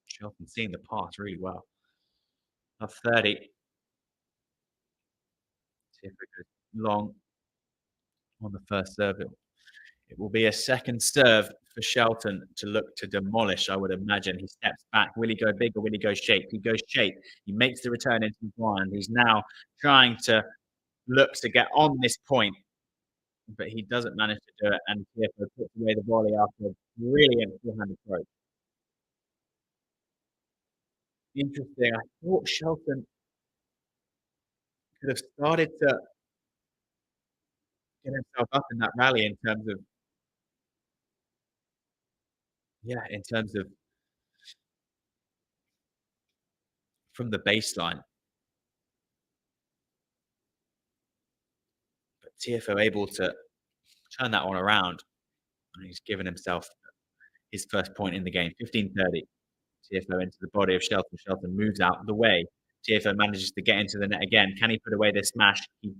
Shelton seeing the pass really well. Of 30. Tiafoe goes long on the first serve. It will be a second serve for Shelton to look to demolish, I would imagine. He steps back. Will he go big or will he go shape? He goes shape. He makes the return into the blind. He's now trying to look to get on this point, but he doesn't manage to do it. And Tiafoe puts away the volley after a brilliant forehand approach. Interesting. I thought Shelton could have started to get himself up in that rally in terms of from the baseline. But Tiafoe able to turn that one around, and he's given himself his first point in the game. 15-30. Tiafoe into the body of Shelton. Shelton moves out of the way. Tiafoe manages to get into the net again. Can he put away this smash? He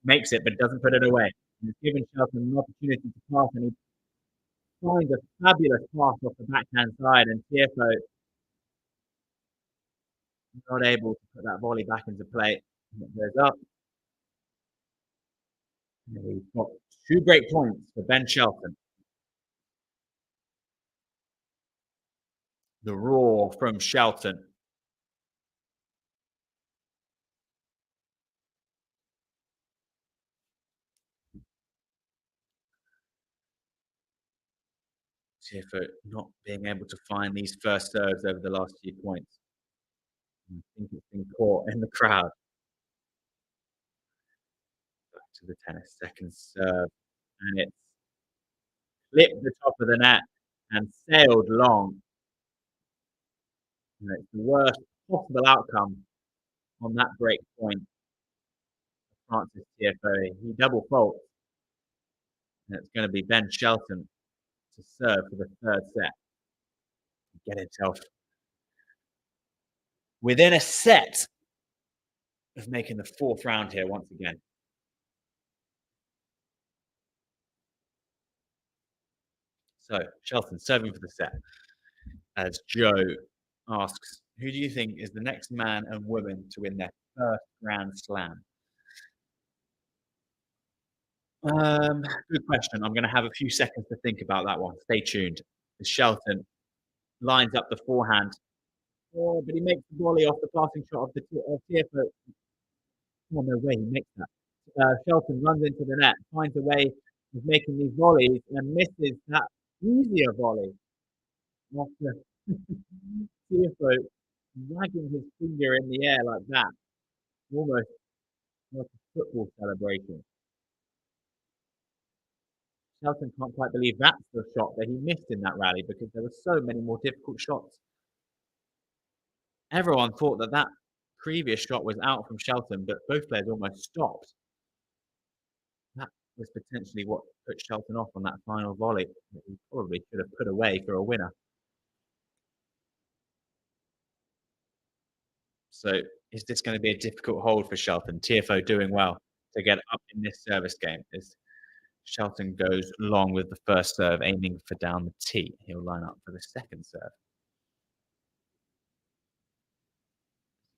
makes it, but doesn't put it away. He's given Shelton an opportunity to pass, and he finds a fabulous pass off the backhand side, and Tiafoe not able to put that volley back into play. And it goes up. And we've got 2 great points for Ben Shelton. The roar from Shelton. Tiafoe not being able to find these first serves over the last few points. I think it's been caught in the crowd. Back to the tennis, second serve, and it's clipped the top of the net, backhand sailed long. And it's the worst possible outcome on that break point for Francis Tiafoe. He double faults, and it's going to be Ben Shelton to serve for the third set. Get himself within a set of making the fourth round here once again. So Shelton serving for the set as Joe asks, who do you think is the next man and woman to win their first Grand Slam? Good question. I'm going to have a few seconds to think about that one. Stay tuned. As Shelton lines up the forehand. Oh, but he makes the volley off the passing shot of the Tiafoe. Oh, no way, he makes that. Shelton runs into the net, finds a way of making these volleys and misses that easier volley after Tiafoe wagging his finger in the air like that, almost like a football celebration. Shelton can't quite believe that's the shot that he missed in that rally because there were so many more difficult shots. Everyone thought that that previous shot was out from Shelton, but both players almost stopped. That was potentially what put Shelton off on that final volley that he probably should have put away for a winner. So is this going to be a difficult hold for Shelton? Tiafoe doing well to get up in this service game as Shelton goes long with the first serve, aiming for down the tee. He'll line up for the second serve.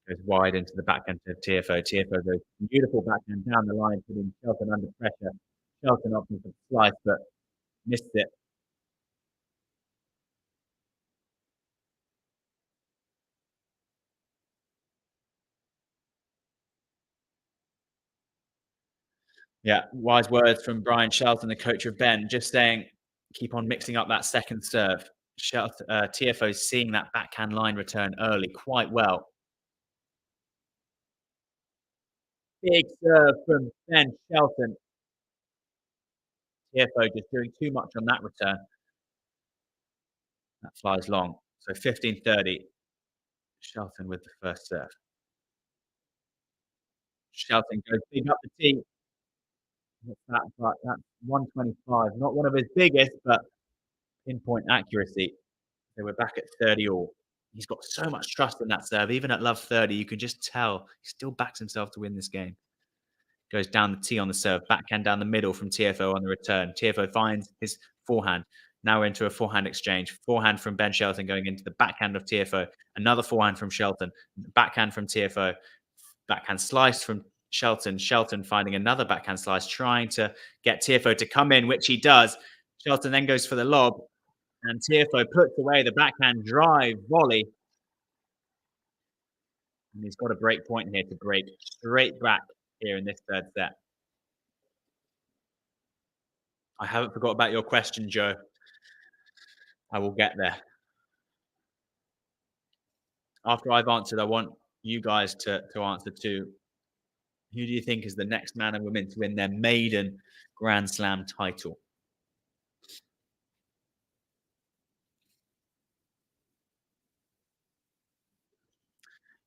Goes wide into the backhand of Tiafoe. Tiafoe goes beautiful backhand down the line, putting Shelton under pressure. Shelton opting for the slice, but missed it. Yeah, wise words from Brian Shelton, the coach of Ben, just saying, keep on mixing up that second serve. Tiafoe's seeing that backhand line return early quite well. Big serve from Ben Shelton. Tiafoe just doing too much on that return. That flies long. So 15-30. Shelton with the first serve. Shelton goes big up the tee. What's that? But that's 125. Not one of his biggest, but pinpoint accuracy. So we're back at 30 all. He's got so much trust in that serve. Even at love 30, you can just tell he still backs himself to win this game. Goes down the tee on the serve, backhand down the middle from Tiafoe on the return. Tiafoe finds his forehand. Now we're into a forehand exchange. Forehand from Ben Shelton going into the backhand of Tiafoe. Another forehand from Shelton. Backhand from Tiafoe. Backhand slice from Shelton. Shelton finding another backhand slice, trying to get Tiafoe to come in, which he does. Shelton then goes for the lob, and Tiafoe puts away the backhand drive volley. And he's got a break point here to break straight back here in this third set. I haven't forgot about your question, Joe. I will get there. After I've answered, I want you guys to answer too. Who do you think is the next man and woman to win their maiden Grand Slam title?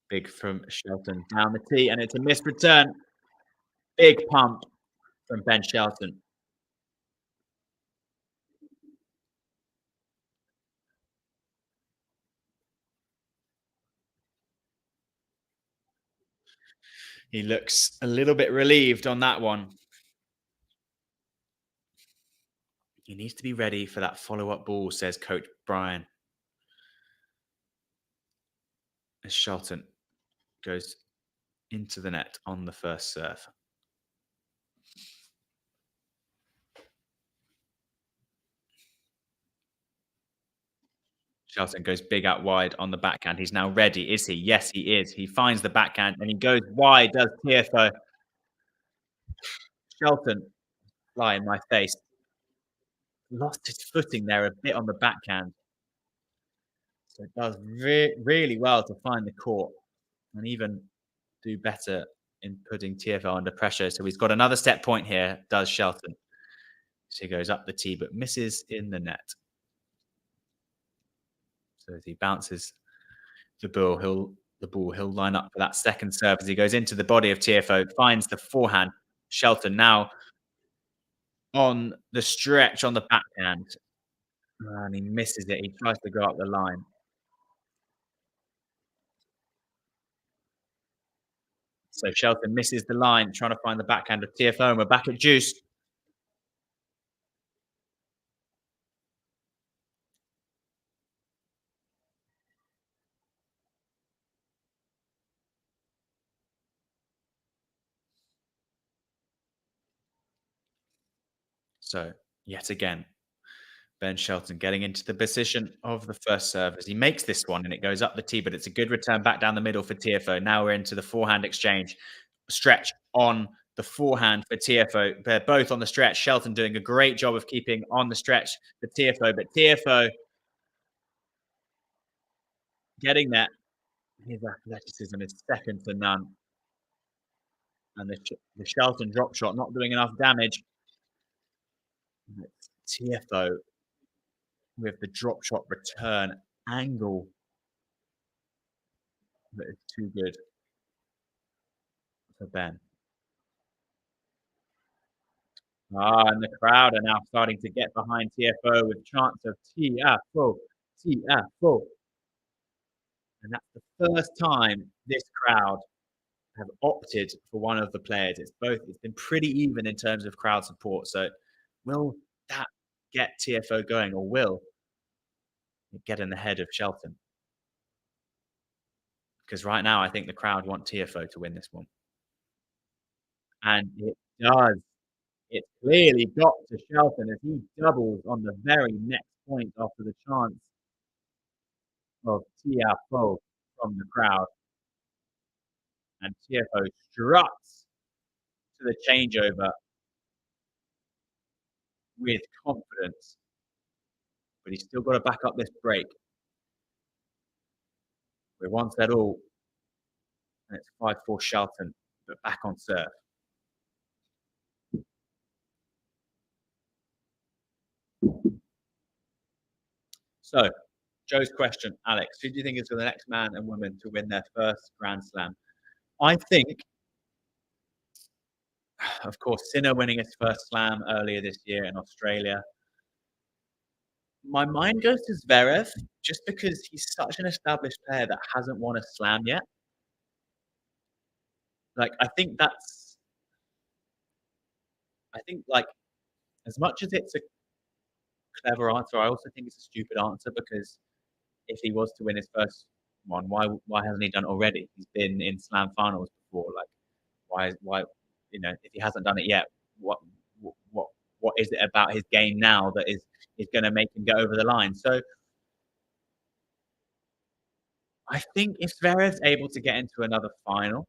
Big from Shelton down the tee, and it's a missed return. Big pump from Ben Shelton. He looks a little bit relieved on that one. He needs to be ready for that follow-up ball, says Coach Brian. As Shelton goes into the net on the first serve. Shelton goes big out wide on the backhand. He's now ready, is he? Yes, he is. He finds the backhand and he goes wide, does Tiafoe. Shelton, fly in my face. Lost his footing there a bit on the backhand. So it does really well to find the court and even do better in putting Tiafoe under pressure. So he's got another set point here, does Shelton. So he goes up the tee, but misses in the net. So as he bounces the ball, he'll line up for that second serve as he goes into the body of Tiafoe, finds the forehand. Shelton now on the stretch on the backhand, and he misses it. He tries to go up the line. So Shelton misses the line, trying to find the backhand of Tiafoe, and we're back at deuce. So yet again, Ben Shelton getting into the position of the first serve as he makes this one and it goes up the tee, but it's a good return back down the middle for Tiafoe. Now we're into the forehand exchange. Stretch on the forehand for Tiafoe. They're both on the stretch. Shelton doing a great job of keeping on the stretch for Tiafoe, but Tiafoe getting there. His athleticism is second to none. And the Shelton drop shot not doing enough damage. Tiafoe with the drop shot return angle that is too good for Ben. And the crowd are now starting to get behind Tiafoe with chants of Tiafoe, Tiafoe. And that's the first time this crowd have opted for one of the players. It's been pretty even in terms of crowd support. So will that get Tiafoe going, or will it get in the head of Shelton? Because right now I think the crowd want Tiafoe to win this one. And it does. It clearly got to Shelton as he doubles on the very next point after the chance of Tiafoe from the crowd. And Tiafoe struts to the changeover with confidence. But he's still got to back up this break. We're one set all. And it's 5-4 Shelton, but back on serve. So, Joe's question, Alex, who do you think is the next man and woman to win their first Grand Slam? I think, of course, Sinner winning his first Slam earlier this year in Australia. My mind goes to Zverev just because he's such an established player that hasn't won a Slam yet. Like, like, as much as it's a clever answer, I also think it's a stupid answer because if he was to win his first one, why hasn't he done it already? He's been in Slam finals before. Like, why if he hasn't done it yet, what what what is it about his game now that is going to make him get over the line? So I think if Zverev's able to get into another final,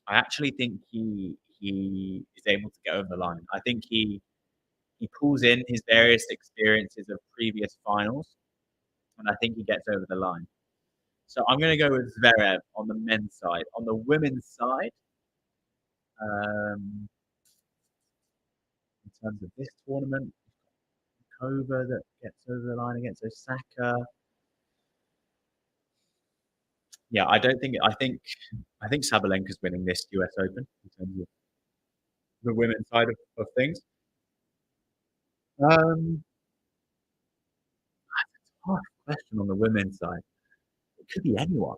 I actually think he is able to get over the line. I think he pulls in his various experiences of previous finals, and I think he gets over the line. So I'm going to go with Zverev on the men's side. On the women's side, in terms of this tournament, Kova that gets over the line against Osaka. Yeah, I don't think. I think Sabalenka's winning this US Open in terms of the women's side of things. Hard question on the women's side. It could be anyone.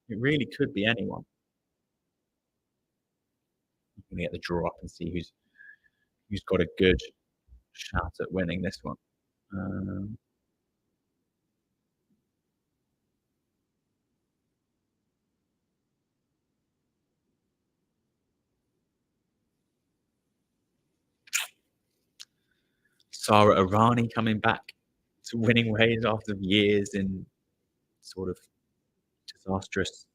It really could be anyone. I'm gonna get the draw up and see who's got a good shot at winning this one. Um, Sara Errani coming back to winning ways after years in sort of disastrous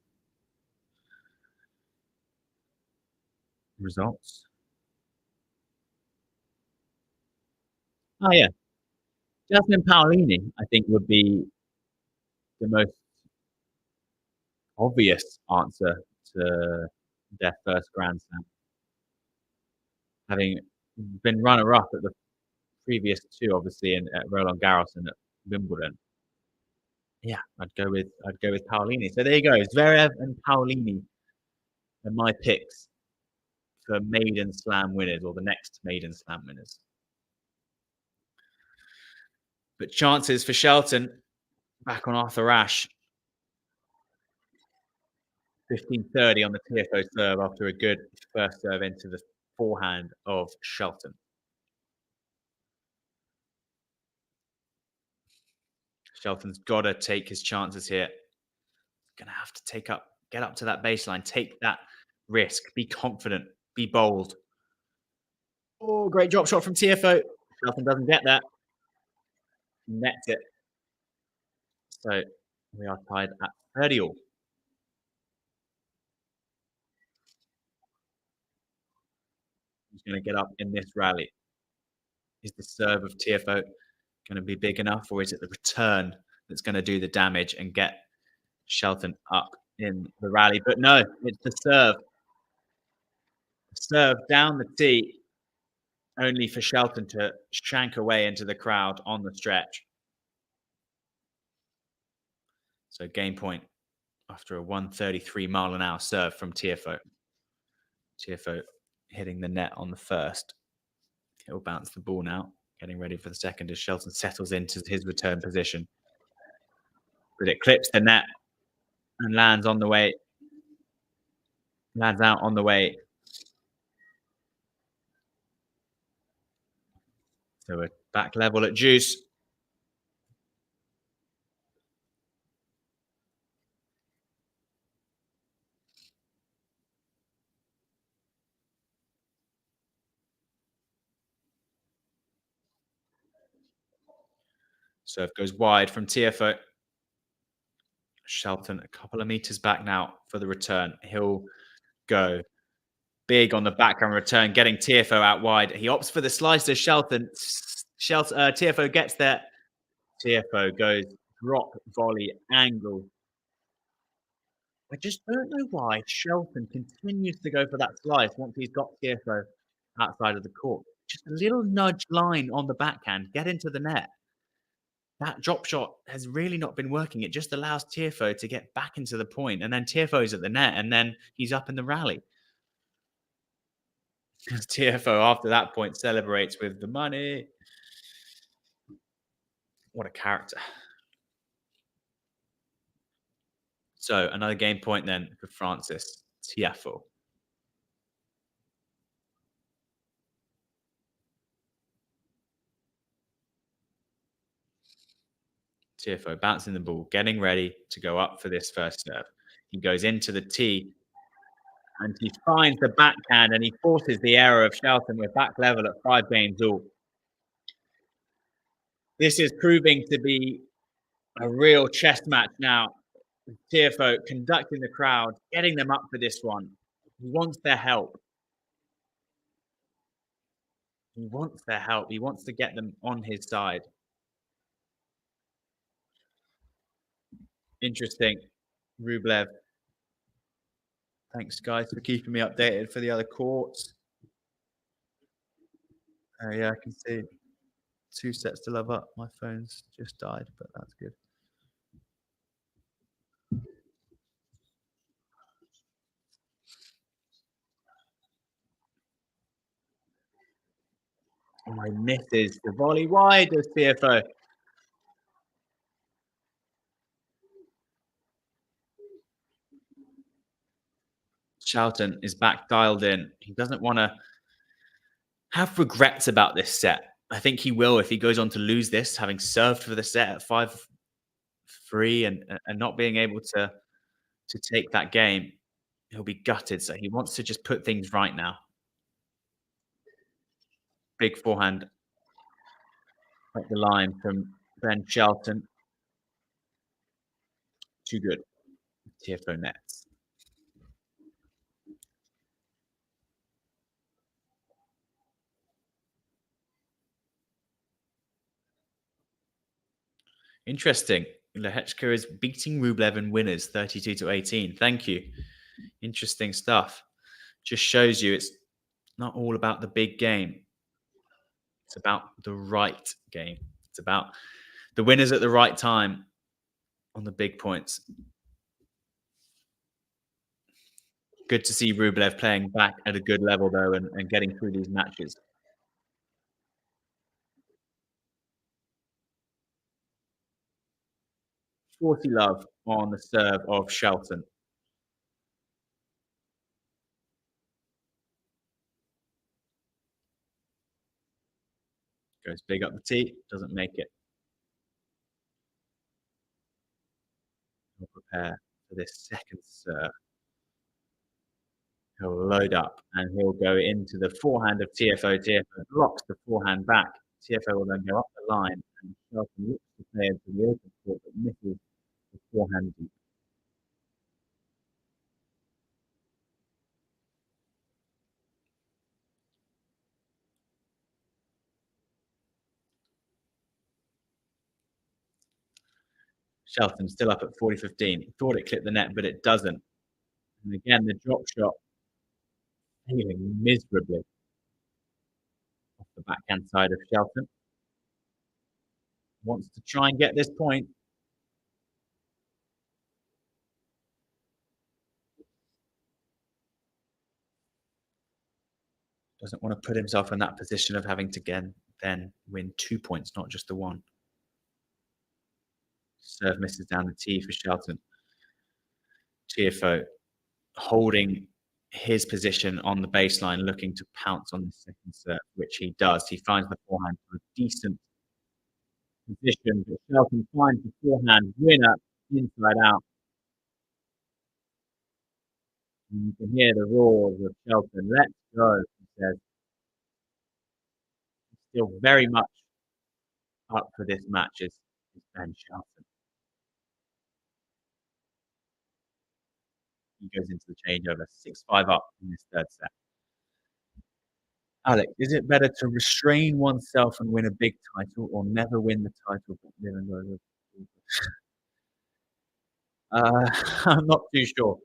results. Oh yeah, Jasmine Paolini, I think, would be the most obvious answer to their first Grand Slam, having been runner-up at the previous two, obviously, at Roland Garros and at Wimbledon. Yeah, I'd go with Paolini. So there you go. Zverev and Paolini are my picks for maiden slam winners or the next maiden slam winners. But chances for Shelton back on Arthur Ashe. 15-30 on the Tiafoe serve after a good first serve into the forehand of Shelton. Shelton's got to take his chances here. Gonna have to get up to that baseline, take that risk, be confident, be bold. Oh, great drop shot from Tiafoe. Shelton doesn't get that. Nets it. So we are tied at 30 all. Who's going to get up in this rally? Is the serve of Tiafoe going to be big enough, or is it the return that's going to do the damage and get Shelton up in the rally? But no, it's the serve. Serve down the tee, only for Shelton to shank away into the crowd on the stretch. So game point after a 133-mile-an-hour serve from Tiafoe. Tiafoe hitting the net on the first. He'll bounce the ball now, getting ready for the second as Shelton settles into his return position. But it clips the net and lands on the way. Lands out on the way. So we're back level at juice. Serve goes wide from Tiafoe. Shelton a couple of meters back now for the return. He'll go big on the backhand return, getting Tiafoe out wide. He opts for the slicer. Tiafoe gets there. Tiafoe goes drop volley angle. I just don't know why Shelton continues to go for that slice once he's got Tiafoe outside of the court. Just a little nudge line on the backhand, get into the net. That drop shot has really not been working. It just allows Tiafoe to get back into the point, and then Tiafoe's at the net, and then he's up in the rally. Because Tiafoe, after that point, celebrates with the money. What a character. So another game point then for Francis Tiafoe. Tiafoe bouncing the ball, getting ready to go up for this first serve. He goes into the tee and he finds the backhand and he forces the error of Shelton. We're back level at 5 games all. This is proving to be a real chess match now. Tiafoe conducting the crowd, getting them up for this one. He wants their help. He wants their help. He wants to get them on his side. Interesting. Rublev. Thanks, guys, for keeping me updated for the other courts. Oh, yeah, I can see 2 sets to love up. My phone's just died, but that's good. Oh, he misses the volley wide of Tiafoe. Shelton is back dialed in. He doesn't want to have regrets about this set. I think he will if he goes on to lose this, having served for the set at 5-3 and not being able to take that game. He'll be gutted. So he wants to just put things right now. Big forehand at the line from Ben Shelton. Too good. Tiafoe nets. Interesting. Lehechka is beating Rublev in winners 32-18. Thank you. Interesting stuff. Just shows you it's not all about the big game. It's about the right game. It's about the winners at the right time on the big points. Good to see Rublev playing back at a good level, though, and getting through these matches. 40 love on the serve of Shelton. Goes big up the tee, doesn't make it. He'll prepare for this second serve. He'll load up and he'll go into the forehand of Tiafoe. Tiafoe blocks the forehand back. Tiafoe will then go up the line and Shelton looks to play into the open court but misses the forehand deep. Shelton still up at 40-15. Thought it clipped the net, but it doesn't. And again, the drop shot failing miserably off the backhand side of Shelton. Wants to try and get this point. Doesn't want to put himself in that position of having to again then win 2 points, not just the one. Serve misses down the tee for Shelton. Tiafoe holding his position on the baseline, looking to pounce on the second serve, which he does. He finds the forehand to a decent position, but Shelton finds the forehand winner inside out. And you can hear the roars of Shelton. Let's go, he says. Still very much up for this match is Ben Shelton. He goes into the changeover, 6-5 up in this third set. Alex, is it better to restrain oneself and win a big title or never win the title but live and go I'm not too sure.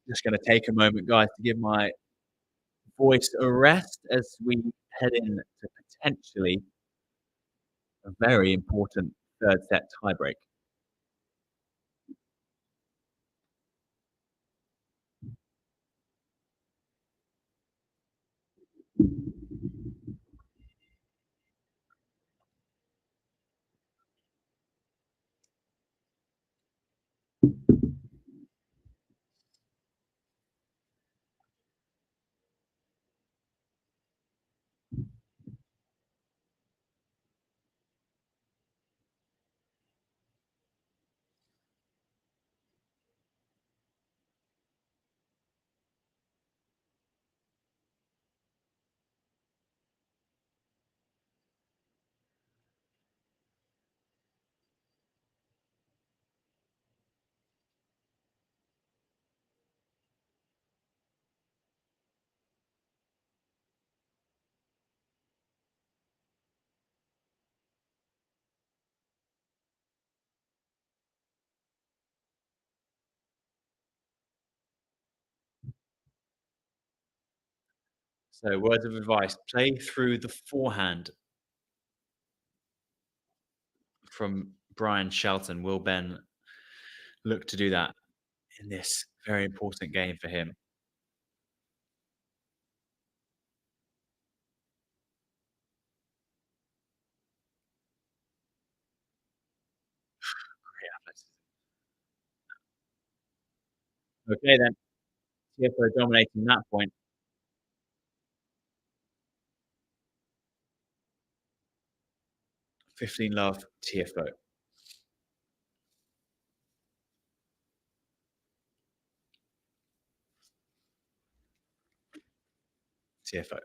Just going to take a moment, guys, to give my voice a rest as we head in to potentially a very important third set tiebreak. So, words of advice: play through the forehand from Brian Shelton. Will Ben look to do that in this very important game for him? Okay, then. Tiafoe dominating that point. 15 love, Tiafoe. Tiafoe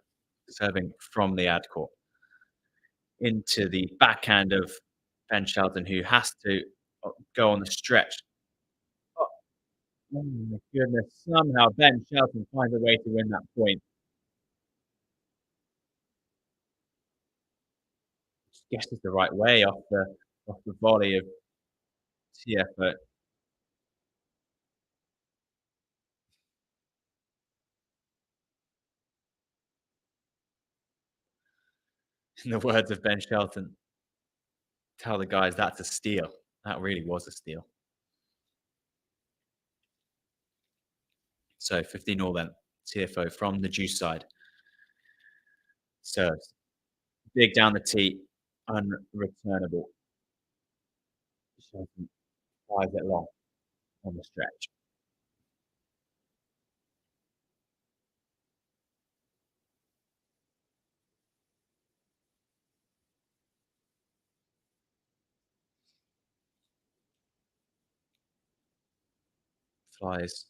serving from the ad court into the backhand of Ben Shelton, who has to go on the stretch. Oh, oh my goodness. Somehow Ben Shelton finds a way to win that point. guesses the right way off the volley of Tiafoe. In the words of Ben Shelton, tell the guys that's a steal. That really was a steal. So 15-all then. Tiafoe from the juice side. Serves. Big down the tee. Unreturnable. Shelton flies it long on the stretch. Flies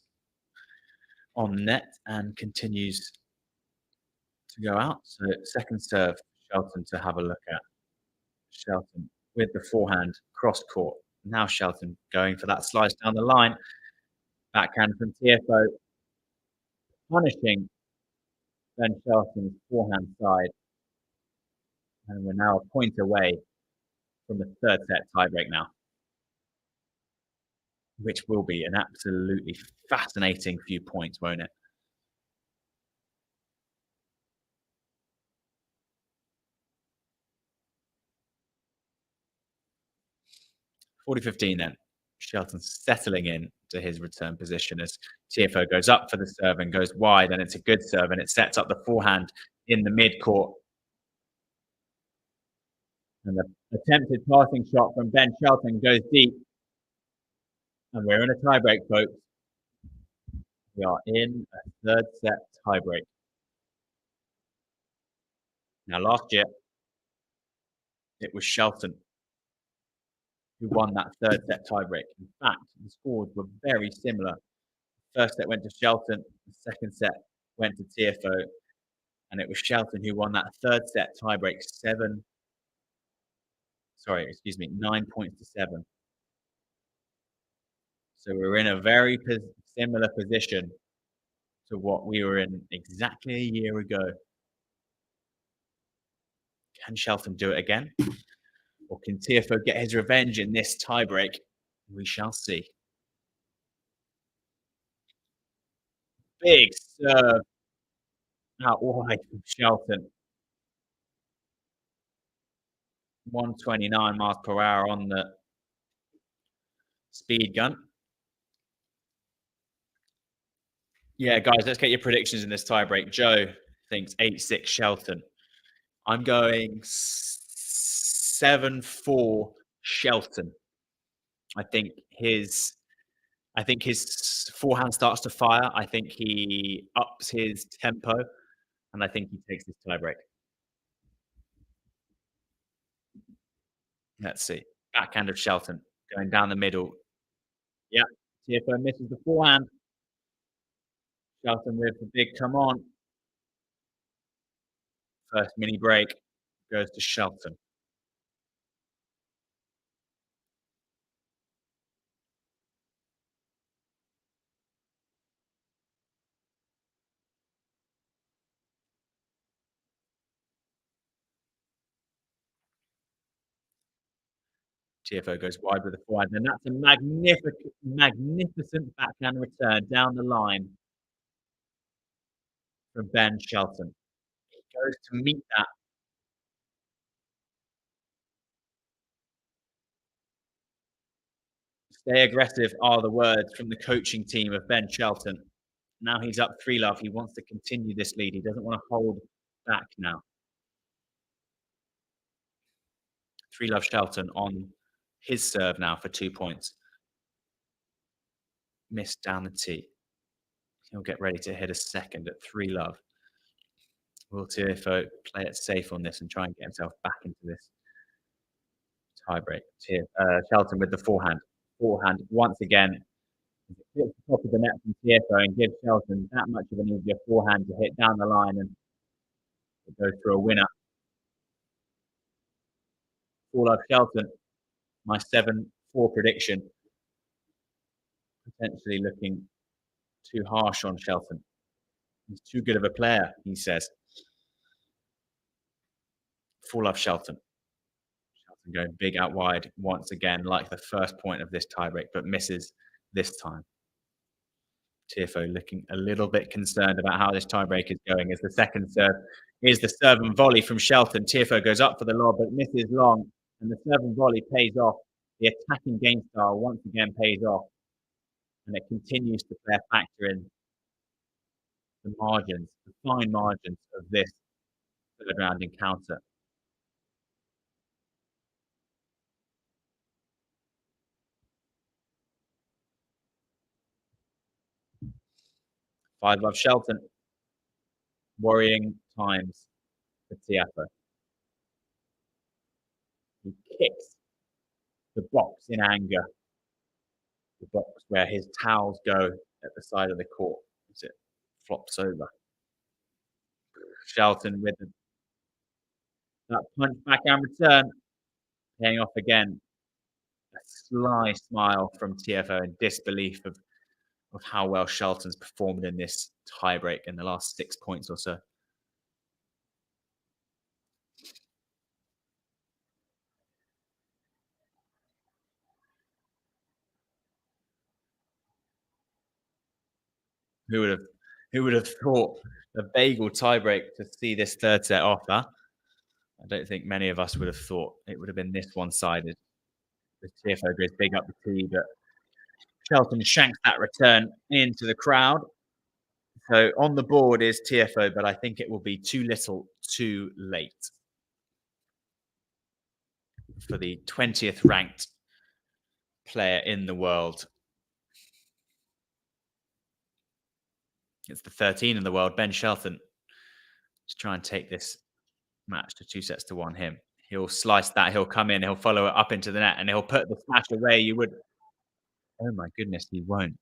on net and continues to go out. So second serve, Shelton to have a look at. Shelton with the forehand, cross court. Now Shelton going for that slice down the line. Backhand from Tiafoe, punishing Ben Shelton's forehand side. And we're now a point away from the third set tiebreak now, which will be an absolutely fascinating few points, won't it? 40-15 then. Shelton settling in to his return position as Tiafoe goes up for the serve and goes wide, and it's a good serve, and it sets up the forehand in the mid-court. And the attempted passing shot from Ben Shelton goes deep. And we're in a tiebreak, folks. We are in a third set tiebreak. Now, last year, it was Shelton who won that third set tiebreak. In fact, the scores were very similar. First set went to Shelton, the second set went to Tiafoe, and it was Shelton who won that third set tiebreak 9 points to 7. So we're in a very similar position to what we were in exactly a year ago. Can Shelton do it again? Or can Tiafoe get his revenge in this tiebreak? We shall see. Big serve out wide from Shelton. 129 miles per hour on the speed gun. Yeah, guys, let's get your predictions in this tiebreak. Joe thinks 8-6 Shelton. I'm going 7-4 Shelton. I think his forehand starts to fire. I think he ups his tempo, and I think he takes this tiebreak. Let's see. Backhand of Shelton going down the middle. Yeah, Tiafoe misses the forehand. Shelton with the big come on. First mini break goes to Shelton. Tiafoe goes wide with the forehand, and that's a magnificent backhand return down the line from Ben Shelton. He goes to meet that. Stay aggressive are the words from the coaching team of Ben Shelton. Now he's up 3-love. He wants to continue this lead. He doesn't want to hold back now. 3-love Shelton on his serve now for 2 points. Missed down the tee. He'll get ready to hit a second at 3-love. Will Tiafoe play it safe on this and try and get himself back into this tiebreak? Shelton with the forehand. Forehand once again. Hits the top of the net from Tiafoe and gives Shelton that much of an easier forehand to hit down the line, and it goes for a winner. 4-love Shelton. My 7-4 prediction. Potentially looking too harsh on Shelton. He's too good of a player, he says. 4-love Shelton. Shelton going big out wide once again, like the first point of this tiebreak, but misses this time. Tiafoe looking a little bit concerned about how this tiebreak is going as the second serve is the serve and volley from Shelton. Tiafoe goes up for the lob, but misses long, and the serve and volley pays off. The attacking game style once again pays off, and it continues to play a factor in the margins, the fine margins of this third round encounter. Five love Shelton. Worrying times for Tiafoe. He kicks the box in anger, the box where his towels go at the side of the court as it flops over. Shelton with that punch backhand return, paying off again. A sly smile from Tiafoe in disbelief of how well Shelton's performed in this tiebreak in the last 6 points or so. Who would have who would have thought a bagel tiebreak to see this third set off, huh? I don't think many of us would have thought it would have been this one-sided. The Tiafoe goes big up the tee, but Shelton shanks that return into the crowd. So on the board is Tiafoe, but I think it will be too little, too late for the 20th ranked player in the world. It's the 13 in the world, Ben Shelton. Let's try and take this match to 2-1 him. He'll slice that, he'll come in, he'll follow it up into the net, and he'll put the smash away. You would, oh my goodness, he won't.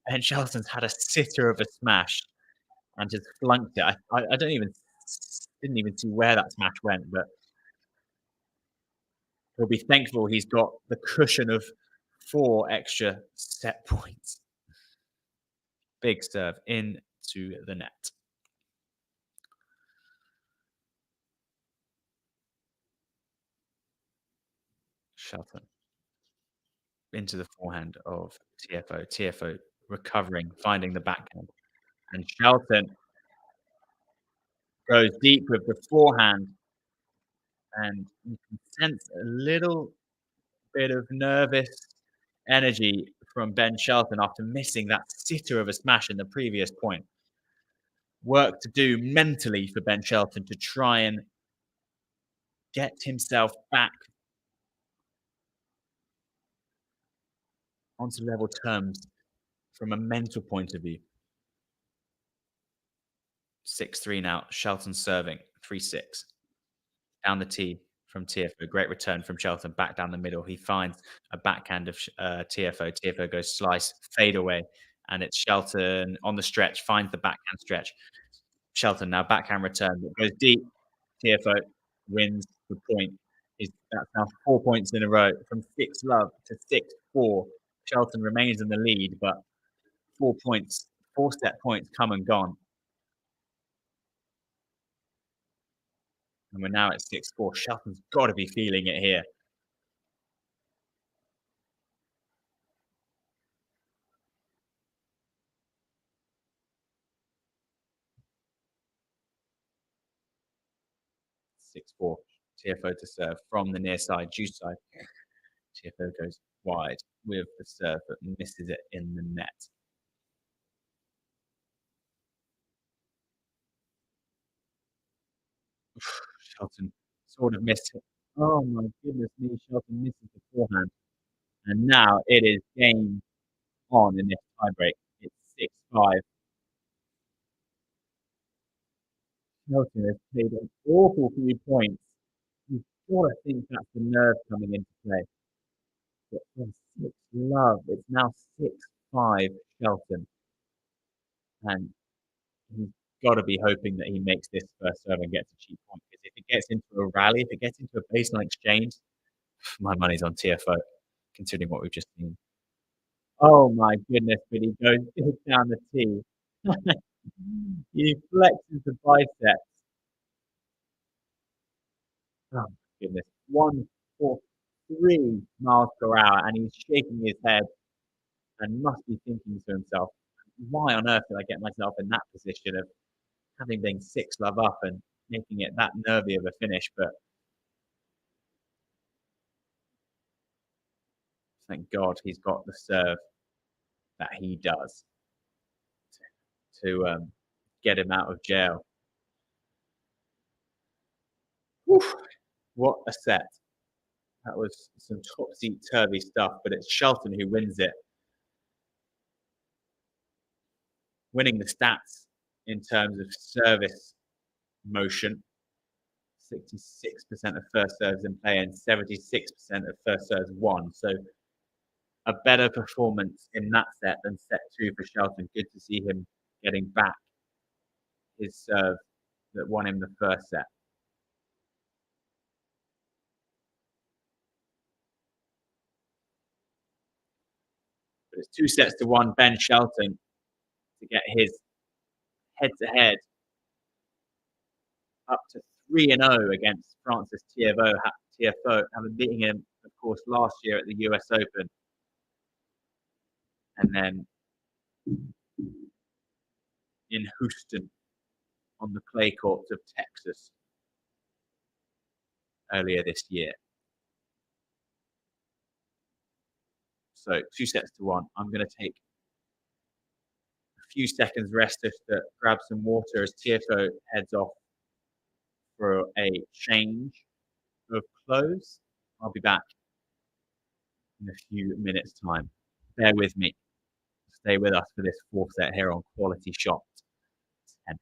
Ben Shelton's had a sitter of a smash and just flunked it. I didn't even see where that smash went, but he'll be thankful he's got the cushion of 4 extra set points. Big serve into the net. Shelton into the forehand of Tiafoe. Tiafoe recovering, finding the backhand. And Shelton goes deep with the forehand. And you can sense a little bit of nervous energy from Ben Shelton after missing that sitter of a smash in the previous point. Work to do mentally for Ben Shelton to try and get himself back onto level terms from a mental point of view. 6-3 now. Shelton serving 3-6. Down the tee from Tiafoe. Great return from Shelton back down the middle. He finds a backhand of Tiafoe. Tiafoe goes slice, fade away, and it's Shelton on the stretch, finds the backhand stretch. Shelton now backhand return that goes deep. Tiafoe wins the point. That's now 4 points in a row from 6-love to 6-4. Shelton remains in the lead, but 4 points, 4 set points come and gone. And we're now at 6-4. Shelton's got to be feeling it here. Six-four. Tiafoe to serve from the near side, juice side. Tiafoe goes wide with the serve, but misses it in the net. Shelton sort of missed it. Oh my goodness me, Shelton misses the forehand. And now it is game on in this tiebreak. It's 6-5. Shelton has played an awful few points. You've got to think that's the nerve coming into play. But from 6-love, it's now 6-5 Shelton. And he's got to be hoping that he makes this first serve and gets a cheap point. Because if it gets into a rally, if it gets into a baseline exchange, my money's on Tiafoe, considering what we've just seen. Oh my goodness, but he goes down the tee. He flexes the biceps. Oh, goodness, 143 miles per hour, and he's shaking his head and must be thinking to himself, why on earth did I get myself in that position of having been 6 love up and making it that nervy of a finish? But thank God he's got the serve that he does to get him out of jail. Whew, what a set. That was some topsy-turvy stuff, but it's Shelton who wins it, winning the stats in terms of service motion. 66% of first serves in play and 76% of first serves won. So a better performance in that set than set two for Shelton. Good to see him getting back his serve that won him the first set. But it's 2-1 Ben Shelton to get his head-to-head up to 3-0 against Francis Tiafoe, having beaten him, of course, last year at the US Open. And then in Houston on the clay courts of Texas earlier this year. So 2-1. I'm going to take a few seconds rest just to grab some water as Tiafoe heads off for a change of clothes. I'll be back in a few minutes' time. Bear with me. Stay with us for this fourth set here on Quality Shot Tennis.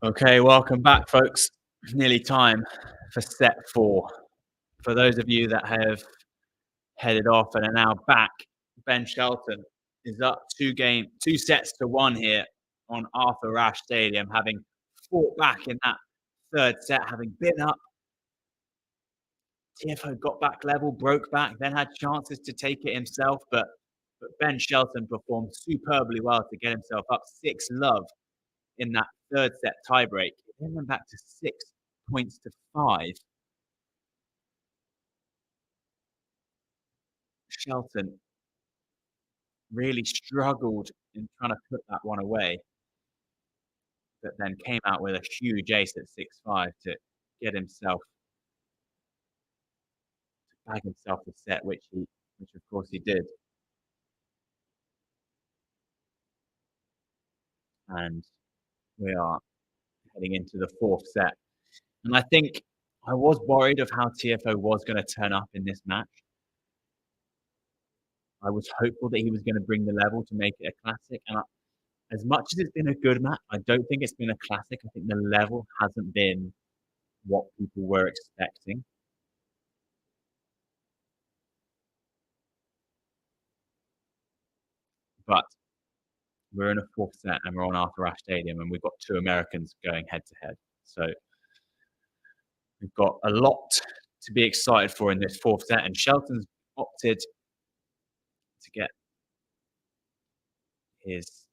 Okay, welcome back, folks. Nearly time for set 4. For those of you that have headed off and are now back, Ben Shelton is up 2 sets to 1 here on Arthur Ashe Stadium, having fought back in that third set, having been up. Tiafoe got back level, broke back, then had chances to take it himself, but Ben Shelton performed superbly well to get himself up 6-love in that third set tiebreak. It then went back to 6 points to 5. Shelton really struggled in trying to put that one away, but then came out with a huge ace at 6-5 to get himself bag himself the set, which of course he did. And we are heading into the fourth set. And I think I was worried of how Tiafoe was going to turn up in this match. I was hopeful that he was going to bring the level to make it a classic. And as much as it's been a good match, I don't think it's been a classic. I think the level hasn't been what people were expecting. But we're in a fourth set and we're on Arthur Ashe Stadium and we've got 2 Americans going head to head. So we've got a lot to be excited for in this fourth set. And Shelton's opted to get his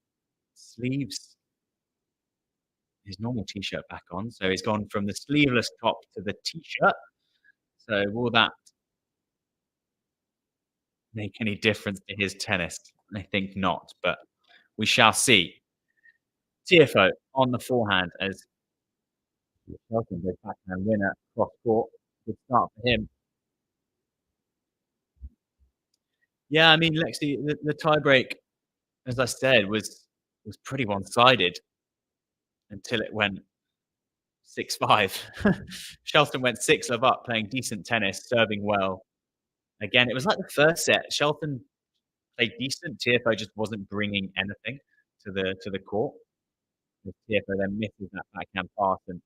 sleeves, his normal t-shirt back on. So he's gone from the sleeveless top to the t-shirt. So will that make any difference to his tennis? I think not, but we shall see. Tiafoe on the forehand as Shelton goes backhand winner cross court. Good start for him. Yeah, I mean, Lexi, the tiebreak, as I said, was pretty one-sided until it went 6-5. Shelton went 6-love up, playing decent tennis, serving well. Again, it was like the first set. Shelton played decent. Tiafoe just wasn't bringing anything to the court. Tiafoe then misses that backhand pass, and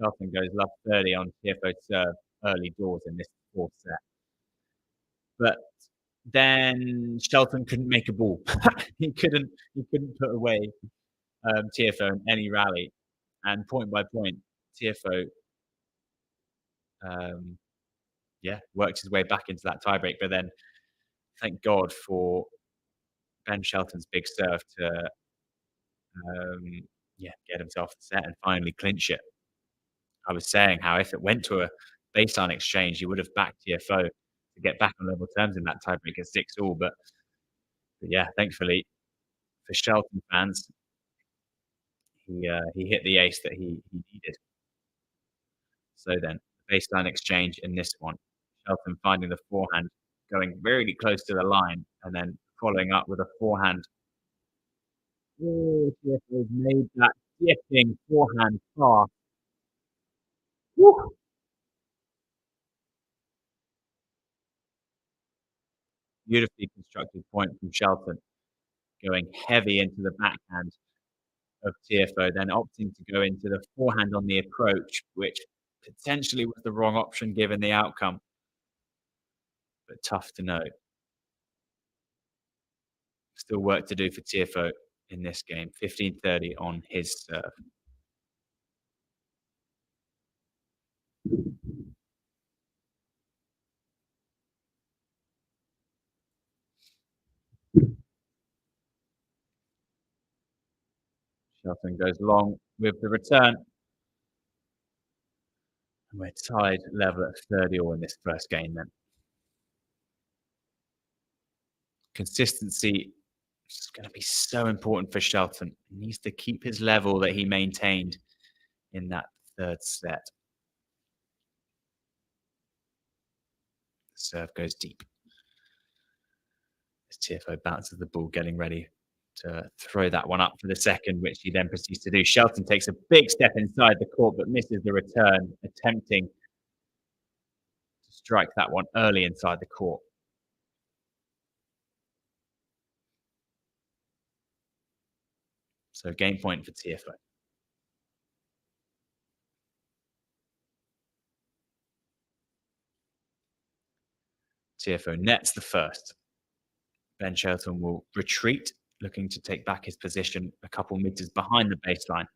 Shelton goes love 30 on Tiafoe's serve early doors in this fourth set. But then Shelton couldn't make a ball. he couldn't put away Tiafoe in any rally, and point by point, Tiafoe works his way back into that tiebreak. But then, thank God for Ben Shelton's big serve to get himself the set and finally clinch it. I was saying how if it went to a baseline exchange, he would have backed Tiafoe to get back on level terms in that tiebreak at 6-all. But yeah, thankfully for Shelton fans, he hit the ace that he needed. So then, baseline exchange in this one. Shelton finding the forehand, going really close to the line, and then following up with a forehand. Oh, Tiafoe's made that dipping forehand pass. Woo! Beautifully constructed point from Shelton, going heavy into the backhand of Tiafoe, then opting to go into the forehand on the approach, which potentially was the wrong option given the outcome, but tough to know. Still work to do for Tiafoe in this game. 15-30 on his serve. Shelton goes long with the return. And we're tied level at 30-all in this first game then. Consistency is going to be so important for Shelton. He needs to keep his level that he maintained in that third set. The serve goes deep. As Tiafoe bounces the ball, getting ready to throw that one up for the second, which he then proceeds to do. Shelton takes a big step inside the court, but misses the return, attempting to strike that one early inside the court. So game point for Tiafoe. Tiafoe nets the first. Ben Shelton will retreat, looking to take back his position a couple meters behind the baseline.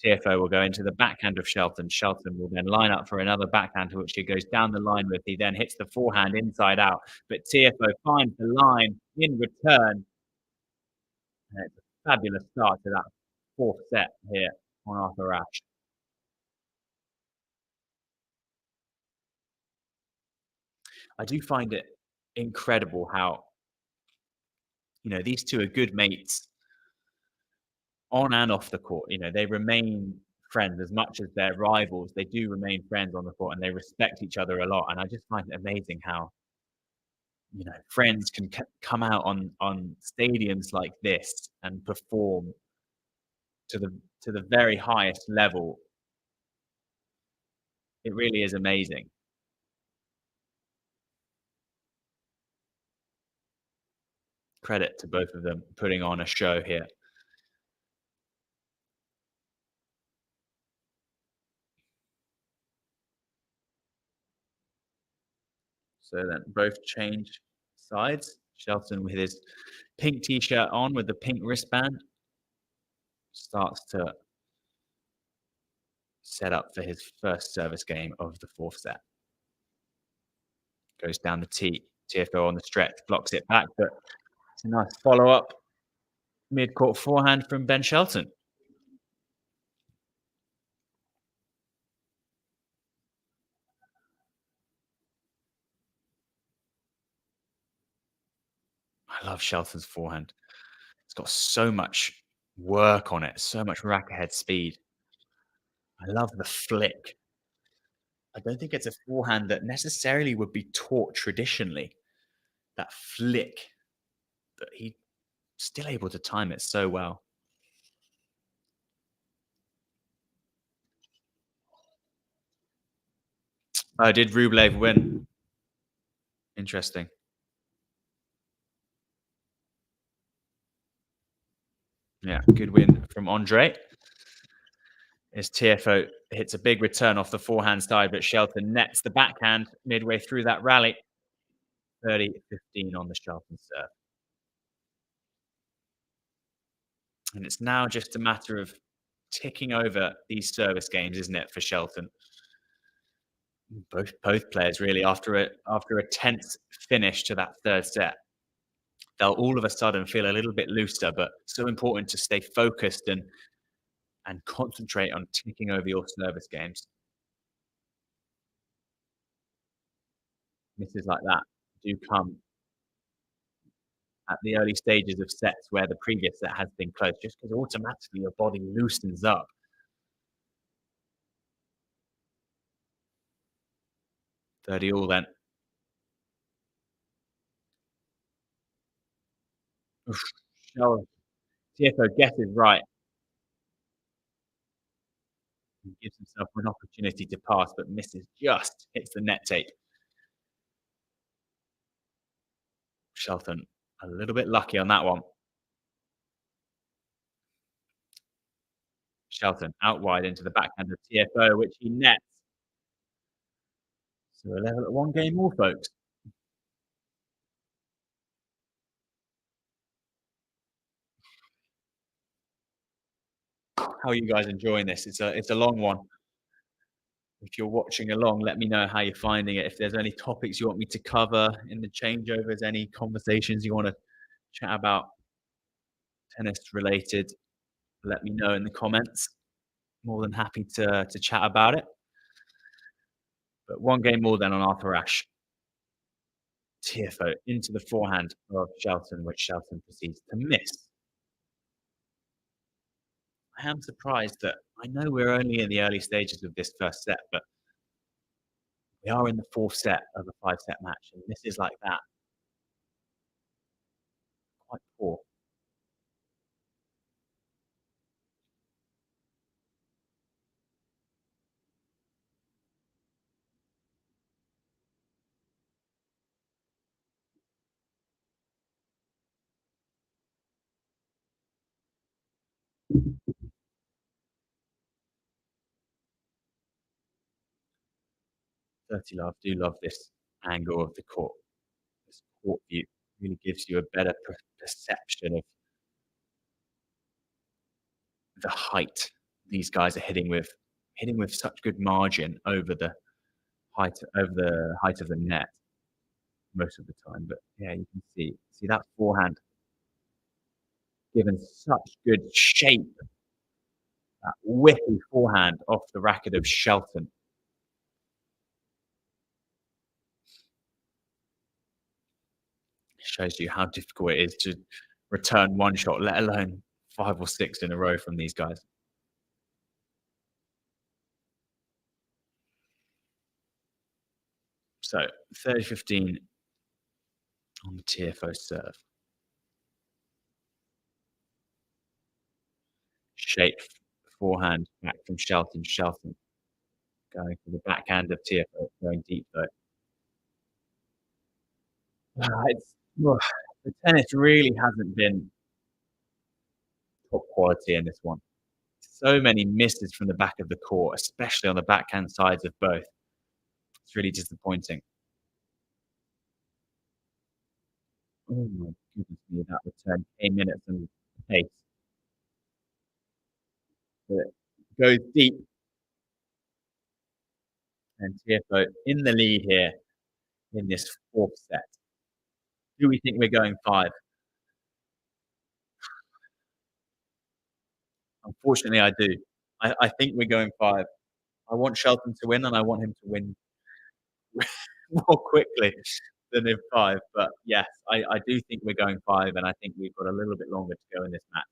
Tiafoe will go into the backhand of Shelton. Shelton will then line up for another backhand, which he goes down the line with. He then hits the forehand inside out, but Tiafoe finds the line in return. And it's a fabulous start to that fourth set here on Arthur Ashe. I do find it incredible how, these two are good mates on and off the court. They remain friends as much as they're rivals. They do remain friends on the court and they respect each other a lot. And I just find it amazing how, friends can come out on stadiums like this and perform to the very highest level. It really is amazing. Credit to both of them putting on a show here. So then both change sides. Shelton with his pink t-shirt on with the pink wristband starts to set up for his first service game of the fourth set. Goes down the tee. Tiafoe on the stretch, blocks it back, but it's a nice follow-up mid-court forehand from Ben Shelton. I love Shelton's forehand. It's got so much work on it, so much rack ahead speed. I love the flick. I don't think it's a forehand that necessarily would be taught traditionally. That flick, but he's still able to time it so well. Did Rublev win? Interesting. Yeah, good win from Andre. As Tiafoe hits a big return off the forehand side, but Shelton nets the backhand midway through that rally. 30-15 on the Shelton serve. And it's now just a matter of ticking over these service games, isn't it, for Shelton? Both players really after a tense finish to that third set, they'll all of a sudden feel a little bit looser, but so important to stay focused and concentrate on ticking over your service games. Misses like that do come at the early stages of sets where the previous set has been close, just because automatically your body loosens up. 30 all then. Oof. Tiafoe guesses right. He gives himself an opportunity to pass, but misses just, hits the net tape. Shelton a little bit lucky on that one. Shelton out wide into the backhand of Tiafoe, which he nets. So we're level at one game more, folks. How are you guys enjoying this? It's a long one. If you're watching along, let me know how you're finding it. If there's any topics you want me to cover in the changeovers, any conversations you want to chat about tennis related, let me know in the comments. More than happy to chat about it. But one game more than on Arthur Ashe. Tiafoe into the forehand of Shelton, which Shelton proceeds to miss. I am surprised that I know we're only in the early stages of this first set, but we are in the fourth set of a five-set match, and this is like that. Quite poor. 30 love, do love this angle of the court. court view. Really gives you a better perception of the height these guys are hitting with such good margin over the height of the net most of the time. But yeah, you can see that forehand given such good shape, that whippy forehand off the racket of Shelton. Shows you how difficult it is to return one shot, let alone 5 or 6 in a row from these guys. So 30-15 on the Tiafoe serve. Shape forehand back from Shelton. Shelton going for the backhand of Tiafoe, going deep though. It's the tennis really hasn't been top quality in this one. So many misses from the back of the court, especially on the backhand sides of both. It's really disappointing. Oh my goodness me, that return came in at some pace. But it goes deep, and Tiafoe in the lead here in this fourth set. Do we think we're going 5? Unfortunately, I do. I think we're going 5. I want Shelton to win, and I want him to win more quickly than in 5. But yes, I do think we're going 5, and I think we've got a little bit longer to go in this match.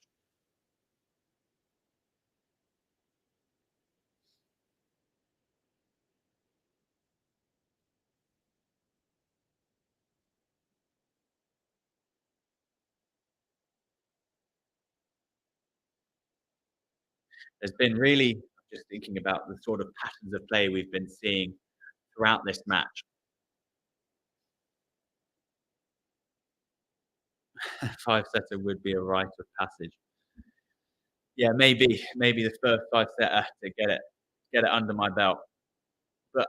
There's been really just thinking about the sort of patterns of play we've been seeing throughout this match. 5-setter would be a rite of passage. Yeah, maybe the first 5-setter to get it under my belt. But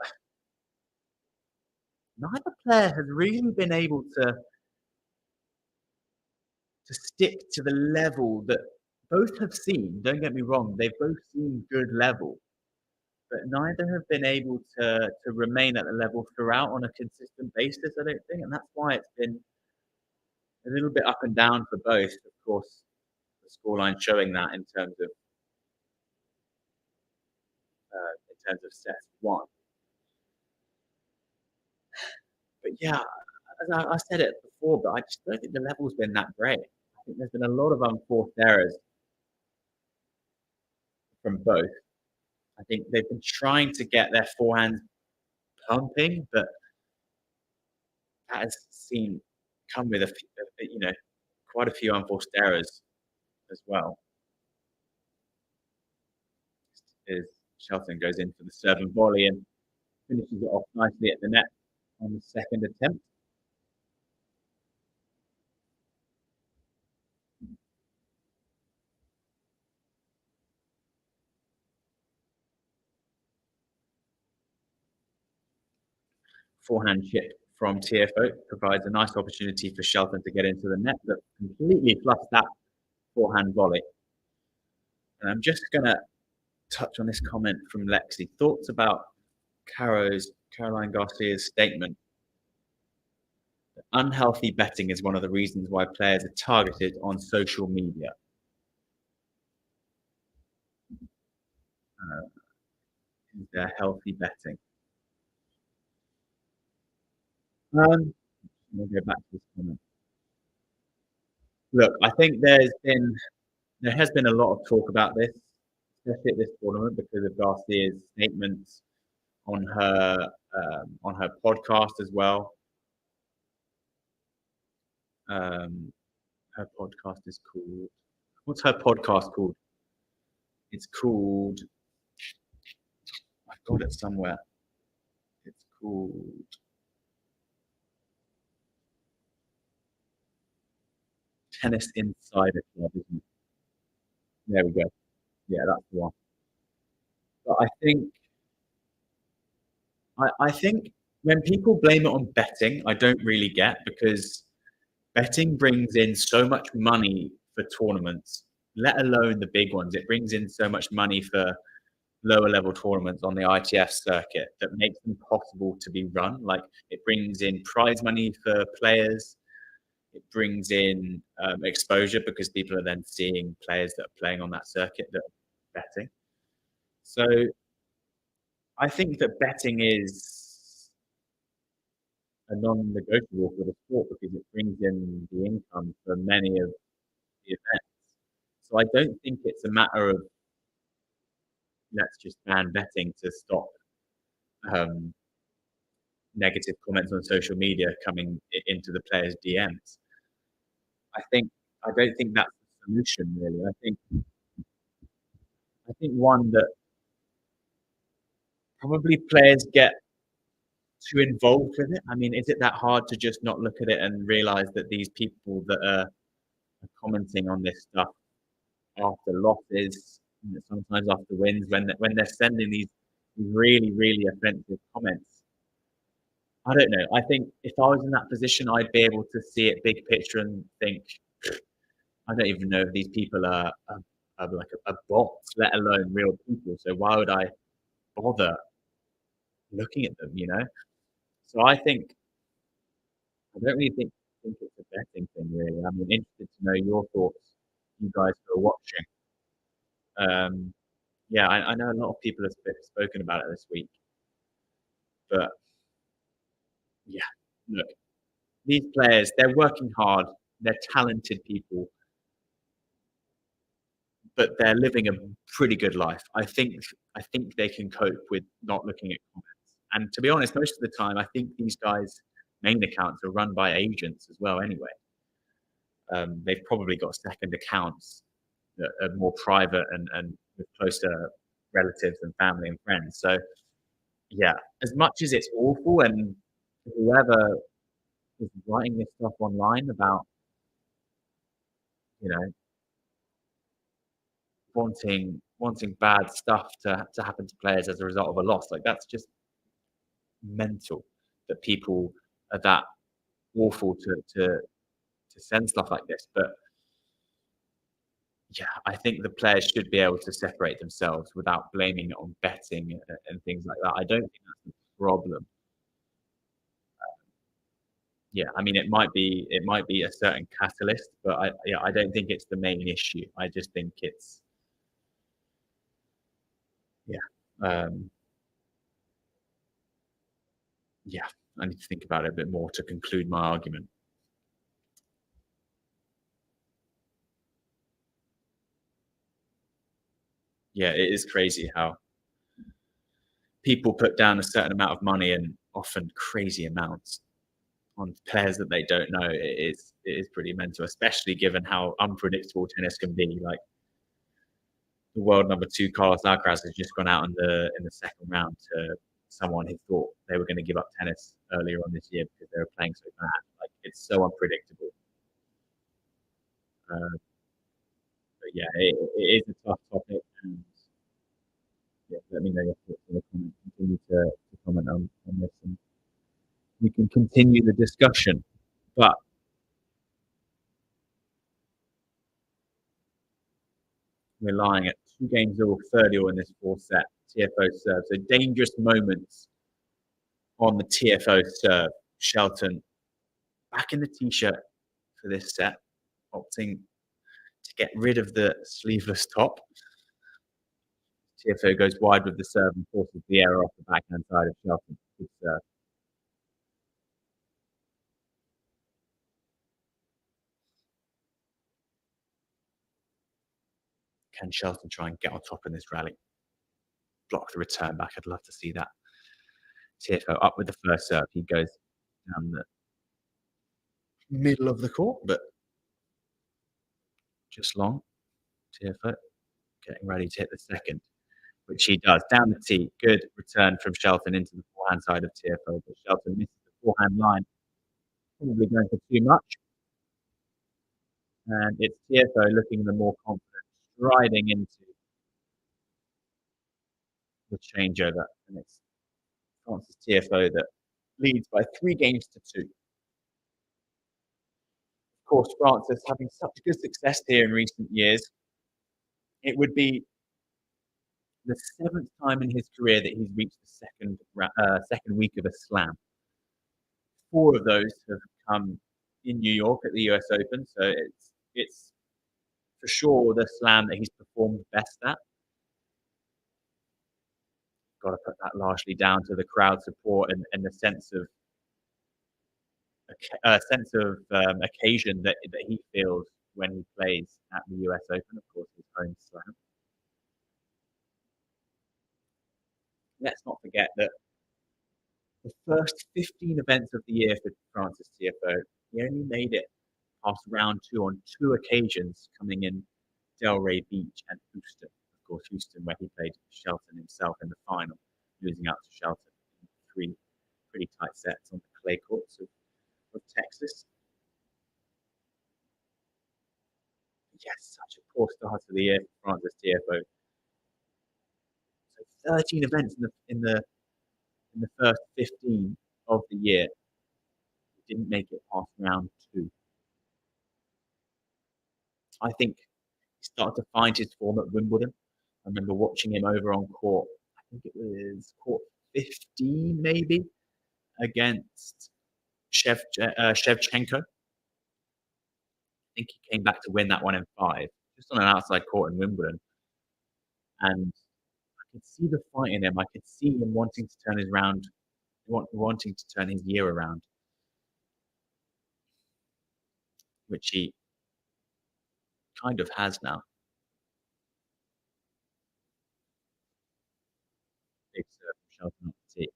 neither player has really been able to stick to the level that both have seen. Don't get me wrong, they've both seen good level, but neither have been able to remain at the level throughout on a consistent basis, I don't think, and that's why it's been a little bit up and down for both. Of course, the scoreline showing that in terms of sets won. But yeah, as I said it before, but I just don't think the level's been that great. I think there's been a lot of unforced errors from both. I think they've been trying to get their forehands pumping, but that has come with quite a few unforced errors as well. As Shelton goes in for the serve and volley and finishes it off nicely at the net on the second attempt. Forehand chip from Tiafoe provides a nice opportunity for Shelton to get into the net that completely fluffs that forehand volley. And I'm just going to touch on this comment from Lexi. Thoughts about Caroline Garcia's statement that unhealthy betting is one of the reasons why players are targeted on social media. Is there healthy betting? We'll go back to this comment. Look, I think there has been a lot of talk about this, especially at this tournament, because of Garcia's statements on her podcast as well. Her podcast is called. What's her podcast called? It's called. I've got it somewhere. It's called. Tennis Insider Club, isn't it? There we go. Yeah, that's the one. But I think when people blame it on betting, I don't really get, because betting brings in so much money for tournaments, let alone the big ones. It brings in so much money for lower level tournaments on the ITF circuit that makes them possible to be run. Like, it brings in prize money for players. It brings in exposure, because people are then seeing players that are playing on that circuit that are betting. So I think that betting is a non-negotiable for the sport, because it brings in the income for many of the events. So I don't think it's a matter of, let's just ban betting to stop um, negative comments on social media coming into the players' DMs. I don't think that's the solution, really. I think one that probably players get too involved with it. I mean, is it that hard to just not look at it and realize that these people that are commenting on this stuff after losses, sometimes after wins, when they're sending these really, really offensive comments, I don't know. I think if I was in that position, I'd be able to see it big picture and think, I don't even know if these people are like a bots, let alone real people. So why would I bother looking at them? So I don't really think it's a betting thing, really. I'm interested to know your thoughts, you guys who are watching. Yeah, I know a lot of people have spoken about it this week, but yeah, look, these players, they're working hard, they're talented people, but they're living a pretty good life. I think they can cope with not looking at comments. And to be honest, most of the time, I think these guys' main accounts are run by agents as well. Anyway, they've probably got second accounts that are more private and with closer relatives and family and friends. So yeah, as much as it's awful, and whoever is writing this stuff online about, you know, wanting bad stuff to happen to players as a result of a loss, like, that's just mental, that people are that awful to send stuff like this. But yeah, I think the players should be able to separate themselves without blaming it on betting and things like that. I don't think that's the problem. Yeah, I mean, it might be a certain catalyst, but I don't think it's the main issue. I just think it's, yeah, um, yeah. I need to think about it a bit more to conclude my argument. Yeah, it is crazy how people put down a certain amount of money, and often crazy amounts, on players that they don't know. It is pretty mental, especially given how unpredictable tennis can be. Like, the world number two Carlos Alcaraz has just gone out in the second round to someone who thought they were going to give up tennis earlier on this year because they were playing so bad. Like, it's so unpredictable. Uh, but yeah, it is a tough topic, and yeah, let me know your thoughts in the comments. Continue to comment on this, and we can continue the discussion. But we're lying at 2 games all, 30 all in this fourth set. Tiafoe serve. So dangerous moments on the Tiafoe serve. Shelton back in the t-shirt for this set, opting to get rid of the sleeveless top. Tiafoe goes wide with the serve and forces the error off the backhand side of Shelton. Good serve. Can Shelton try and get on top in this rally? Block the return back. I'd love to see that. Tiafoe up with the first serve. He goes down the middle of the court, but just long. Tiafoe getting ready to hit the second, which he does. Down the tee. Good return from Shelton into the forehand side of Tiafoe, but Shelton misses the forehand line. Probably going for too much. And it's Tiafoe looking the more confident, striding into the changeover. And it's Francis Tiafoe that leads by 3 games to 2. Of course, Francis having such good success here in recent years, it would be the 7th time in his career that he's reached the second week of a slam. 4 of those have come in New York at the US Open, so it's for sure the slam that he's performed best at. Gotta put that largely down to the crowd support and the occasion that he feels when he plays at the US Open, of course, his home slam. Let's not forget that the first 15 events of the year for Francis Tiafoe, he only made it past round 2 on 2 occasions, coming in Delray Beach and Houston. Of course, Houston, where he played Shelton himself in the final, losing out to Shelton in 3 pretty tight sets on the clay courts of Texas. Yes, such a poor start to the year for Francis Tiafoe. So 13 events in the first 15 of the year. He didn't make it past round 2. I think he started to find his form at Wimbledon. I remember watching him over on court. I think it was court 15 maybe against Shevchenko. I think he came back to win that one in 5, just on an outside court in Wimbledon. And I could see the fight in him. I could see him wanting to turn his round, wanting to turn his year around, which he kind of has now. Big serve from Shelton off the tee.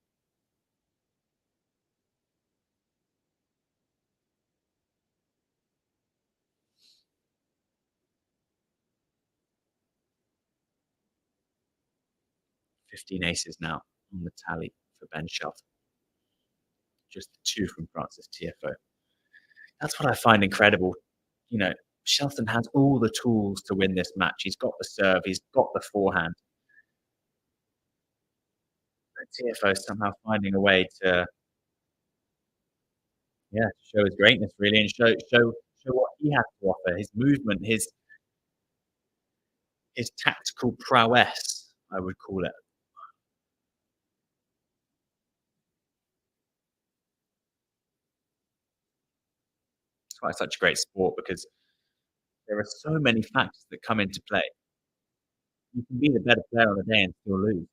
15 aces now on the tally for Ben Shelton. Just 2 from Francis Tiafoe. That's what I find incredible. You know, Shelton has all the tools to win this match. He's got the serve, he's got the forehand. But Tiafoe is somehow finding a way to, yeah, show his greatness really and show what he has to offer. His movement, his tactical prowess, I would call it. It's why it's such a great sport because there are so many factors that come into play. You can be the better player on the day and still lose.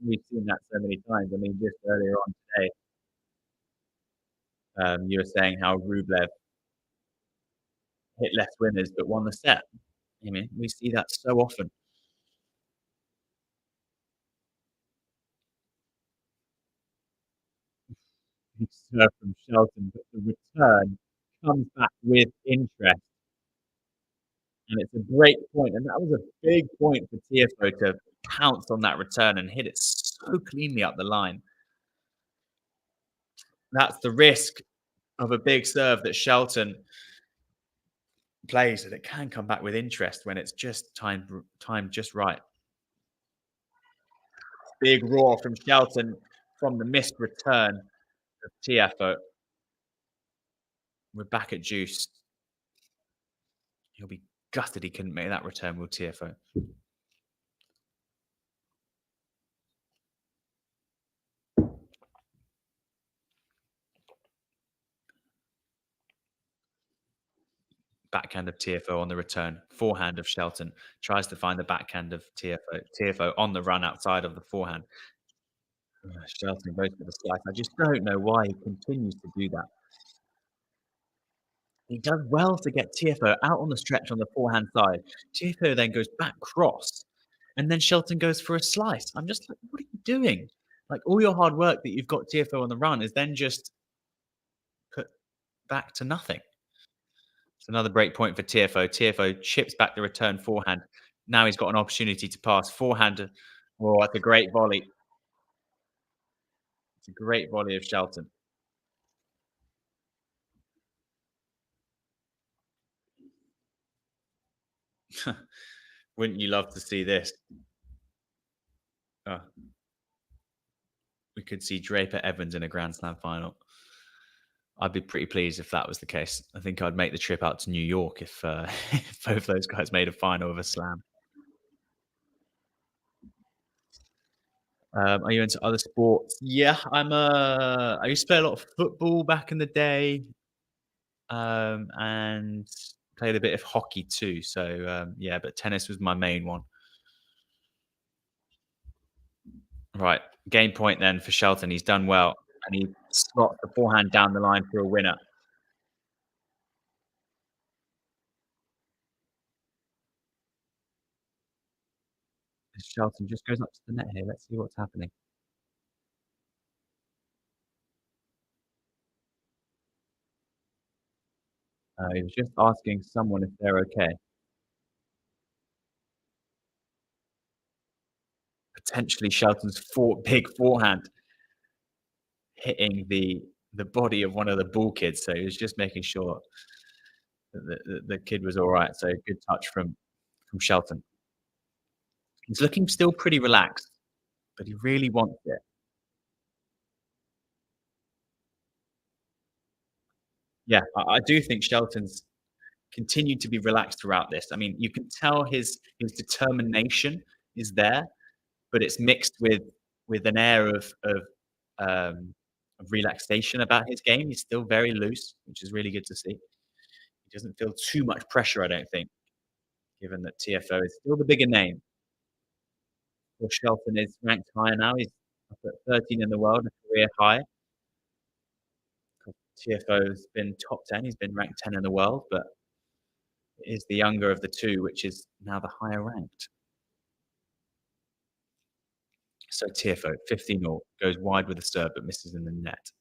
We've seen that so many times. I mean, just earlier on today, you were saying how Rublev hit less winners but won the set. I mean, we see that so often. Big serve from Shelton, but the return comes back with interest, and it's a great point, and that was a big point for Tiafoe to pounce on that return and hit it so cleanly up the line. That's the risk of a big serve that Shelton plays, that it can come back with interest when it's just timed just right. Big roar from Shelton from the missed return of Tiafoe. We're back at juice. He'll be gutted he couldn't make that return with Tiafoe. Backhand of Tiafoe on the return. Forehand of Shelton. Tries to find the backhand of Tiafoe. Tiafoe on the run outside of the forehand. Shelton goes for the slice. I just don't know why he continues to do that. He does well to get Tiafoe out on the stretch on the forehand side. Tiafoe then goes back cross, and then Shelton goes for a slice. I'm just like, what are you doing? Like all your hard work that you've got Tiafoe on the run is then just put back to nothing. It's another break point for Tiafoe. Tiafoe chips back the return forehand. Now he's got an opportunity to pass. Forehand. Oh, that's a great volley. It's a great volley of Shelton. Wouldn't you love to see this? Oh, we we could see Draper Evans in a Grand Slam final. I'd be pretty pleased if that was the case. I think I'd make the trip out to New York if, if both those guys made a final of a slam. Are you into other sports? Yeah, I used to play a lot of football back in the day, and played a bit of hockey too. So yeah, but tennis was my main one. Right, game point then for Shelton. He's done well, and he slots the forehand down the line for a winner. Shelton just goes up to the net here. Let's see what's happening. He was just asking someone if they're okay. Potentially Shelton's big forehand hitting the body of one of the ball kids. So he was just making sure that the kid was all right. So good touch from Shelton. He's looking still pretty relaxed, but he really wants it. Yeah, I do think Shelton's continued to be relaxed throughout this. I mean, you can tell his determination is there, but it's mixed with an air of relaxation about his game. He's still very loose, which is really good to see. He doesn't feel too much pressure, I don't think, given that Tiafoe is still the bigger name. Or Shelton is ranked higher now. He's up at 13 in the world, a career high. Tiafoe's been top 10. He's been ranked 10 in the world, but is the younger of the two, which is now the higher ranked. So Tiafoe, 15 all, goes wide with the serve but misses in the net.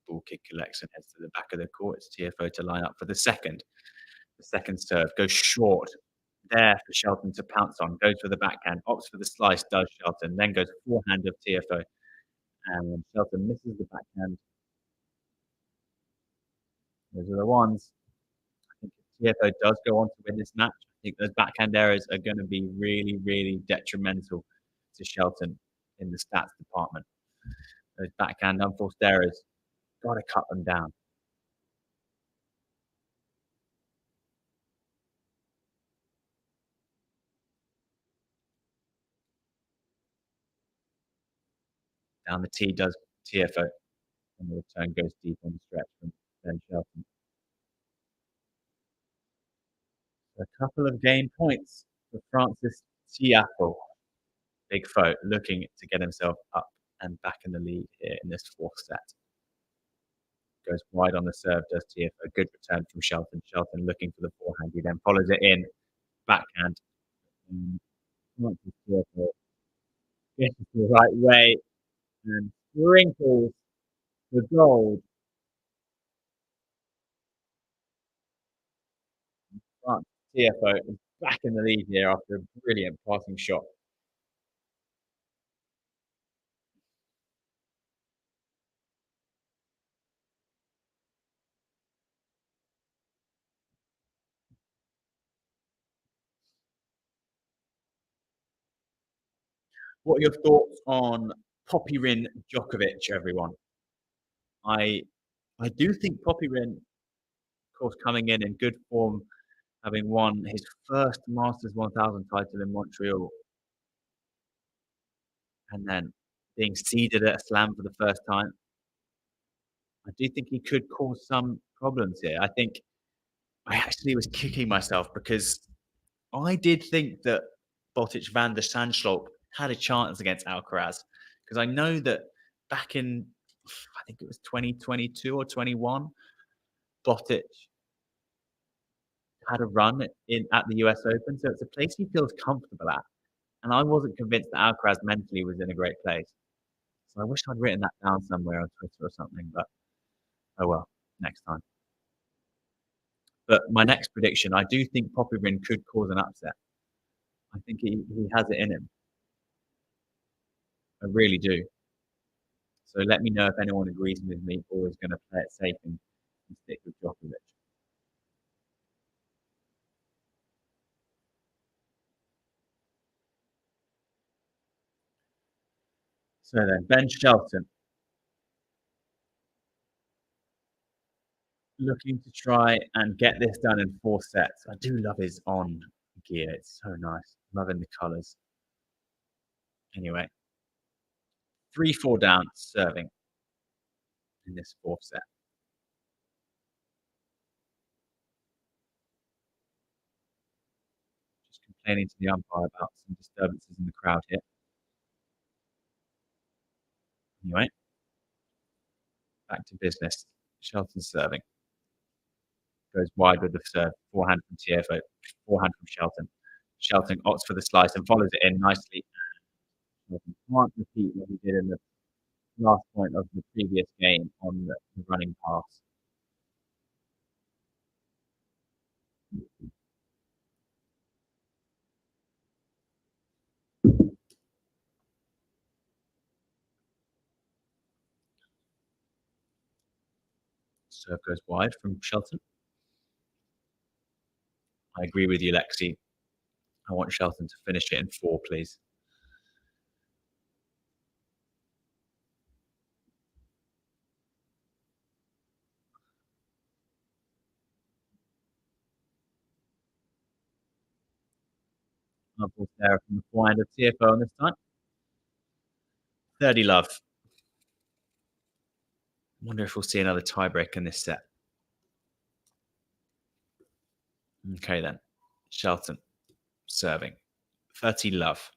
Ball kick collects and heads to the back of the court. It's Tiafoe to line up for the second. The second serve goes short. There for Shelton to pounce on. Goes for the backhand. Opts for the slice, does Shelton. Then goes forehand of Tiafoe. And when Shelton misses the backhand, those are the ones. I think if Tiafoe does go on to win this match, I think those backhand errors are going to be really, really detrimental to Shelton in the stats department. Those backhand unforced errors, got to cut them down. Down the tee does Tiafoe, and the return goes deep on the stretch from Ben Shelton. A couple of game points for Francis Tiafoe. Big foe looking to get himself up and back in the lead here in this fourth set. Goes wide on the serve, does Tiafoe. Good return from Shelton. Shelton looking for the forehand. He then follows it in, backhand. Francis Tiafoe gets it the right way and sprinkles the gold. Francis Tiafoe is back in the lead here after a brilliant passing shot. What are your thoughts on Poppyrin Djokovic, everyone? I I do think Poppyrin, of course, coming in good form, having won his first Masters 1000 title in Montreal, and then being seeded at a slam for the first time. I do think he could cause some problems here. I think I actually was kicking myself because I did think that Botic van der Sandschulp had a chance against Alcaraz because I know that back in, I think it was 2022 or 21, Botic had a run in at the US Open, so it's a place he feels comfortable at. And I wasn't convinced that Alcaraz mentally was in a great place. So I wish I'd written that down somewhere on Twitter or something, but oh well, next time. But my next prediction, I do think Popyrin could cause an upset. I think he has it in him. I really do. So let me know if anyone agrees with me or is going to play it safe and stick with Djokovic. So then, Ben Shelton looking to try and get this done in 4 sets. I do love his on gear. It's so nice. Loving the colours. Anyway, 3-4 down, serving in this 4th set. Just complaining to the umpire about some disturbances in the crowd here. Anyway, back to business. Shelton serving. Goes wide with the serve. Forehand from Tiafoe. Forehand from Shelton. Shelton opts for the slice and follows it in nicely. Shelton can't repeat what he did in the last point of the previous game on the running pass. Serve goes wide from Shelton. I agree with you, Lexi. I want Shelton to finish it in 4, please. Unfortunate error from the forehand of Tiafoe on this time. 30 love. Wonder if we'll see another tiebreak in this set. Okay then. Shelton serving. 30 love.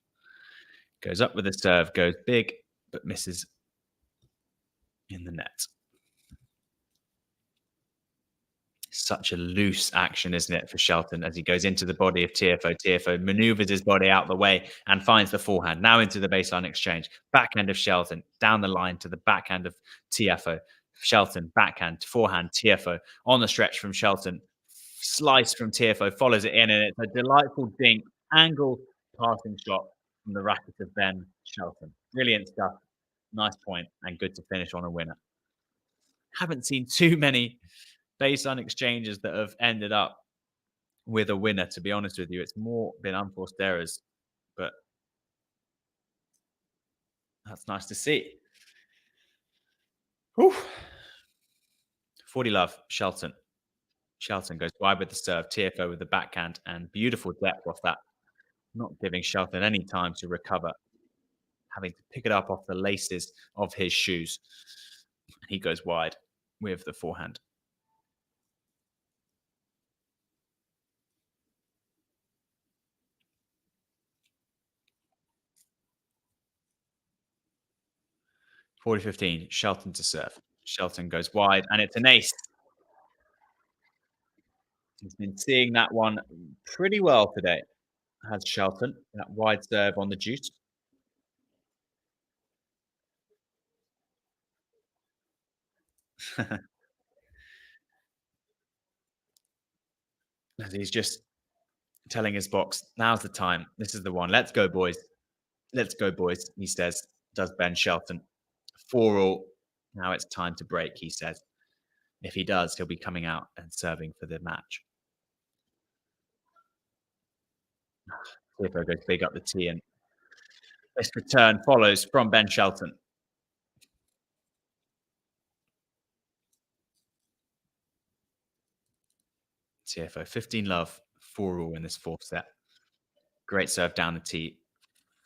Goes up with the serve, goes big, but misses in the net. Such a loose action, isn't it, for Shelton as he goes into the body of Tiafoe. Tiafoe maneuvers his body out the way and finds the forehand. Now into the baseline exchange. Backhand of Shelton, down the line to the backhand of Tiafoe. Shelton, backhand, forehand, Tiafoe. On the stretch from Shelton. Slice from Tiafoe, follows it in, and it's a delightful dink, angle passing shot from the racket of Ben Shelton. Brilliant stuff. Nice point, and good to finish on a winner. Haven't seen too many baseline exchanges that have ended up with a winner, to be honest with you. It's more been unforced errors, but that's nice to see. Whew. 40 love, Shelton. Shelton goes wide with the serve, Tiafoe with the backhand, and beautiful depth off that, not giving Shelton any time to recover, having to pick it up off the laces of his shoes. He goes wide with the forehand. Forty 15, Shelton to serve. Shelton goes wide, and it's an ace. He's been seeing that one pretty well today, has Shelton. That wide serve on the juice. As he's just telling his box, now's the time. This is the one. Let's go, boys. Let's go, boys, he says, does Ben Shelton. 4 all. Now it's time to break, he says. If he does, he'll be coming out and serving for the match. Tiafoe goes big up the tee, and this return follows from Ben Shelton. Tiafoe, 15 love, 4 all in this 4th set. Great serve down the tee,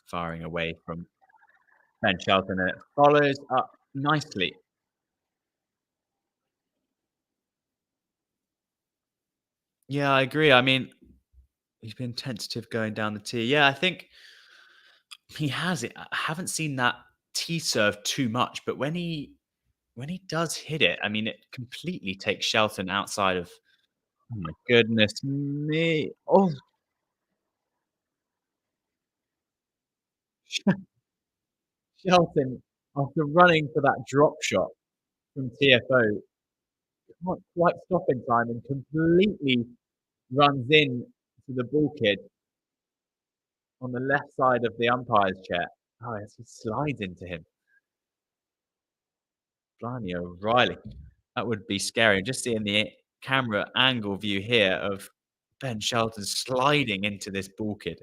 firing away from Ben Shelton, and it follows up nicely. Yeah, I agree. I mean, he's been tentative going down the tee. Yeah, I think he has it. I haven't seen that tee serve too much, but when he does hit it, I mean, it completely takes Shelton outside of. Oh my goodness me! Oh, Shelton, after running for that drop shot from TFO, can't quite stop in time and completely runs in to the ball kid on the left side of the umpire's chair. Oh, yes, he slides into him. Blimey O'Reilly. That would be scary. Just seeing the camera angle view here of Ben Shelton sliding into this ball kid.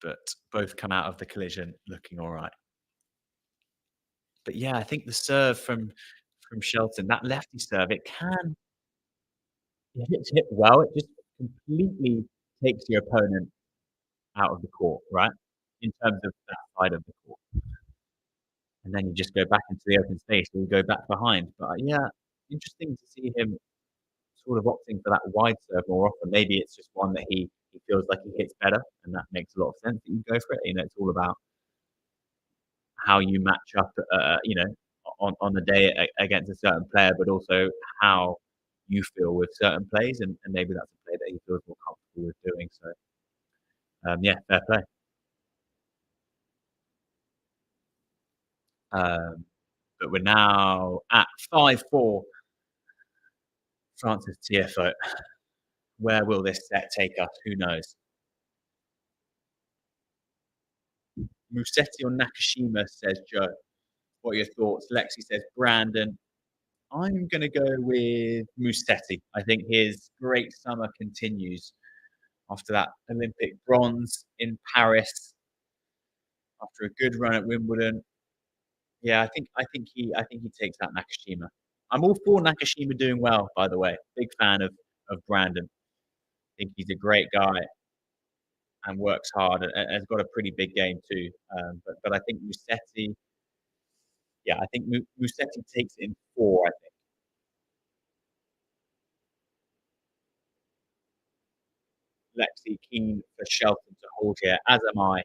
but both come out of the collision looking all right. But yeah, I think the serve from Shelton, that lefty serve, it can if it's hit well, it just completely takes your opponent out of the court, right? In terms of that side of the court. And then you just go back into the open space or you go back behind. But yeah, interesting to see him sort of opting for that wide serve more often. Maybe it's just one that he feels like he hits better, and that makes a lot of sense that you go for it. It's all about how you match up, on the day against a certain player, but also how you feel with certain plays, and maybe that's a play that he feels more comfortable with doing. So, yeah, fair play. Um, but we're now at 5-4, Francis Tiafoe. Where will this set take us? Who knows? Musetti or Nakashima, says Joe. What are your thoughts? Lexi says Brandon. I'm going to go with Musetti. I think his great summer continues after that Olympic bronze in Paris, after a good run at Wimbledon. Yeah, I think he takes out Nakashima. I'm all for Nakashima doing well, by the way. Big fan of Brandon. I think he's a great guy and works hard and has got a pretty big game too. But I think Musetti, yeah, I think Musetti takes it in four. I think Lexi keen for Shelton to hold here, as am I.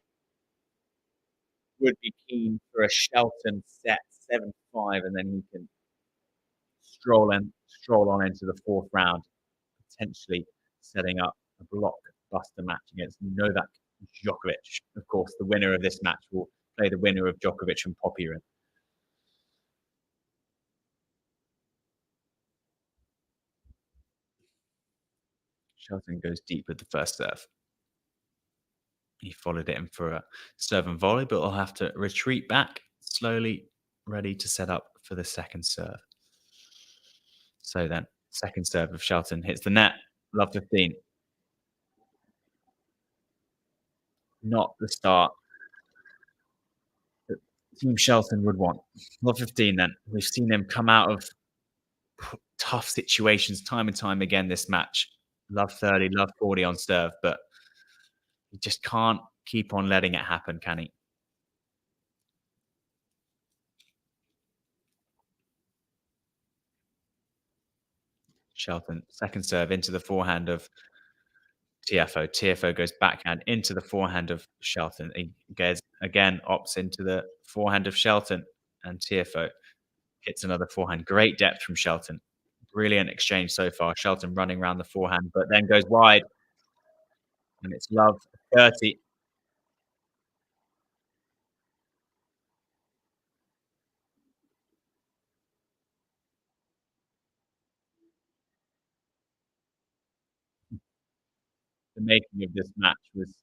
Would be keen for a Shelton set 7-5, and then he can stroll on into the fourth round, potentially setting up a blockbuster match against Novak Djokovic. Of course, the winner of this match will play the winner of Djokovic and Popyrin. Shelton goes deep with the first serve. He followed it in for a serve and volley, but will have to retreat back slowly, ready to set up for the second serve. So then, second serve of Shelton hits the net. Love 15. Not the start that Team Shelton would want. Love 15 then. We've seen him come out of tough situations time and time again this match. Love 30, love 40 on serve, but he just can't keep on letting it happen, can he? Shelton, second serve into the forehand of Tiafoe. Tiafoe goes backhand into the forehand of Shelton. He goes again, opts into the forehand of Shelton, and Tiafoe hits another forehand. Great depth from Shelton. Brilliant exchange so far. Shelton running around the forehand, but then goes wide, and it's love 30. The making of this match was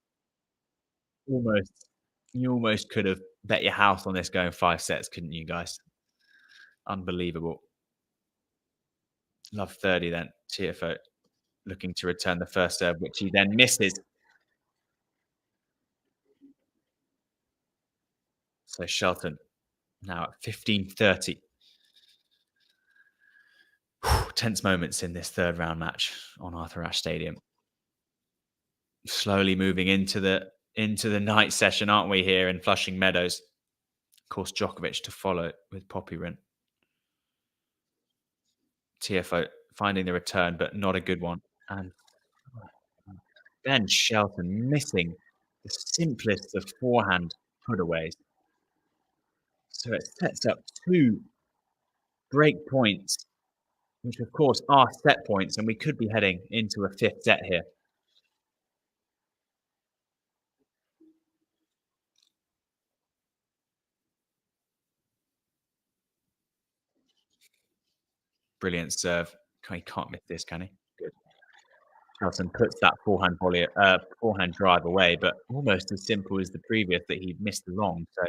almost, you almost could have bet your house on this going 5 sets, couldn't you guys? Unbelievable. Love 30 then. Tiafoe looking to return the first serve, which he then misses. So Shelton now at 15-30. Tense moments in this third round match on Arthur Ashe Stadium. Slowly moving into the night session, aren't we, here in Flushing Meadows? Of course, Djokovic to follow with Popyrin. Tiafoe finding the return, but not a good one. And then Shelton missing the simplest of forehand putaways. So it sets up two break points, which of course are set points, and we could be heading into a fifth set here. Brilliant serve. He can't miss this, can he? Good. Shelton puts that forehand volley, forehand drive away, but almost as simple as the previous that he missed the long. So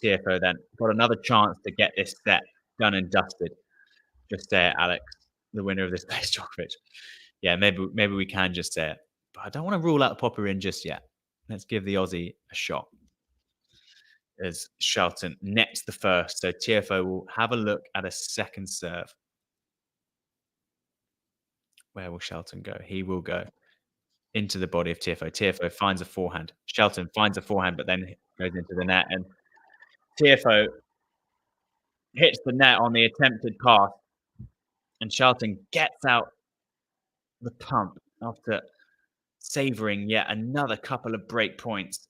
Tiafoe then got another chance to get this set done and dusted. Just there, Alex, the winner of this place, Djokovic. Yeah, maybe we can just say it. But I don't want to rule out Popper in just yet. Let's give the Aussie a shot. As Shelton nets the first, so Tiafoe will have a look at a second serve. Where will Shelton go? He will go into the body of Tiafoe. Tiafoe finds a forehand. Shelton finds a forehand, but then goes into the net, and Tiafoe hits the net on the attempted pass, and Shelton gets out the pump after savouring yet another couple of break points.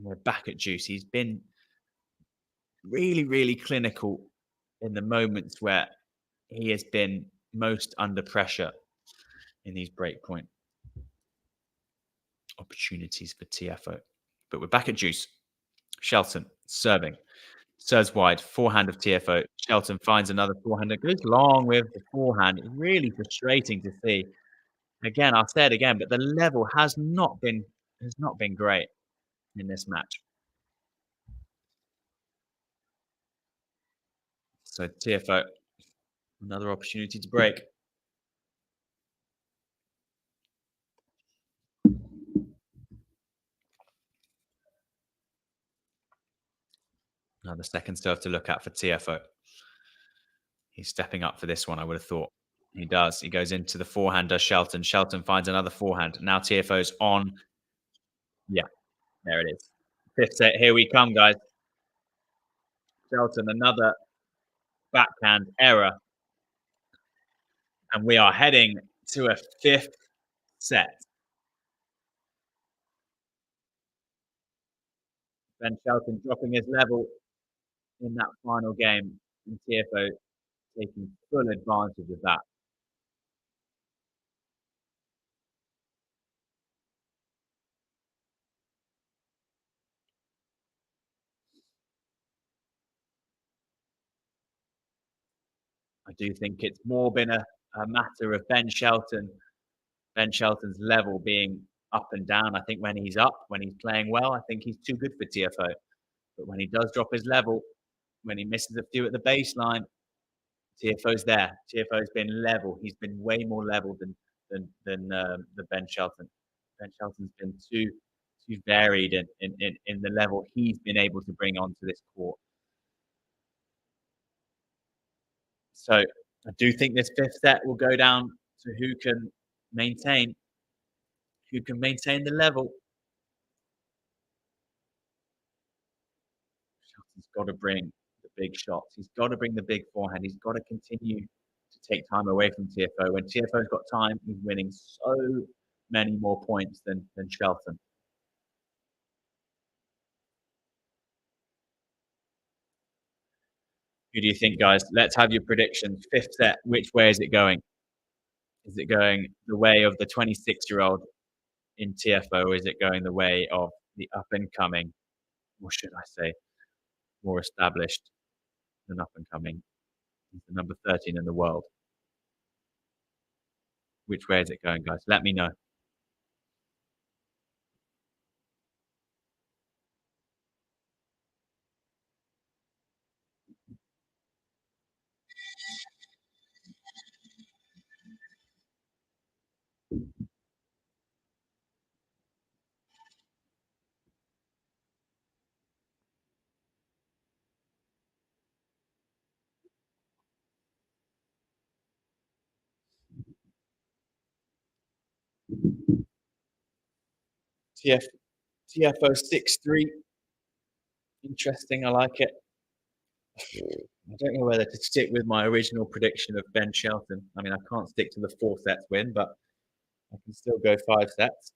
We're back at juice. He's been really, really clinical in the moments where he has been most under pressure in these break point opportunities for Tiafoe. But we're back at juice. Shelton serving. Serves wide. Forehand of Tiafoe. Shelton finds another forehand. It goes long with the forehand. It's really frustrating to see. Again, I'll say it again, but the level has not been great in this match. So Tiafoe, another opportunity to break. Now the second serve to look at for Tiafoe. He's stepping up for this one, I would have thought. He does. He goes into the forehand, does Shelton. Shelton finds another forehand. Now Tiafoe's on. Yeah, there it is. Fifth set. Here we come, guys. Shelton, another backhand error. And we are heading to a fifth set. Ben Shelton dropping his level in that final game. And Tiafoe taking full advantage of that. I do think it's more been a matter of Ben Shelton's level being up and down. I think when he's up, when he's playing well, I think he's too good for Tiafoe. But when he does drop his level, when he misses a few at the baseline, Tiafoe's there. Tiafoe's been level. He's been way more level than Ben Shelton. Ben Shelton's been too varied in the level he's been able to bring onto this court. So I do think this fifth set will go down to maintain who can maintain the level. He's got to bring the big shots. He's got to bring the big forehand. He's got to continue to take time away from Tiafoe. When Tiafoe's got time, he's winning so many more points than Shelton. Who do you think, guys? Let's have your predictions. Fifth set, which way is it going? Is it going the way of the 26-year-old in Tiafoe, or is it going the way of the up and coming, or should I say, more established than up and coming? He's the number 13 in the world. Which way is it going, guys? Let me know. TF, Tiafoe 6-3. Interesting. I like it. I don't know whether to stick with my original prediction of Ben Shelton. I mean, I can't stick to the 4 sets win, but I can still go 5 sets.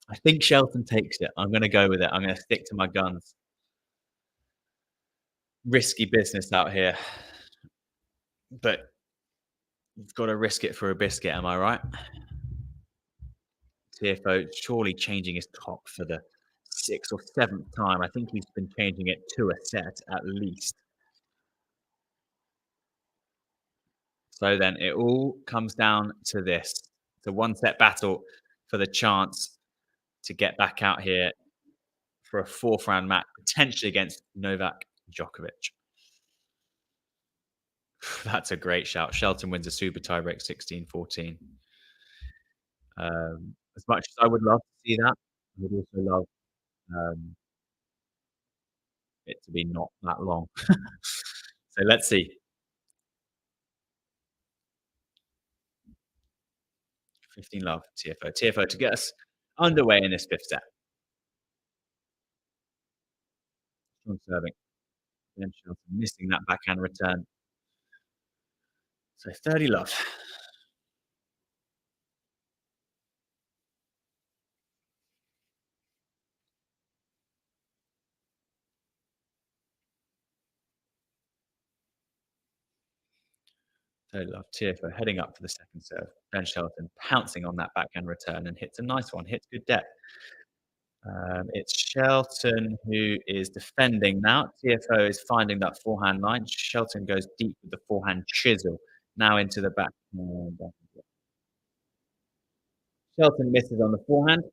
I think Shelton takes it. I'm going to go with it. I'm going to stick to my guns. Risky business out here, but you've got to risk it for a biscuit. Am I right? Tiafoe surely changing his top for the 6th or 7th time. I think he's been changing it to a set at least. So then it all comes down to this. It's a 1-set battle for the chance to get back out here for a 4th round match, potentially against Novak Djokovic. That's a great shout. Shelton wins a super tiebreak 16-14. As much as I would love to see that, I would also love um, it to be not that long. So let's see. 15 love, Tiafoe. Tiafoe to get us underway in this fifth set. Strong serving. Ben Shelton missing that backhand return. So 30 love. Love. Tiafoe heading up for the second serve. Ben Shelton pouncing on that backhand return and hits a nice one, hits good depth. It's Shelton who is defending now. Tiafoe is finding that forehand line. Shelton goes deep with the forehand chisel. Now into the back. Shelton misses on the forehand.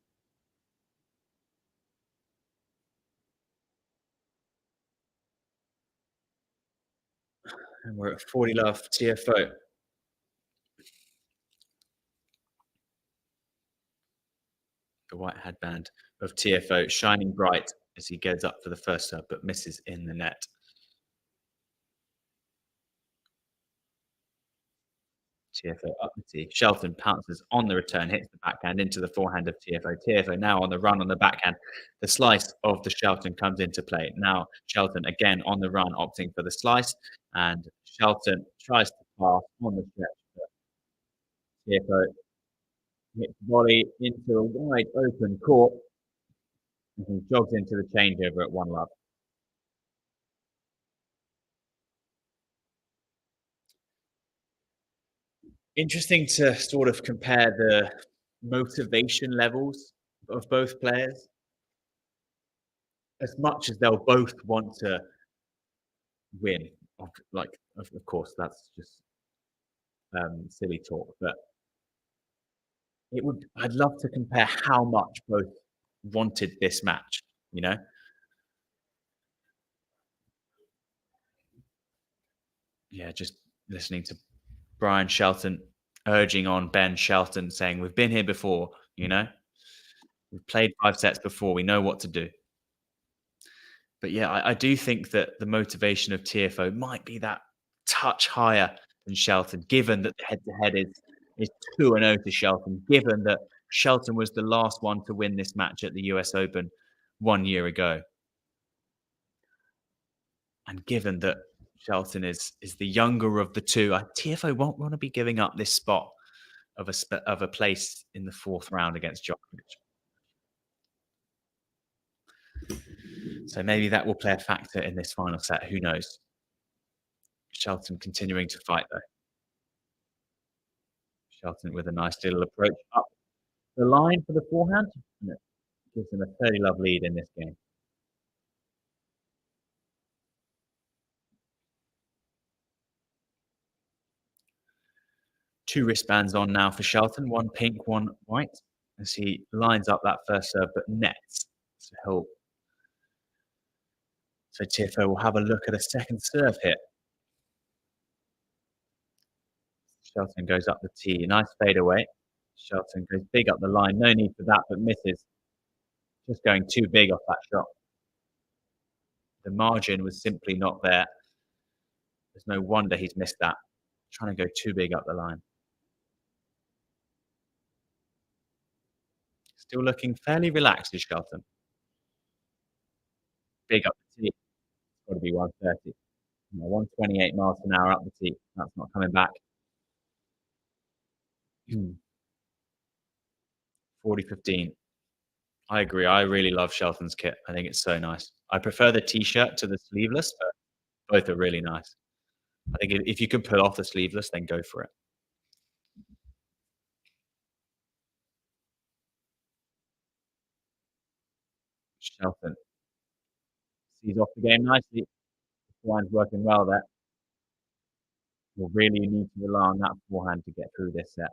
And we're at 40 love, Tiafoe. The white headband of Tiafoe shining bright as he goes up for the first serve, but misses in the net. Tiafoe up the tee. Shelton pounces on the return, hits the backhand into the forehand of Tiafoe. Tiafoe now on the run on the backhand. The slice of the Shelton comes into play. Now Shelton again on the run, opting for the slice, and Shelton tries to pass on the stretch, but Tiafoe hits the volley into a wide open court, and he jogs into the changeover at 1 love. Interesting to sort of compare the motivation levels of both players. As much as they'll both want to win, of course, that's just silly talk. But I'd love to compare how much both wanted this match. You know, yeah, just listening to Brian Shelton urging on Ben Shelton, saying, "We've been here before. You know, we've played 5 sets before. We know what to do." But yeah, I do think that the motivation of Tiafoe might be that touch higher than Shelton, given that the head-to-head is 2-0 to Shelton, given that Shelton was the last one to win this match at the US Open 1 year ago, and given that Shelton is the younger of the two, Tiafoe won't want to be giving up this spot of a place in the fourth round against Djokovic. So maybe that will play a factor in this final set. Who knows? Shelton continuing to fight though. Shelton with a nice little approach up the line for the forehand. And it gives him a 30 love lead in this game. Two wristbands on now for Shelton, one pink, one white, as he lines up that first serve but nets. So Tiafoe will have a look at a second serve hit. Shelton goes up the tee, nice fade away. Shelton goes big up the line, no need for that, but misses. Just going too big off that shot. The margin was simply not there. There's no wonder he's missed that. Trying to go too big up the line. Still looking fairly relaxed is Shelton. Big up the tee. It's got to be 130. 128 miles an hour up the tee. That's not coming back. 40-15. I agree. I really love Shelton's kit. I think it's so nice. I prefer the t-shirt to the sleeveless, but both are really nice. I think if you can pull off the sleeveless, then go for it. Shelton sees off the game nicely. Forehand's working well there. We'll really need to rely on that forehand to get through this set.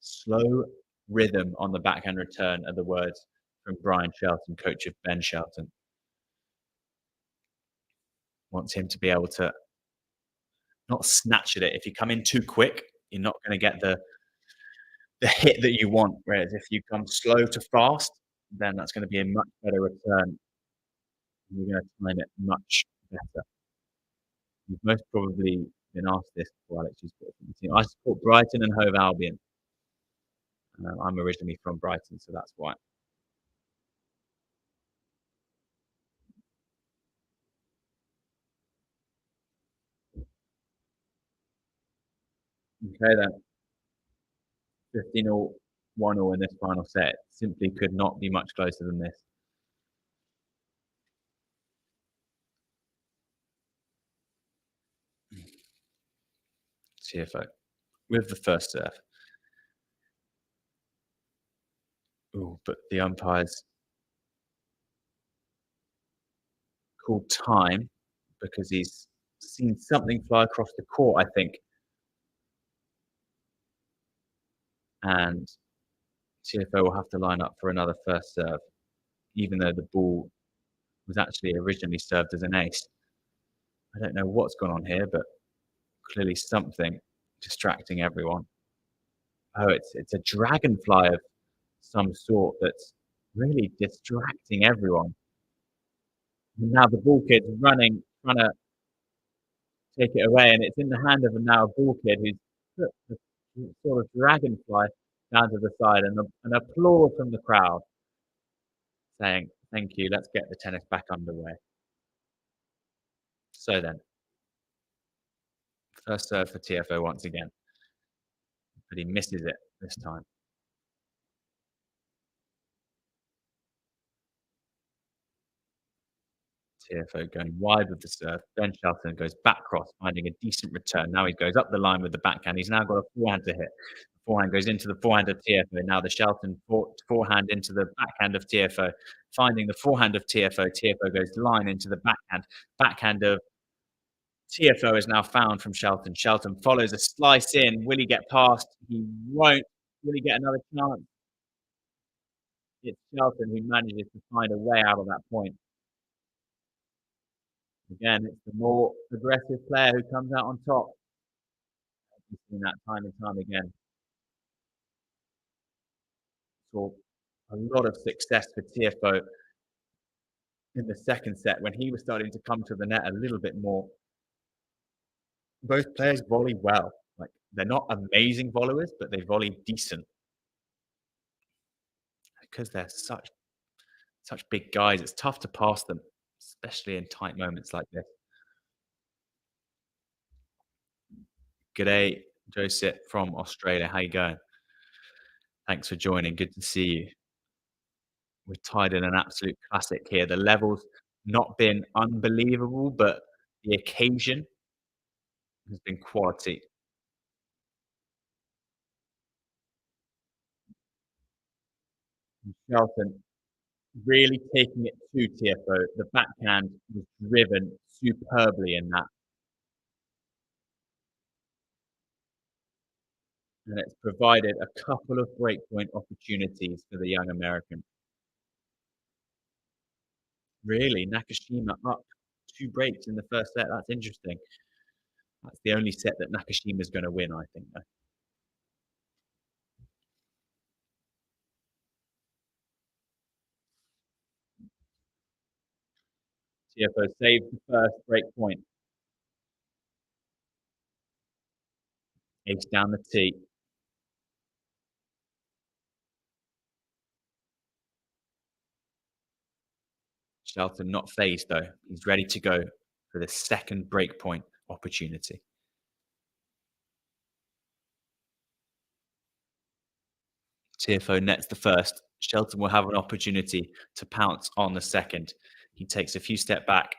Slow rhythm on the backhand return are the words from Brian Shelton, coach of Ben Shelton. Wants him to be able to not snatch at it. If you come in too quick, you're not gonna get the hit that you want, whereas if you come slow to fast, then that's gonna be a much better return. You're gonna time it much better. You've most probably been asked this before, Alex, you support from the team. I support Brighton and Hove Albion. I'm originally from Brighton, so that's why. Okay then, 15-all, 1-all in this final set. Simply could not be much closer than this. Tiafoe with the first serve. Ooh, but the umpires called time because he's seen something fly across the court, I think. And Tiafoe will have to line up for another first serve, even though the ball was actually originally served as an ace. I don't know what's gone on here, but clearly something distracting everyone. Oh, it's a dragonfly of some sort that's really distracting everyone. And now the ball kid's running, trying to take it away, and it's in the hand of a now ball kid who's put the sort of dragonfly down to the side, and an applause from the crowd saying, "Thank you, let's get the tennis back underway." So then, first serve for Tiafoe once again, but he misses it this time. Tiafoe going wide with the serve. Ben Shelton goes back cross, finding a decent return. Now he goes up the line with the backhand. He's now got a forehand to hit. The forehand goes into the forehand of Tiafoe. Now the Shelton forehand into the backhand of Tiafoe, finding the forehand of Tiafoe. Tiafoe goes line into the backhand. Backhand of Tiafoe is now found from Shelton. Shelton follows a slice in. Will he get past? He won't. Will he get another chance? It's Shelton who manages to find a way out of that point. Again, it's the more aggressive player who comes out on top. We've seen that time and time again. Saw a lot of success for Tiafoe in the second set when he was starting to come to the net a little bit more. Both players volley well. Like, they're not amazing volleyers, but they volley decent because they're such big guys. It's tough to pass them, especially in tight moments like this. G'day, Joseph from Australia. How you going? Thanks for joining. Good to see you. We're tied in an absolute classic here. The level's not been unbelievable, but the occasion has been quality. Shelton really taking it to Tiafoe. The backhand was driven superbly in that, and it's provided a couple of breakpoint opportunities for the young American. Really, Nakashima up 2 breaks in the first set. That's interesting. That's the only set that Nakashima's gonna win, I think, though. Tiafoe saved the first break point. Ace down the tee. Shelton not phased, though. He's ready to go for the second breakpoint opportunity. Tiafoe nets the first. Shelton will have an opportunity to pounce on the second. He takes a few step back,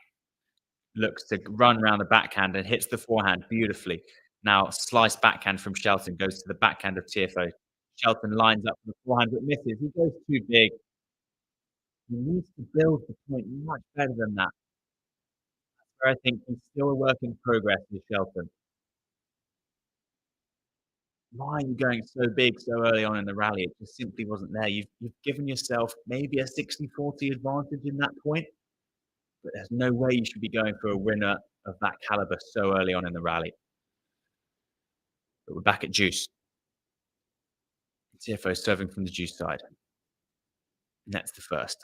looks to run around the backhand and hits the forehand beautifully. Now, slice backhand from Shelton goes to the backhand of Tiafoe. Shelton lines up for the forehand but misses. He goes too big. He needs to build the point much better than that. Where I think he's still a work in progress with Shelton. why are you going so big so early on in the rally? It just simply wasn't there. You've given yourself maybe a 60-40 advantage in that point, but there's no way you should be going for a winner of that caliber so early on in the rally. But we're back at deuce. Tiafoe serving from the deuce side. Nets the first.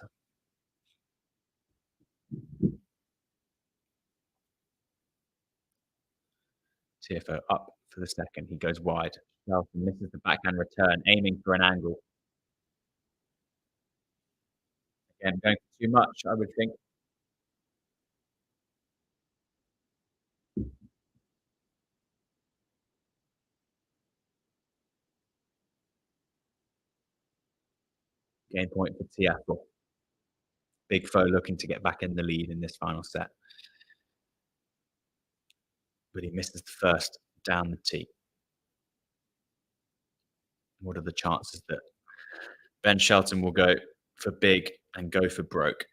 Tiafoe up for the second. He goes wide. Shelton misses the backhand return, aiming for an angle. Again, going for too much, I would think. Game point for Tiafoe. Big Foe looking to get back in the lead in this final set. But he misses the first down the tee. What are the chances that Ben Shelton will go for big and go for broke?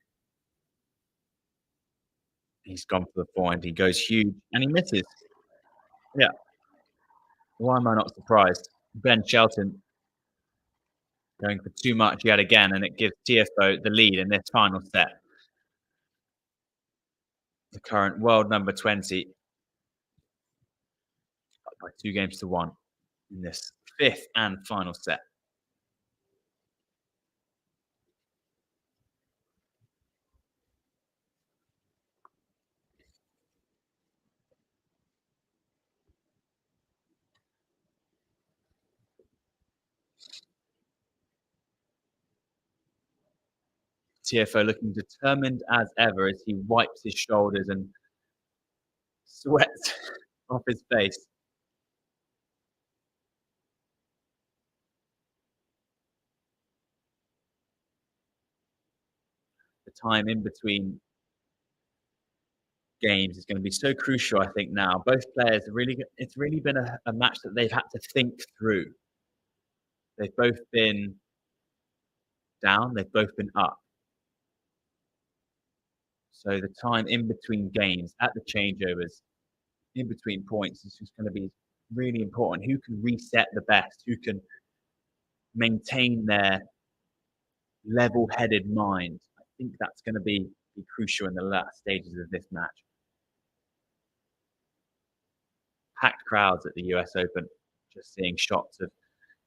He's gone for the forehand. He goes huge and he misses. Yeah. Why am I not surprised? Ben Shelton going for too much yet again, and it gives Tiafoe the lead in this final set. The current world number 20 by 2-1 in this fifth and final set. Tiafoe looking determined as ever as he wipes his shoulders and sweats off his face. The time in between games is going to be so crucial, I think, now. Both players are really, it's really been a match that they've had to think through. They've both been down, they've both been up. So the time in between games, at the changeovers, in between points, is just going to be really important. Who can reset the best? Who can maintain their level-headed mind? I think that's going to be crucial in the last stages of this match. Packed crowds at the US Open, just seeing shots of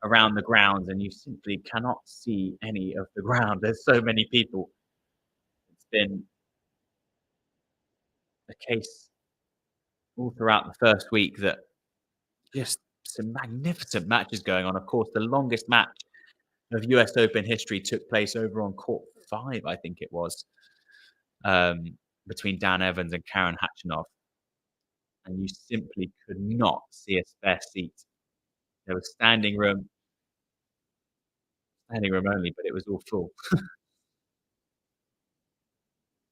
around the grounds, and you simply cannot see any of the ground. There's so many people. It's been the case all throughout the first week that just some magnificent matches going on. Of course, the longest match of US Open history took place over on court 5, I think it was, between Dan Evans and Karen Khachanov. And you simply could not see a spare seat. There was standing room only, but it was all full. Oh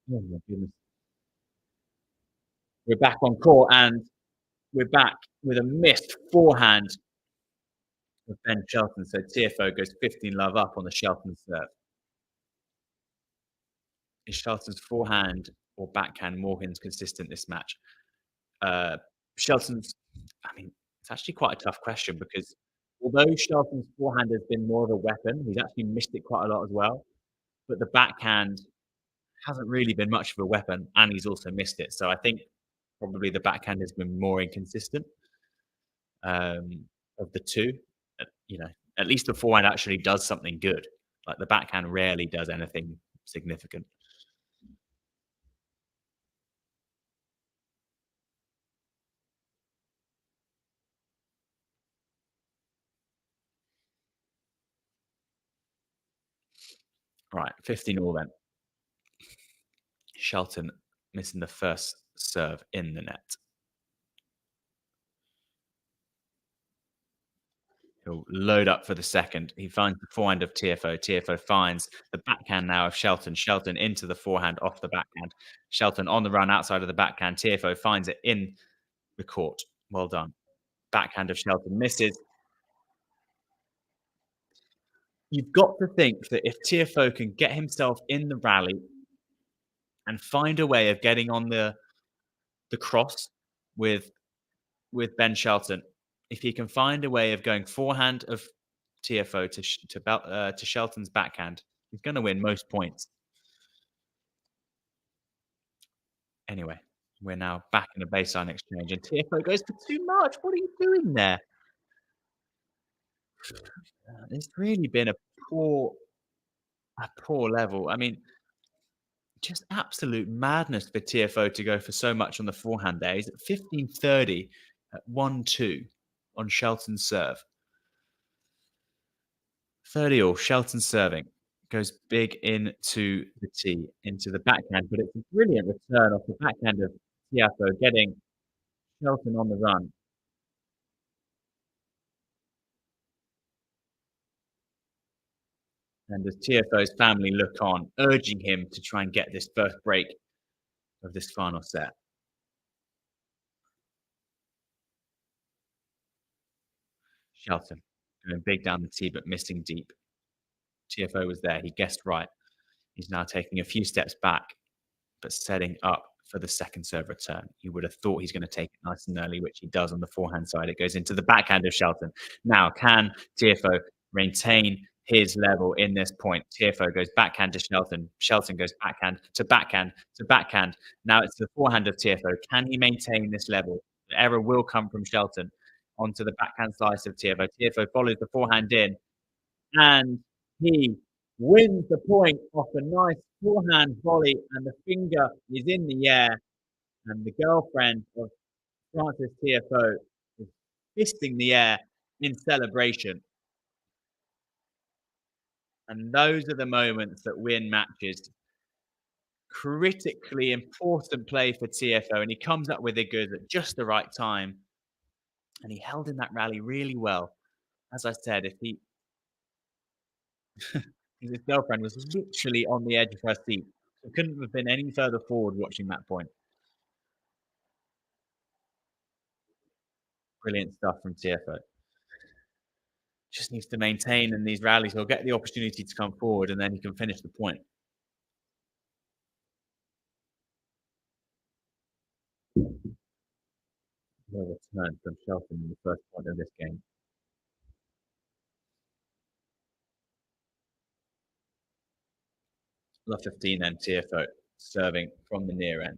my goodness. We're back on court, and we're back with a missed forehand of Ben Shelton. So Tiafoe goes 15-love up on the Shelton serve. Is Shelton's forehand or backhand more inconsistent this match? Shelton's, I mean, it's actually quite a tough question because although Shelton's forehand has been more of a weapon, he's actually missed it quite a lot as well. But the backhand hasn't really been much of a weapon, and he's also missed it. So I think probably the backhand has been more inconsistent of the two. You know, at least the forehand actually does something good. Like the backhand rarely does anything significant. Right, 15-all then. Shelton missing the first serve in the net. He'll load up for the second. He finds the forehand of Tiafoe. Tiafoe finds the backhand now of Shelton. Shelton into the forehand off the backhand. Shelton on the run outside of the backhand. Tiafoe finds it in the court. Well done. Backhand of Shelton misses. You've got to think that if Tiafoe can get himself in the rally and find a way of getting on the cross with Ben Shelton, if he can find a way of going forehand of Tiafoe to Shelton's backhand, he's going to win most points. Anyway, we're now back in a baseline exchange, and Tiafoe goes for too much. What are you doing there? It's really been a poor level. I mean, just absolute madness for Tiafoe to go for so much on the forehand there. He's at 15-30 at 1-2 on Shelton's serve. 30 all, Shelton serving. Goes big into the tee, into the backhand, but it's a brilliant return off the backhand of Tiafoe, getting Shelton on the run. And as Tiafoe's family look on, urging him to try and get this first break of this final set. Shelton going big down the tee, but missing deep. Tiafoe was there. He guessed right. He's now taking a few steps back, but setting up for the second serve return. You would have thought he's going to take it nice and early, which he does on the forehand side. It goes into the backhand of Shelton. Now, can Tiafoe maintain his level in this point? Tiafoe goes backhand to Shelton. Shelton goes backhand to backhand to backhand. Now it's the forehand of Tiafoe. Can he maintain this level? The error will come from Shelton onto the backhand slice of Tiafoe. Tiafoe follows the forehand in, and he wins the point off a nice forehand volley, and the finger is in the air, and the girlfriend of Francis Tiafoe is fisting the air in celebration. And those are the moments that win matches. Critically important play for Tiafoe, and he comes up with it good at just the right time, and he held in that rally really well. As I said, if he his girlfriend was literally on the edge of her seat. So couldn't have been any further forward watching that point. Brilliant stuff from Tiafoe. Just needs to maintain in these rallies. He'll get the opportunity to come forward, and then he can finish the point. Well returned from Shelton in the first point of this game. Love 15 then, Tiafoe serving from the near end.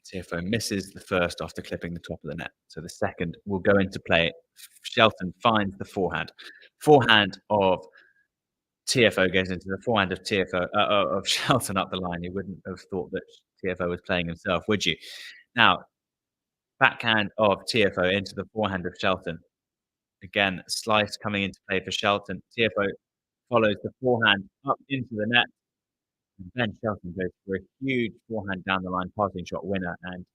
Tiafoe misses the first after clipping the top of the net. So the second will go into play. Shelton finds the forehand. Forehand of Tiafoe goes into the forehand of of Shelton up the line. You wouldn't have thought that Tiafoe was playing himself, would you? Now, backhand of Tiafoe into the forehand of Shelton. Again, slice coming into play for Shelton. Tiafoe follows the forehand up into the net. And then Shelton goes for a huge forehand down the line passing shot winner. And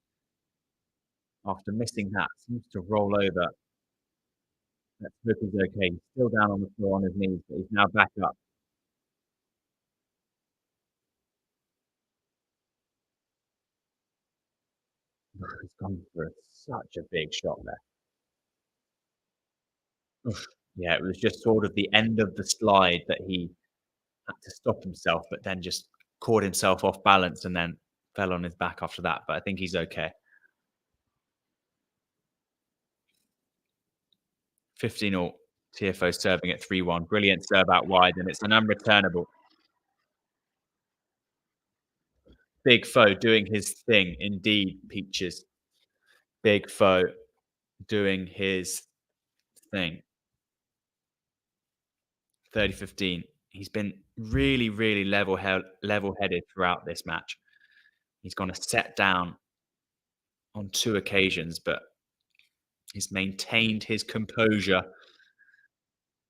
after missing that, seems to roll over. Let's hope he's okay. He's still down on the floor on his knees, but he's now back up. He's gone for such a big shot there. Oof. Yeah, it was just sort of the end of the slide that he had to stop himself, but then just caught himself off balance and then fell on his back after that. But I think he's okay. 15 all. Tiafoe serving at 3-1. Brilliant serve out wide, and it's an unreturnable. Big Foe doing his thing, indeed, Peaches. Big Foe doing his thing. 30-15. He's been really, really level-headed throughout this match. He's gone a set down on 2 occasions, but he's maintained his composure.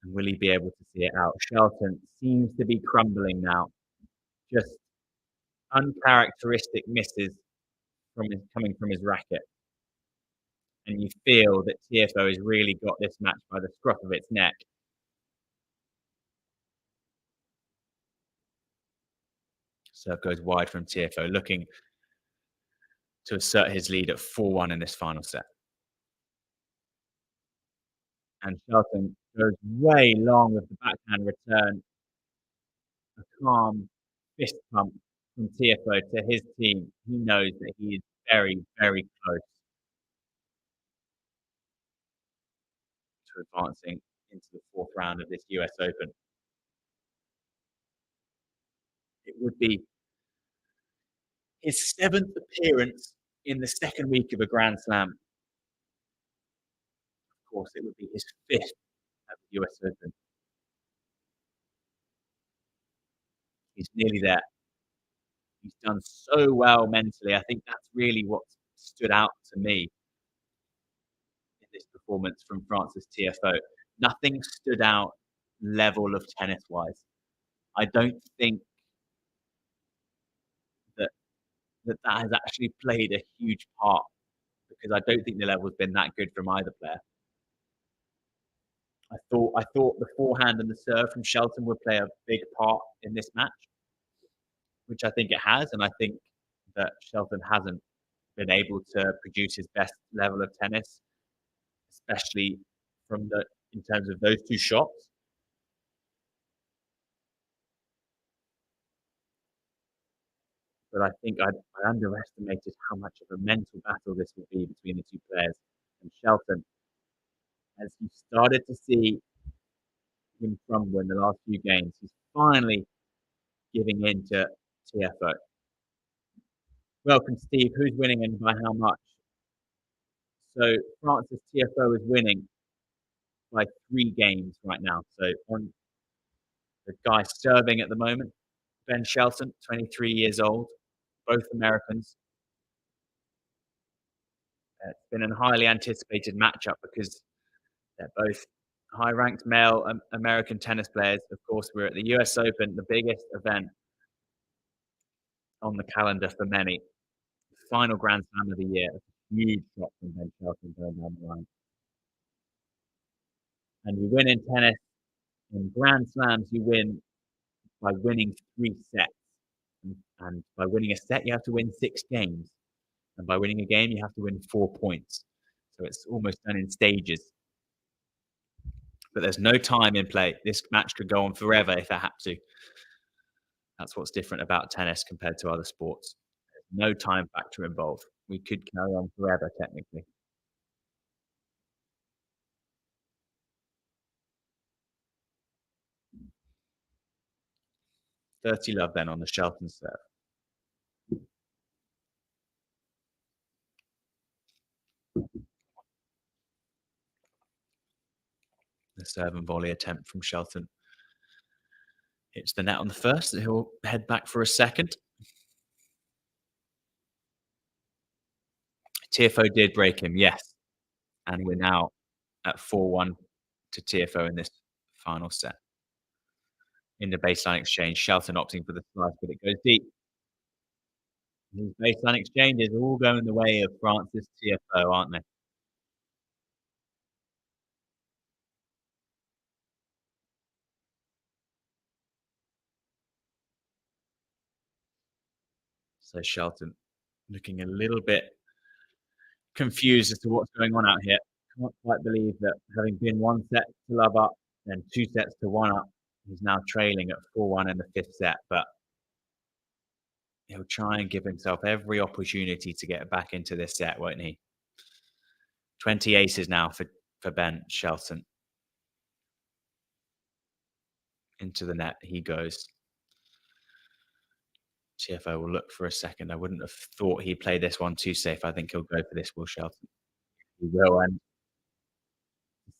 And will he be able to see it out? Shelton seems to be crumbling now. Just uncharacteristic misses coming from his racket. And you feel that Tiafoe has really got this match by the scruff of its neck. Serve goes wide from Tiafoe, looking to assert his lead at 4-1 in this final set. And Shelton goes way long with the backhand return. A calm fist pump from Tiafoe to his team. He knows that he is very, very close to advancing into the fourth round of this US Open. It would be his seventh appearance in the second week of a Grand Slam. Of course, it would be his fifth at the US Open. He's nearly there. He's done so well mentally. I think that's really what stood out to me in this performance from Francis Tiafoe. Nothing stood out level of tennis-wise. I don't think that that has actually played a huge part because I don't think the level's been that good from either player. I thought the forehand and the serve from Shelton would play a big part in this match, which I think it has, and I think that Shelton hasn't been able to produce his best level of tennis, especially from the in terms of those two shots. But I think I underestimated how much of a mental battle this would be between the two players. And Shelton, as you started to see him crumble in the last few games, he's finally giving in to Tiafoe. Welcome, Steve. Who's winning and by how much? So Francis Tiafoe is winning by 3 games right now. So on the guy serving at the moment, Ben Shelton, 23 years old, both Americans. It's been a highly anticipated matchup because they're both high-ranked male American tennis players. Of course, we're at the US Open, the biggest event on the calendar for many. Final Grand Slam of the year. Huge shot from Ben Shelton going down the line. And you win in tennis, in Grand Slams, you win by winning 3 sets. And by winning a set, you have to win 6 games. And by winning a game, you have to win 4 points. So it's almost done in stages. But there's no time in play. This match could go on forever if it had to. That's what's different about tennis compared to other sports. There's no time factor involved. We could carry on forever, technically. 30 love then on the Shelton serve. The serve and volley attempt from Shelton. Hits the net on the first. He'll head back for a second. Tiafoe did break him, yes. And we're now at 4-1 to Tiafoe in this final set. In the baseline exchange, Shelton opting for the slice, but it goes deep. These baseline exchanges are all going the way of Francis Tiafoe, aren't they? So Shelton looking a little bit confused as to what's going on out here. Can't quite believe that having been 1 set to love up, then 2 sets to 1 up, he's now trailing at 4-1 in the fifth set. But he'll try and give himself every opportunity to get back into this set, won't he? 20 aces now for Ben Shelton. Into the net he goes. Tiafoe will look for a second. I wouldn't have thought he'd play this one too safe. I think he'll go for this, Will Shelton. He will, and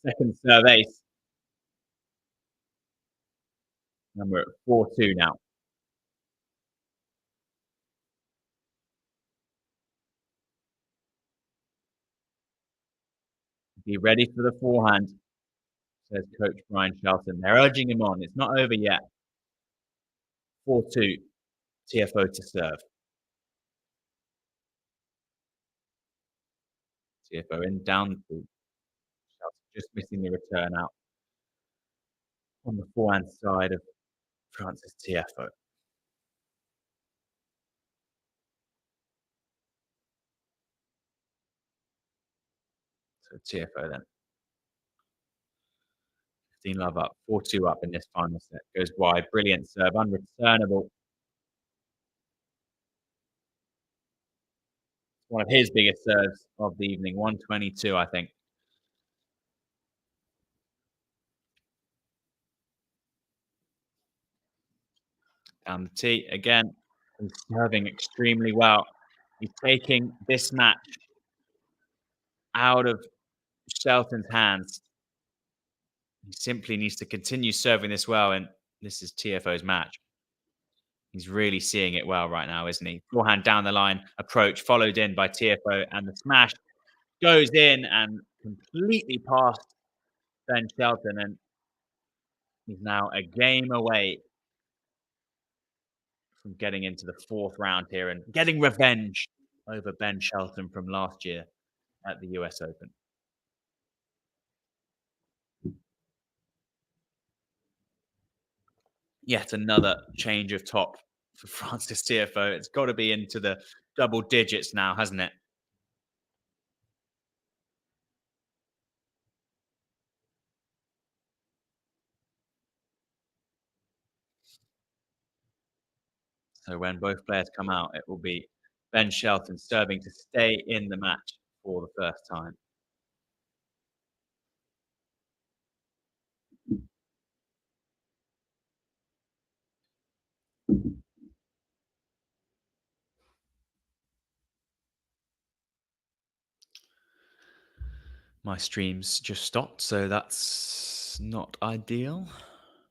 second serve ace. And we're at 4-2 now. Be ready for the forehand, says Coach Brian Shelton. They're urging him on. It's not over yet. 4-2. Tiafoe to serve. Tiafoe in down to Shelton, just missing the return out on the forehand side of Francis Tiafoe. So Tiafoe then 15 love up, 4-2 up in this final set. Goes wide, brilliant serve, unreturnable. One of his biggest serves of the evening, 122, I think. Down the tee again. He's serving extremely well. He's taking this match out of Shelton's hands. He simply needs to continue serving this well, and this is Tiafoe's match. He's really seeing it well right now, isn't he? Forehand down the line approach, followed in by Tiafoe, and the smash goes in and completely past Ben Shelton, and he's now a game away from getting into the fourth round here and getting revenge over Ben Shelton from last year at the US Open. Yet another change of top for Francis Tiafoe. It's got to be into the double digits now, hasn't it? So when both players come out, it will be Ben Shelton serving to stay in the match for the first time. My stream's just stopped, so that's not ideal.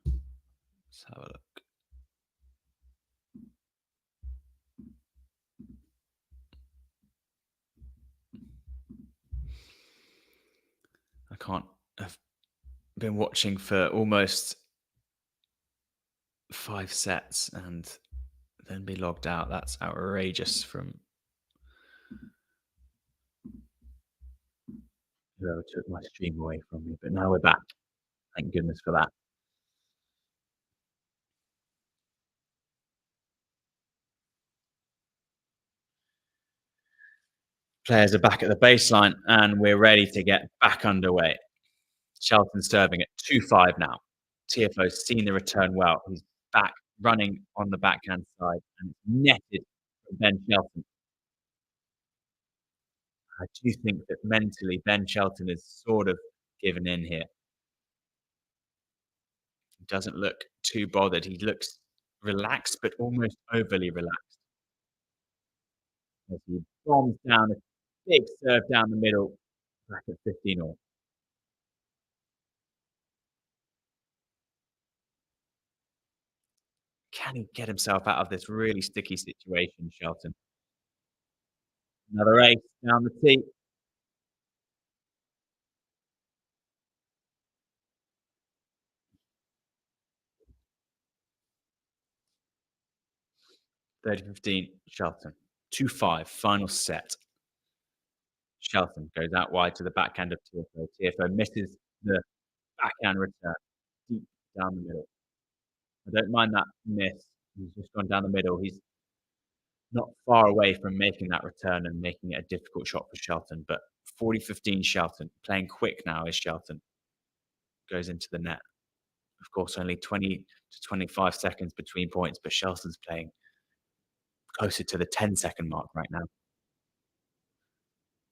Let's have a look. I can't have been watching for almost 5 sets and then be logged out. That's outrageous from whoever took my stream away from me. But now we're back. Thank goodness for that. Players are back at the baseline and we're ready to get back underway. Shelton serving at 2-5 now. Tiafoe's seen the return well. He's back running on the backhand side and netted from Ben Shelton. I do think that mentally Ben Shelton is sort of given in here. He doesn't look too bothered. He looks relaxed, but almost overly relaxed. As he bombs down a big serve down the middle, back at 15 all. Can he get himself out of this really sticky situation, Shelton? Another ace down the tee. 30-15, Shelton. 2-5, final set. Shelton goes out wide to the backhand of Tiafoe. Tiafoe misses the backhand return deep down the middle. I don't mind that miss. He's just gone down the middle. He's not far away from making that return and making it a difficult shot for Shelton. But 40-15 Shelton, playing quick now is Shelton. Goes into the net. Of course, only 20 to 25 seconds between points, but Shelton's playing closer to the 10-second mark right now.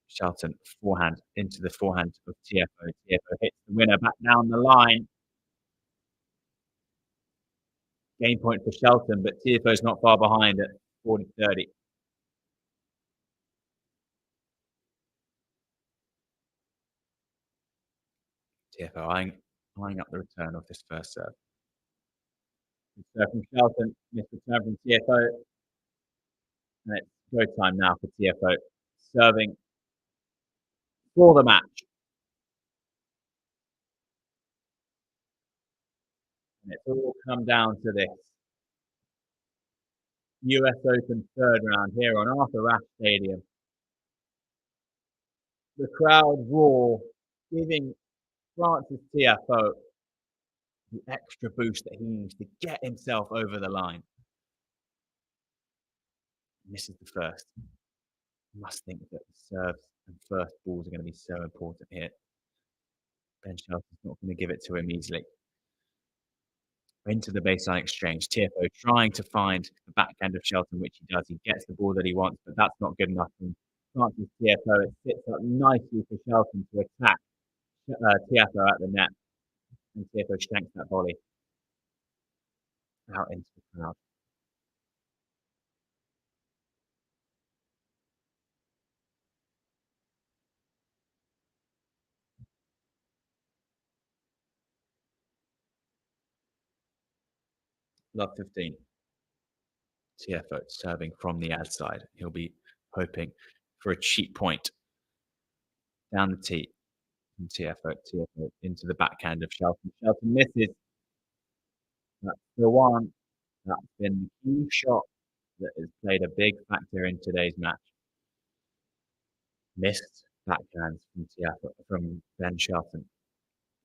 Shelton, forehand into the forehand of Tiafoe. Tiafoe hits the winner back down the line. Game point for Shelton, but Tiafoe's not far behind at 40-30. Tiafoe eyeing up the return of this first serve. Serve from Shelton, missed return from Tiafoe. And it's go time now for Tiafoe. Serving for the match. And it's all come down to this. US Open third round here on Arthur Ashe Stadium. The crowd roar, giving Francis Tiafoe the extra boost that he needs to get himself over the line. Misses the first. You must think that the serves and first balls are going to be so important here. Ben Shelton's not going to give it to him easily. Into the baseline exchange. Tiafoe trying to find the backhand of Shelton, which he does. He gets the ball that he wants, but that's not good enough. And Francis Tiafoe, it sits up nicely for Shelton to attack Tiafoe at the net. And Tiafoe shanks that volley out into the crowd. Love 15. Tiafoe serving from the ad side. He'll be hoping for a cheap point down the tee from Tiafoe into the backhand of Shelton. Shelton misses. That's the one. That's been the key shot that has played a big factor in today's match. Missed backhands from Tiafoe, from Ben Shelton.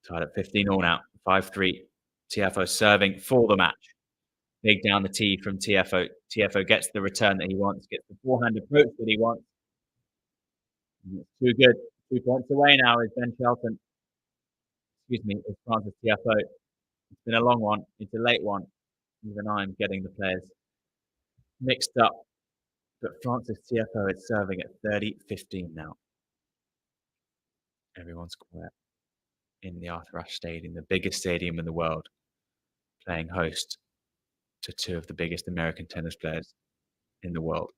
Tied at 15 all now. 5-3. Tiafoe serving for the match. Big down the tee from Tiafoe. Tiafoe gets the return that he wants, gets the forehand approach that he wants. And it's too good. 2 points away now is Ben Shelton. Excuse me, it's Francis Tiafoe. It's been a long one. It's a late one. Even I'm getting the players mixed up. But Francis Tiafoe is serving at 30-15 now. Everyone's quiet in the Arthur Ashe Stadium, the biggest stadium in the world, playing host to 2 of the biggest American tennis players in the world.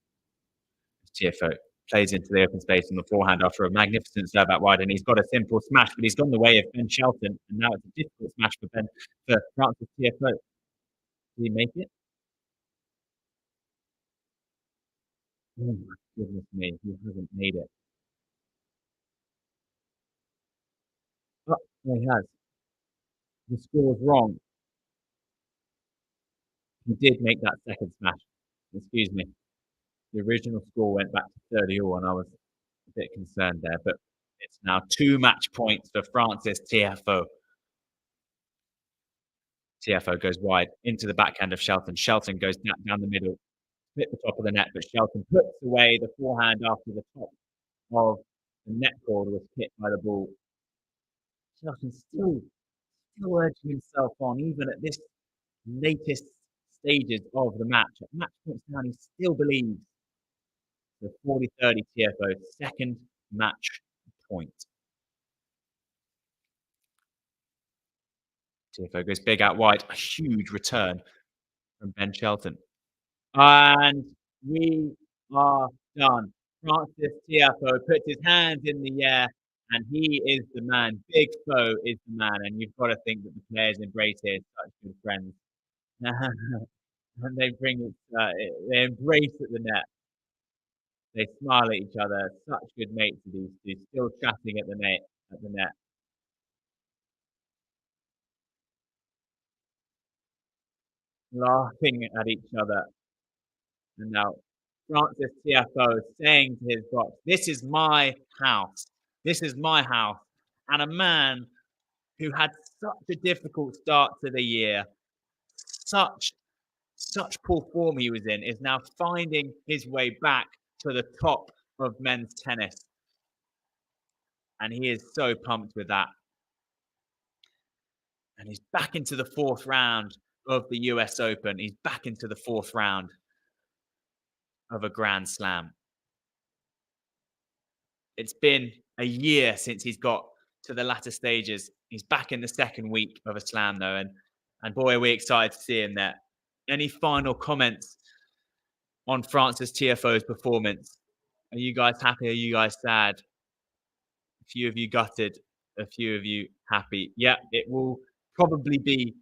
Tiafoe plays into the open space on the forehand after a magnificent serve out wide, and he's got a simple smash, but he's gone the way of Ben Shelton, and now it's a difficult smash for Francis Tiafoe. Did he make it? Oh my goodness me, he hasn't made it. Oh, no, he has. The score was wrong. He did make that second smash. Excuse me. The original score went back to 30 all, and I was a bit concerned there, but it's now 2 match points for Francis Tiafoe. Tiafoe goes wide into the backhand of Shelton. Shelton goes down the middle, hit the top of the net, but Shelton puts away the forehand after the top of the net cord was hit by the ball. Shelton still urging himself on, even at this latest stages of the match. At match points down, he still believes. The 40-30 Tiafoe, second match point. Tiafoe goes big out wide. A huge return from Ben Shelton. And we are done. Francis Tiafoe puts his hands in the air, and he is the man. Big Foe is the man, and you've got to think that the players embrace it. Such good friends. And they bring it, they embrace at the net. They smile at each other. Such good mates are these two, still chatting at the net. Laughing at each other. And now Francis Tiafoe saying to his box, "This is my house. This is my house." And a man who had such a difficult start to the year, such poor form he was in, is now finding his way back to the top of men's tennis. And he is so pumped with that. And he's back into the 4th round of the US Open. He's back into the 4th round of a Grand Slam. It's been a year since he's got to the latter stages. He's back in the 2nd week of a slam, though, and boy, are we excited to see him there. Any final comments on Francis Tiafoe's performance? Are you guys happy? Are you guys sad? A few of you gutted, a few of you happy. Yeah, it will probably be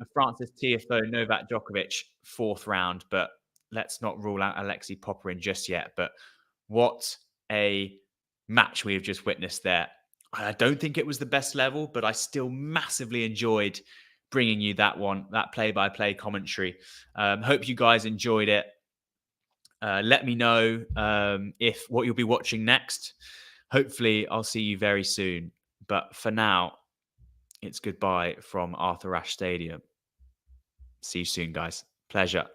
a Francis Tiafoe, Novak Djokovic 4th round, but let's not rule out Alexei Popyrin just yet. But what a match we have just witnessed there. I don't think it was the best level, but I still massively enjoyed bringing you that one, that play-by-play commentary. Hope you guys enjoyed it. Let me know if what you'll be watching next. Hopefully, I'll see you very soon. But for now, it's goodbye from Arthur Ashe Stadium. See you soon, guys. Pleasure.